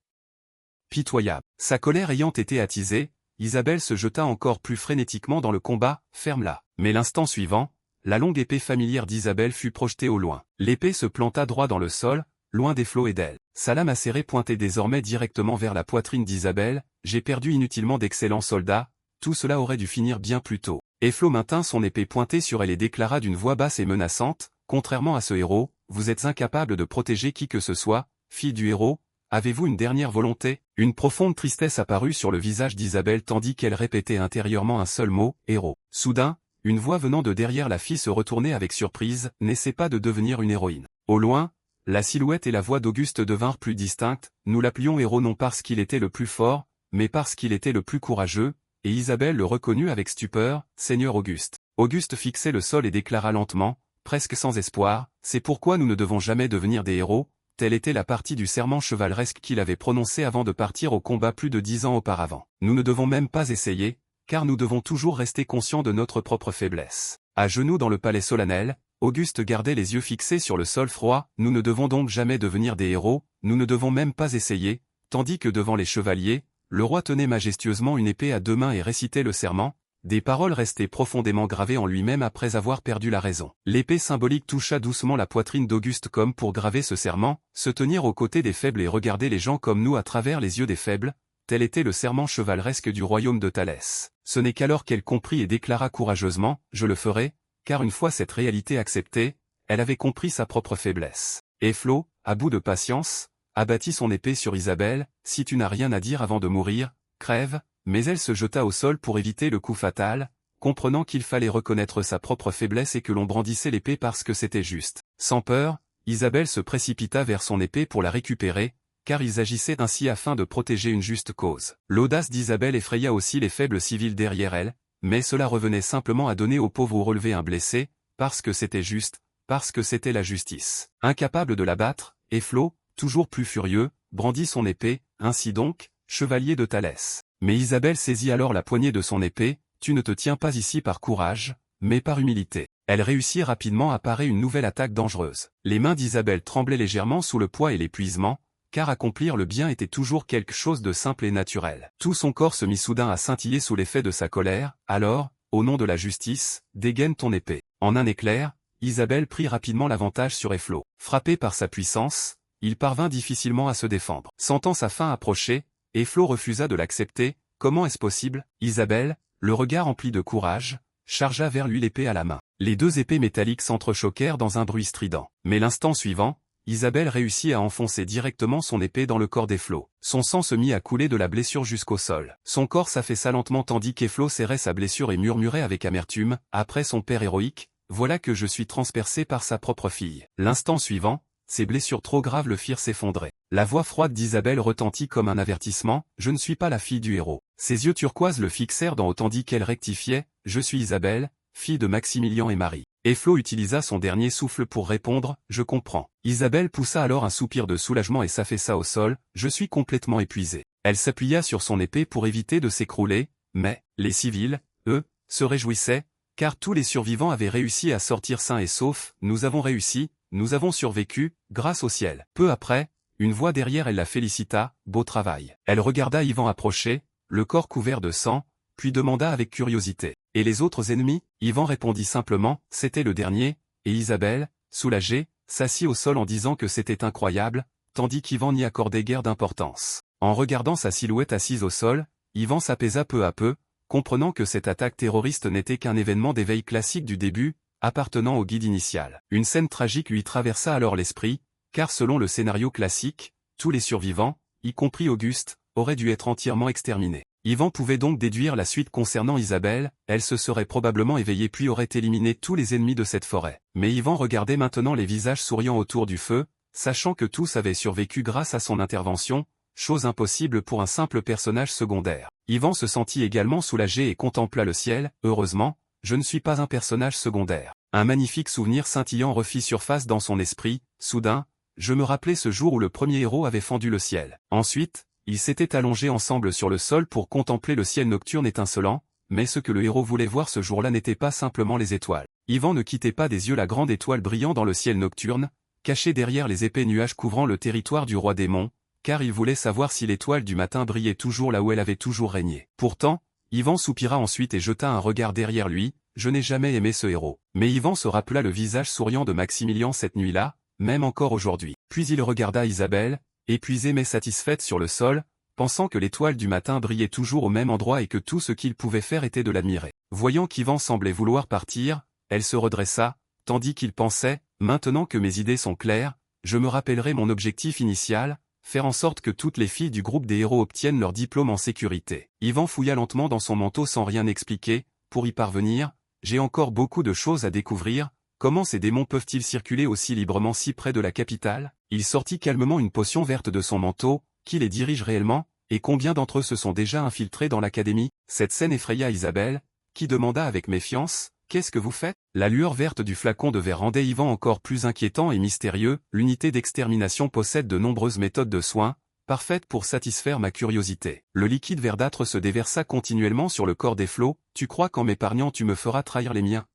Pitoyable. Sa colère ayant été attisée, Isabelle se jeta encore plus frénétiquement dans le combat. « Ferme-la !» Mais l'instant suivant, la longue épée familière d'Isabelle fut projetée au loin. L'épée se planta droit dans le sol, loin d'Efflo et d'elle. Sa lame acérée pointait désormais directement vers la poitrine d'Isabelle. « J'ai perdu inutilement d'excellents soldats, tout cela aurait dû finir bien plus tôt. » Efflo maintint son épée pointée sur elle et déclara d'une voix basse et menaçante, « Contrairement à ce héros, vous êtes incapable de protéger qui que ce soit, fille du héros, avez-vous une dernière volonté ?» Une profonde tristesse apparut sur le visage d'Isabelle tandis qu'elle répétait intérieurement un seul mot, « héros ». Soudain, une voix venant de derrière la fille se retournait avec surprise, « N'essaie pas de devenir une héroïne. » Au loin, la silhouette et la voix d'Auguste devinrent plus distinctes. Nous l'appelions héros non parce qu'il était le plus fort, mais parce qu'il était le plus courageux, et Isabelle le reconnut avec stupeur, « Seigneur Auguste ». Auguste fixait le sol et déclara lentement, presque sans espoir, « C'est pourquoi nous ne devons jamais devenir des héros ». Telle était la partie du serment chevaleresque qu'il avait prononcé avant de partir au combat plus de 10 ans auparavant. Nous ne devons même pas essayer, car nous devons toujours rester conscients de notre propre faiblesse. À genoux dans le palais solennel, Auguste gardait les yeux fixés sur le sol froid. Nous ne devons donc jamais devenir des héros, nous ne devons même pas essayer, tandis que devant les chevaliers, le roi tenait majestueusement une épée à deux mains et récitait le serment. Des paroles restées profondément gravées en lui-même après avoir perdu la raison. L'épée symbolique toucha doucement la poitrine d'Auguste comme pour graver ce serment, se tenir aux côtés des faibles et regarder les gens comme nous à travers les yeux des faibles, tel était le serment chevaleresque du royaume de Thalès. Ce n'est qu'alors qu'elle comprit et déclara courageusement, « Je le ferai », car une fois cette réalité acceptée, elle avait compris sa propre faiblesse. Efflo, à bout de patience, abattit son épée sur Isabelle, « Si tu n'as rien à dire avant de mourir, crève », mais elle se jeta au sol pour éviter le coup fatal, comprenant qu'il fallait reconnaître sa propre faiblesse et que l'on brandissait l'épée parce que c'était juste. Sans peur, Isabelle se précipita vers son épée pour la récupérer, car ils agissaient ainsi afin de protéger une juste cause. L'audace d'Isabelle effraya aussi les faibles civils derrière elle, mais cela revenait simplement à donner aux pauvres ou relever un blessé, parce que c'était juste, parce que c'était la justice. Incapable de l'abattre, Efflo, toujours plus furieux, brandit son épée, ainsi donc, chevalier de Thalès. Mais Isabelle saisit alors la poignée de son épée, « Tu ne te tiens pas ici par courage, mais par humilité. » Elle réussit rapidement à parer une nouvelle attaque dangereuse. Les mains d'Isabelle tremblaient légèrement sous le poids et l'épuisement, car accomplir le bien était toujours quelque chose de simple et naturel. Tout son corps se mit soudain à scintiller sous l'effet de sa colère. Alors, au nom de la justice, dégaine ton épée. En un éclair, Isabelle prit rapidement l'avantage sur Efflo. Frappé par sa puissance, il parvint difficilement à se défendre. Sentant sa fin approcher, Efflo refusa de l'accepter. Comment est-ce possible? Isabelle, le regard empli de courage, chargea vers lui l'épée à la main. Les deux épées métalliques s'entrechoquèrent dans un bruit strident. Mais l'instant suivant, Isabelle réussit à enfoncer directement son épée dans le corps d'Efflo. Son sang se mit à couler de la blessure jusqu'au sol. Son corps s'affaissa lentement tandis qu'Efflo serrait sa blessure et murmurait avec amertume, après son père héroïque, voilà que je suis transpercé par sa propre fille. L'instant suivant, ses blessures trop graves le firent s'effondrer. La voix froide d'Isabelle retentit comme un avertissement, je ne suis pas la fille du héros. Ses yeux turquoises le fixèrent dans haut tandis qu'elle rectifiait, je suis Isabelle, fille de Maximilien et Marie. Efflo utilisa son dernier souffle pour répondre, je comprends. Isabelle poussa alors un soupir de soulagement et s'affaissa au sol, je suis complètement épuisée. Elle s'appuya sur son épée pour éviter de s'écrouler, mais, les civils, eux, se réjouissaient, car tous les survivants avaient réussi à sortir sains et saufs, nous avons réussi, nous avons survécu, grâce au ciel. » Peu après, une voix derrière elle la félicita, « Beau travail. » Elle regarda Ivan approcher, le corps couvert de sang, puis demanda avec curiosité. « Et les autres ennemis ?» Ivan répondit simplement, « C'était le dernier. » Et Isabelle, soulagée, s'assit au sol en disant que c'était incroyable, tandis qu'Ivan n'y accordait guère d'importance. En regardant sa silhouette assise au sol, Ivan s'apaisa peu à peu, comprenant que cette attaque terroriste n'était qu'un événement d'éveil classique du début, appartenant au guide initial. Une scène tragique lui traversa alors l'esprit, car selon le scénario classique, tous les survivants, y compris Auguste, auraient dû être entièrement exterminés. Ivan pouvait donc déduire la suite concernant Isabelle, elle se serait probablement éveillée puis aurait éliminé tous les ennemis de cette forêt. Mais Ivan regardait maintenant les visages souriants autour du feu, sachant que tous avaient survécu grâce à son intervention, chose impossible pour un simple personnage secondaire. Ivan se sentit également soulagé et contempla le ciel, « Heureusement, je ne suis pas un personnage secondaire. » Un magnifique souvenir scintillant refit surface dans son esprit, soudain, je me rappelais ce jour où le premier héros avait fendu le ciel. Ensuite, ils s'étaient allongés ensemble sur le sol pour contempler le ciel nocturne étincelant, mais ce que le héros voulait voir ce jour-là n'était pas simplement les étoiles. Ivan ne quittait pas des yeux la grande étoile brillant dans le ciel nocturne, cachée derrière les épais nuages couvrant le territoire du roi démon, car il voulait savoir si l'étoile du matin brillait toujours là où elle avait toujours régné. Pourtant, Ivan soupira ensuite et jeta un regard derrière lui, « Je n'ai jamais aimé ce héros. » Mais Ivan se rappela le visage souriant de Maximilien cette nuit-là, même encore aujourd'hui. Puis il regarda Isabelle, épuisée mais satisfaite sur le sol, pensant que l'étoile du matin brillait toujours au même endroit et que tout ce qu'il pouvait faire était de l'admirer. Voyant qu'Ivan semblait vouloir partir, elle se redressa, tandis qu'il pensait, « Maintenant que mes idées sont claires, je me rappellerai mon objectif initial, faire en sorte que toutes les filles du groupe des héros obtiennent leur diplôme en sécurité. » Ivan fouilla lentement dans son manteau sans rien expliquer, « Pour y parvenir, j'ai encore beaucoup de choses à découvrir. Comment ces démons peuvent-ils circuler aussi librement si près de la capitale ?» Il sortit calmement une potion verte de son manteau. Qui les dirige réellement, et combien d'entre eux se sont déjà infiltrés dans l'académie? Cette scène effraya Isabelle, qui demanda avec méfiance, « Qu'est-ce que vous faites ?» La lueur verte du flacon de verre rendait Ivan encore plus inquiétant et mystérieux. L'unité d'extermination possède de nombreuses méthodes de soins, parfaites pour satisfaire ma curiosité. Le liquide verdâtre se déversa continuellement sur le corps des flots. « Tu crois qu'en m'épargnant tu me feras trahir les miens?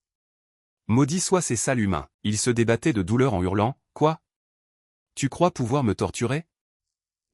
Maudit soit ces sales humains. » Il se débattait de douleur en hurlant, « Quoi? Tu crois pouvoir me torturer?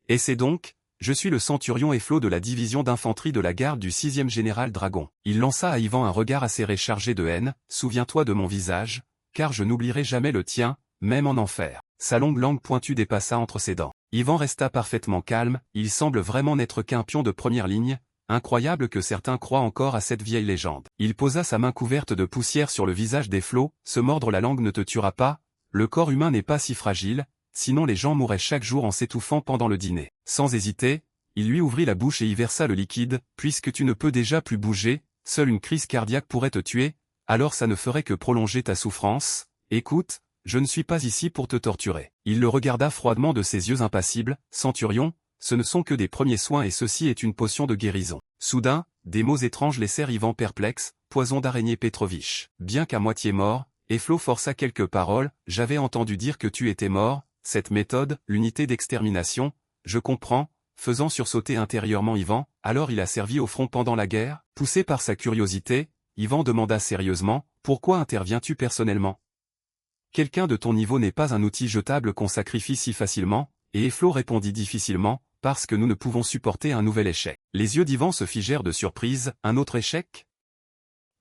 Et c'est donc, je suis le centurion Efflo de la division d'infanterie de la garde du 6e général Dragon. » Il lança à Ivan un regard acéré chargé de haine, « Souviens-toi de mon visage, car je n'oublierai jamais le tien, même en enfer. » Sa longue langue pointue dépassa entre ses dents. Ivan resta parfaitement calme, il semble vraiment n'être qu'un pion de première ligne, incroyable que certains croient encore à cette vieille légende. Il posa sa main couverte de poussière sur le visage d'Efflo, « Se mordre la langue ne te tuera pas, le corps humain n'est pas si fragile. Sinon les gens mourraient chaque jour en s'étouffant pendant le dîner. » Sans hésiter, il lui ouvrit la bouche et y versa le liquide. « Puisque tu ne peux déjà plus bouger, seule une crise cardiaque pourrait te tuer, alors ça ne ferait que prolonger ta souffrance. Écoute, je ne suis pas ici pour te torturer. » Il le regarda froidement de ses yeux impassibles. « Centurion, ce ne sont que des premiers soins et ceci est une potion de guérison. » Soudain, des mots étranges laissèrent Ivan perplexe. « Poison d'araignée Petrovitch. » Bien qu'à moitié mort, Efflo força quelques paroles. « J'avais entendu dire que tu étais mort. Cette méthode, l'unité d'extermination, je comprends, » faisant sursauter intérieurement Ivan, « Alors il a servi au front pendant la guerre ?» Poussé par sa curiosité, Ivan demanda sérieusement, « Pourquoi interviens-tu personnellement? Quelqu'un de ton niveau n'est pas un outil jetable qu'on sacrifie si facilement. » Et Efflo répondit difficilement, « Parce que nous ne pouvons supporter un nouvel échec. » Les yeux d'Ivan se figèrent de surprise, « Un autre échec?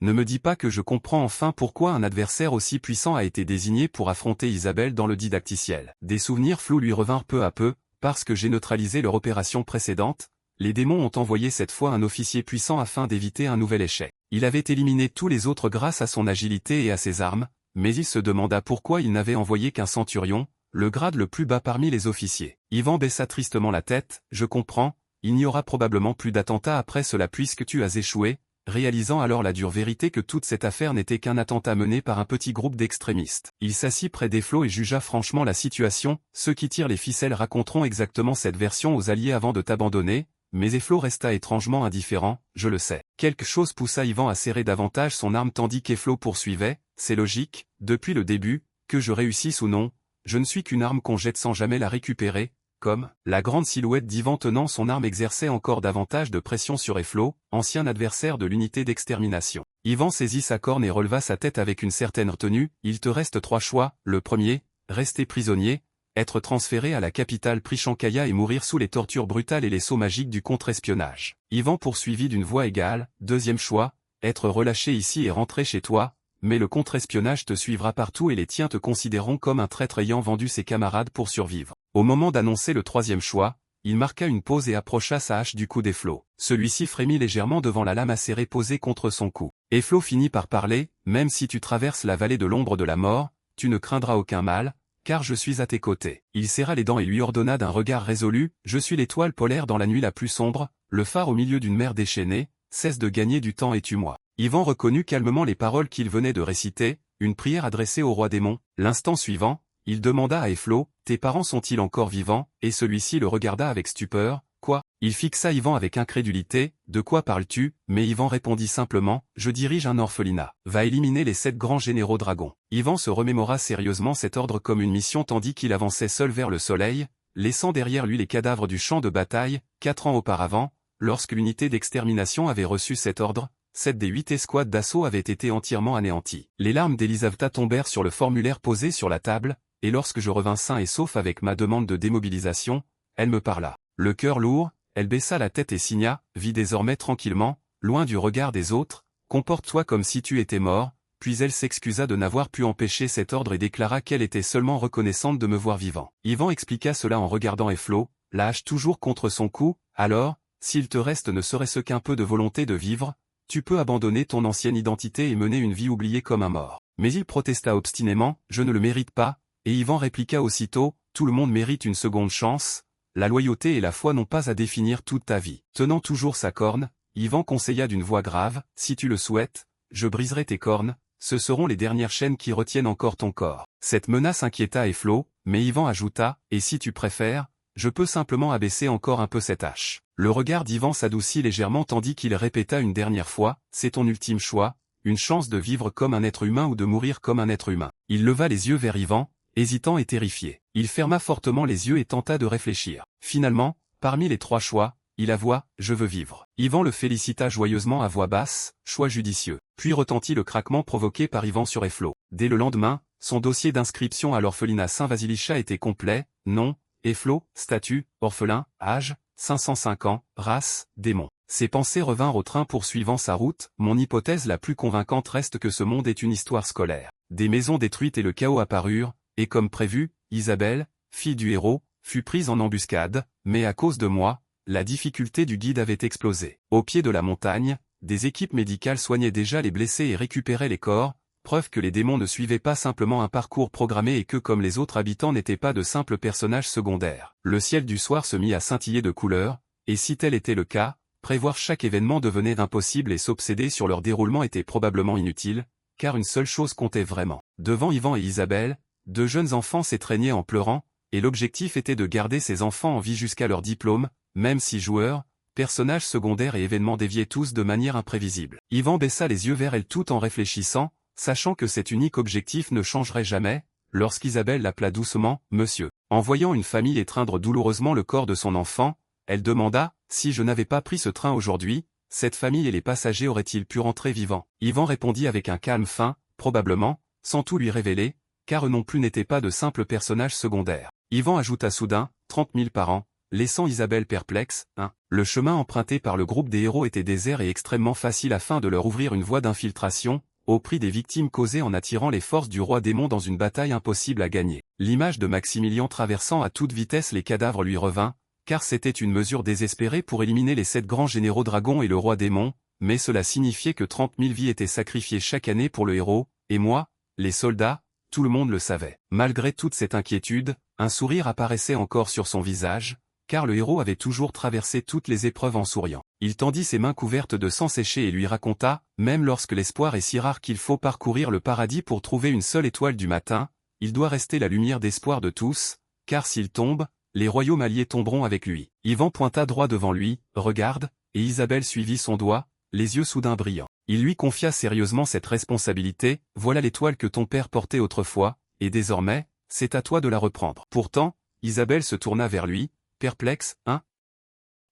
Ne me dis pas que je comprends enfin pourquoi un adversaire aussi puissant a été désigné pour affronter Isabelle dans le didacticiel. » Des souvenirs flous lui revinrent peu à peu, « Parce que j'ai neutralisé leur opération précédente, les démons ont envoyé cette fois un officier puissant afin d'éviter un nouvel échec. Il avait éliminé tous les autres grâce à son agilité et à ses armes, mais il se demanda pourquoi il n'avait envoyé qu'un centurion, le grade le plus bas parmi les officiers. Ivan baissa tristement la tête, « Je comprends, il n'y aura probablement plus d'attentat après cela puisque tu as échoué. » Réalisant alors la dure vérité que toute cette affaire n'était qu'un attentat mené par un petit groupe d'extrémistes. Il s'assit près d'Efflo et jugea franchement la situation. « Ceux qui tirent les ficelles raconteront exactement cette version aux alliés avant de t'abandonner. » Mais Efflo resta étrangement indifférent, « Je le sais. » Quelque chose poussa Ivan à serrer davantage son arme tandis qu'Efflo poursuivait, « C'est logique, depuis le début, que je réussisse ou non, je ne suis qu'une arme qu'on jette sans jamais la récupérer. » Comme, la grande silhouette d'Ivan tenant son arme exerçait encore davantage de pression sur Efflo, ancien adversaire de l'unité d'extermination. Ivan saisit sa corne et releva sa tête avec une certaine retenue. « Il te reste 3 choix. Le premier, rester prisonnier, être transféré à la capitale Prishankaya et mourir sous les tortures brutales et les sauts magiques du contre-espionnage. Ivan poursuivi d'une voix égale, deuxième choix, être relâché ici et rentrer chez toi, mais le contre-espionnage te suivra partout et les tiens te considéreront comme un traître ayant vendu ses camarades pour survivre. Au moment d'annoncer le troisième choix, il marqua une pause et approcha sa hache du cou d'Eflo. Celui-ci frémit légèrement devant la lame acérée posée contre son cou. Eflo finit par parler, même si tu traverses la vallée de l'ombre de la mort, tu ne craindras aucun mal, car je suis à tes côtés. Il serra les dents et lui ordonna d'un regard résolu, je suis l'étoile polaire dans la nuit la plus sombre, le phare au milieu d'une mer déchaînée, cesse de gagner du temps et tue-moi. Ivan reconnut calmement les paroles qu'il venait de réciter, une prière adressée au roi démon. L'instant suivant, il demanda à Eflo, tes parents sont-ils encore vivants, et celui-ci le regarda avec stupeur, quoi? Il fixa Ivan avec incrédulité, de quoi parles-tu? Mais Ivan répondit simplement, je dirige un orphelinat. Va éliminer les 7 grands généraux dragons. Ivan se remémora sérieusement cet ordre comme une mission tandis qu'il avançait seul vers le soleil, laissant derrière lui les cadavres du champ de bataille. 4 ans auparavant, lorsque l'unité d'extermination avait reçu cet ordre, 7 des 8 escouades d'assaut avaient été entièrement anéanties. Les larmes d'Elisaveta tombèrent sur le formulaire posé sur la table, et lorsque je revins sain et sauf avec ma demande de démobilisation, elle me parla. Le cœur lourd, elle baissa la tête et signa, vis désormais tranquillement, loin du regard des autres, comporte-toi comme si tu étais mort, puis elle s'excusa de n'avoir pu empêcher cet ordre et déclara qu'elle était seulement reconnaissante de me voir vivant. Ivan expliqua cela en regardant Eflo, la hache toujours contre son cou, alors, s'il te reste ne serait-ce qu'un peu de volonté de vivre, tu peux abandonner ton ancienne identité et mener une vie oubliée comme un mort. Mais il protesta obstinément, je ne le mérite pas, et Ivan répliqua aussitôt, tout le monde mérite une seconde chance, la loyauté et la foi n'ont pas à définir toute ta vie. Tenant toujours sa corne, Ivan conseilla d'une voix grave, si tu le souhaites, je briserai tes cornes, ce seront les dernières chaînes qui retiennent encore ton corps. Cette menace inquiéta Eflo, mais Ivan ajouta, et si tu préfères, je peux simplement abaisser encore un peu cette hache. Le regard d'Ivan s'adoucit légèrement tandis qu'il répéta une dernière fois, c'est ton ultime choix, une chance de vivre comme un être humain ou de mourir comme un être humain. Il leva les yeux vers Ivan, hésitant et terrifié. Il ferma fortement les yeux et tenta de réfléchir. Finalement, parmi les 3 choix, il avoua, je veux vivre. Ivan le félicita joyeusement à voix basse, choix judicieux. Puis retentit le craquement provoqué par Ivan sur Eflo. Dès le lendemain, son dossier d'inscription à l'orphelinat Saint-Vasilisha était complet, nom, Eflo, statut, orphelin, âge, 505 ans, race, démon. Ses pensées revinrent au train poursuivant sa route, mon hypothèse la plus convaincante reste que ce monde est une histoire scolaire. Des maisons détruites et le chaos apparurent, et comme prévu, Isabelle, fille du héros, fut prise en embuscade, mais à cause de moi, la difficulté du guide avait explosé. Au pied de la montagne, des équipes médicales soignaient déjà les blessés et récupéraient les corps, preuve que les démons ne suivaient pas simplement un parcours programmé et que comme les autres habitants n'étaient pas de simples personnages secondaires. Le ciel du soir se mit à scintiller de couleurs, et si tel était le cas, prévoir chaque événement devenait impossible et s'obséder sur leur déroulement était probablement inutile, car une seule chose comptait vraiment. Devant Ivan et Isabelle, 2 jeunes enfants s'étreignaient en pleurant, et l'objectif était de garder ces enfants en vie jusqu'à leur diplôme, même si joueurs, personnages secondaires et événements déviaient tous de manière imprévisible. Ivan baissa les yeux vers elle tout en réfléchissant, sachant que cet unique objectif ne changerait jamais, lorsqu'Isabelle l'appela doucement « Monsieur ». En voyant une famille étreindre douloureusement le corps de son enfant, elle demanda « Si je n'avais pas pris ce train aujourd'hui, cette famille et les passagers auraient-ils pu rentrer vivants ?» Ivan répondit avec un calme fin, probablement, sans tout lui révéler, car eux non plus n'étaient pas de simples personnages secondaires. Ivan ajouta soudain, 30 000 par an, laissant Isabelle perplexe. Le chemin emprunté par le groupe des héros était désert et extrêmement facile afin de leur ouvrir une voie d'infiltration, au prix des victimes causées en attirant les forces du roi démon dans une bataille impossible à gagner. L'image de Maximilien traversant à toute vitesse les cadavres lui revint, car c'était une mesure désespérée pour éliminer les 7 grands généraux dragons et le roi démon, mais cela signifiait que 30 000 vies étaient sacrifiées chaque année pour le héros, et moi, les soldats, tout le monde le savait. Malgré toute cette inquiétude, un sourire apparaissait encore sur son visage, car le héros avait toujours traversé toutes les épreuves en souriant. Il tendit ses mains couvertes de sang séché et lui raconta, même lorsque l'espoir est si rare qu'il faut parcourir le paradis pour trouver une seule étoile du matin, il doit rester la lumière d'espoir de tous, car s'il tombe, les royaumes alliés tomberont avec lui. Ivan pointa droit devant lui, regarde, et Isabelle suivit son doigt, les yeux soudain brillants. Il lui confia sérieusement cette responsabilité, voilà l'étoile que ton père portait autrefois, et désormais, c'est à toi de la reprendre. Pourtant, Isabelle se tourna vers lui, perplexe,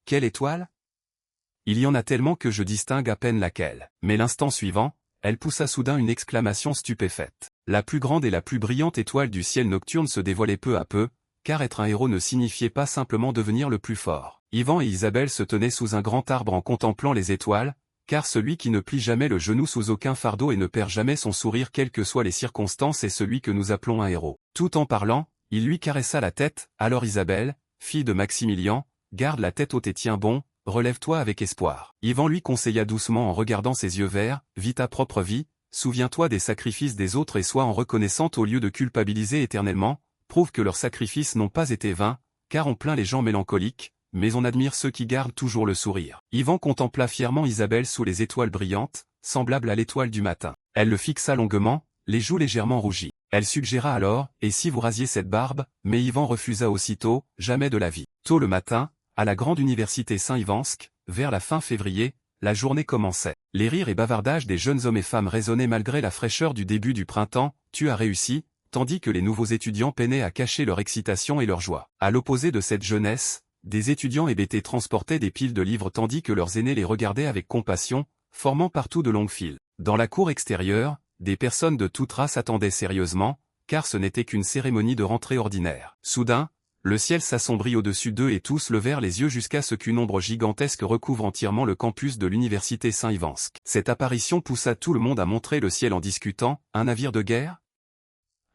Quelle étoile? Il y en a tellement que je distingue à peine laquelle. Mais l'instant suivant, elle poussa soudain une exclamation stupéfaite. La plus grande et la plus brillante étoile du ciel nocturne se dévoilait peu à peu, car être un héros ne signifiait pas simplement devenir le plus fort. Yvan et Isabelle se tenaient sous un grand arbre en contemplant les étoiles, car celui qui ne plie jamais le genou sous aucun fardeau et ne perd jamais son sourire quelles que soient les circonstances est celui que nous appelons un héros. Tout en parlant, il lui caressa la tête. Alors Isabelle, fille de Maximilien, garde la tête haute et tiens bon, relève-toi avec espoir. Yvan lui conseilla doucement en regardant ses yeux verts, vis ta propre vie, souviens-toi des sacrifices des autres et sois en reconnaissante au lieu de culpabiliser éternellement, prouve que leurs sacrifices n'ont pas été vains, car on plaint les gens mélancoliques, mais on admire ceux qui gardent toujours le sourire. Yvan contempla fièrement Isabelle sous les étoiles brillantes, semblable à l'étoile du matin. Elle le fixa longuement, les joues légèrement rougies. Elle suggéra alors, et si vous rasiez cette barbe, mais Yvan refusa aussitôt, jamais de la vie. Tôt le matin, à la grande université Saint-Ivansk, vers la fin février, la journée commençait. Les rires et bavardages des jeunes hommes et femmes résonnaient malgré la fraîcheur du début du printemps, tu as réussi, tandis que les nouveaux étudiants peinaient à cacher leur excitation et leur joie. À l'opposé de cette jeunesse, des étudiants hébétés transportaient des piles de livres tandis que leurs aînés les regardaient avec compassion, formant partout de longues files. Dans la cour extérieure, des personnes de toute race attendaient sérieusement, car ce n'était qu'une cérémonie de rentrée ordinaire. Soudain, le ciel s'assombrit au-dessus d'eux et tous levèrent les yeux jusqu'à ce qu'une ombre gigantesque recouvre entièrement le campus de l'université Saint-Ivansk. Cette apparition poussa tout le monde à montrer le ciel en discutant, un navire de guerre ?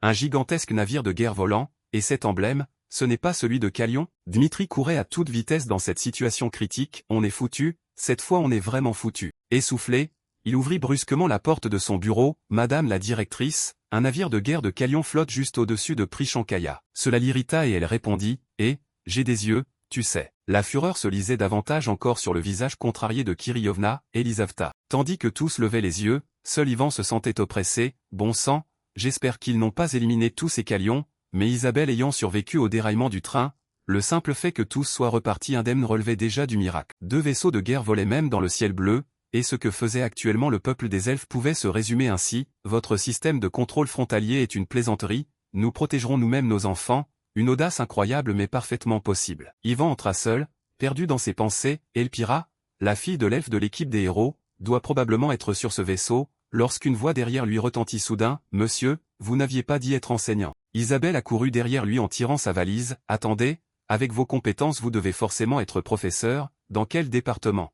Un gigantesque navire de guerre volant, et cet emblème, ce n'est pas celui de Calion ? Dmitri courait à toute vitesse dans cette situation critique, on est foutu, cette fois on est vraiment foutu. Essoufflé, il ouvrit brusquement la porte de son bureau, Madame la directrice, un navire de guerre de Calion flotte juste au-dessus de Prishankaya. Cela l'irrita et elle répondit, j'ai des yeux, tu sais. La fureur se lisait davantage encore sur le visage contrarié de Kirillovna, Elisaveta. Tandis que tous levaient les yeux, seul Yvan se sentait oppressé, bon sang, j'espère qu'ils n'ont pas éliminé tous ces Calions, mais Isabelle ayant survécu au déraillement du train, le simple fait que tous soient repartis indemnes relevait déjà du miracle. 2 vaisseaux de guerre volaient même dans le ciel bleu, et ce que faisait actuellement le peuple des elfes pouvait se résumer ainsi, votre système de contrôle frontalier est une plaisanterie, nous protégerons nous-mêmes nos enfants, une audace incroyable mais parfaitement possible. Yvan entra seul, perdu dans ses pensées, Elpira, la fille de l'elfe de l'équipe des héros, doit probablement être sur ce vaisseau, lorsqu'une voix derrière lui retentit soudain, « Monsieur, vous n'aviez pas dit être enseignant. » Isabelle accourut derrière lui en tirant sa valise, « Attendez, avec vos compétences vous devez forcément être professeur, dans quel département ? »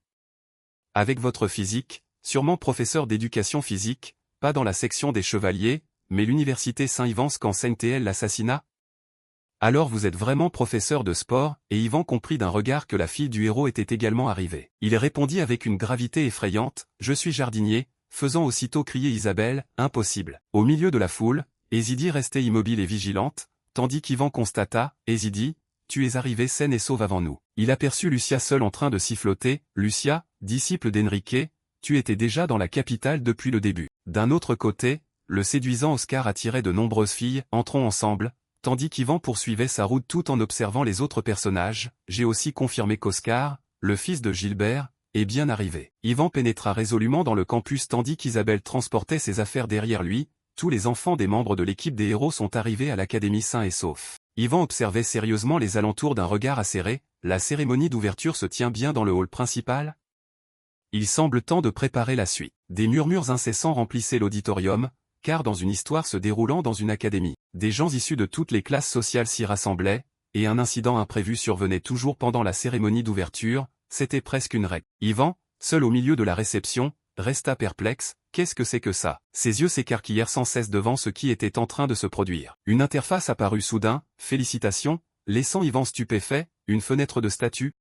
Avec votre physique, sûrement professeur d'éducation physique, pas dans la section des chevaliers, mais l'université Saint-Ivansk enseigne-t-elle l'assassinat ? Alors vous êtes vraiment professeur de sport, et Yvan comprit d'un regard que la fille du héros était également arrivée. Il répondit avec une gravité effrayante, je suis jardinier, faisant aussitôt crier Isabelle, impossible. Au milieu de la foule, Ésidie restait immobile et vigilante, tandis qu'Yvan constata, Ésidie, tu es arrivée saine et sauve avant nous. Il aperçut Lucia seule en train de siffloter, Lucia, disciple d'Enrique, tu étais déjà dans la capitale depuis le début. D'un autre côté, le séduisant Oscar attirait de nombreuses filles, entrons ensemble, tandis qu'Yvan poursuivait sa route tout en observant les autres personnages, j'ai aussi confirmé qu'Oscar, le fils de Gilbert, est bien arrivé. Yvan pénétra résolument dans le campus tandis qu'Isabelle transportait ses affaires derrière lui, tous les enfants des membres de l'équipe des héros sont arrivés à l'académie sains et saufs. Yvan observait sérieusement les alentours d'un regard acéré, la cérémonie d'ouverture se tient bien dans le hall principal ? Il semble temps de préparer la suite. Des murmures incessants remplissaient l'auditorium, car dans une histoire se déroulant dans une académie, des gens issus de toutes les classes sociales s'y rassemblaient, et un incident imprévu survenait toujours pendant la cérémonie d'ouverture, c'était presque une règle. Yvan, seul au milieu de la réception, resta perplexe, qu'est-ce que c'est que ça ? Ses yeux s'écarquillèrent sans cesse devant ce qui était en train de se produire. Une interface apparut soudain, félicitations, laissant Yvan stupéfait, une fenêtre de statut,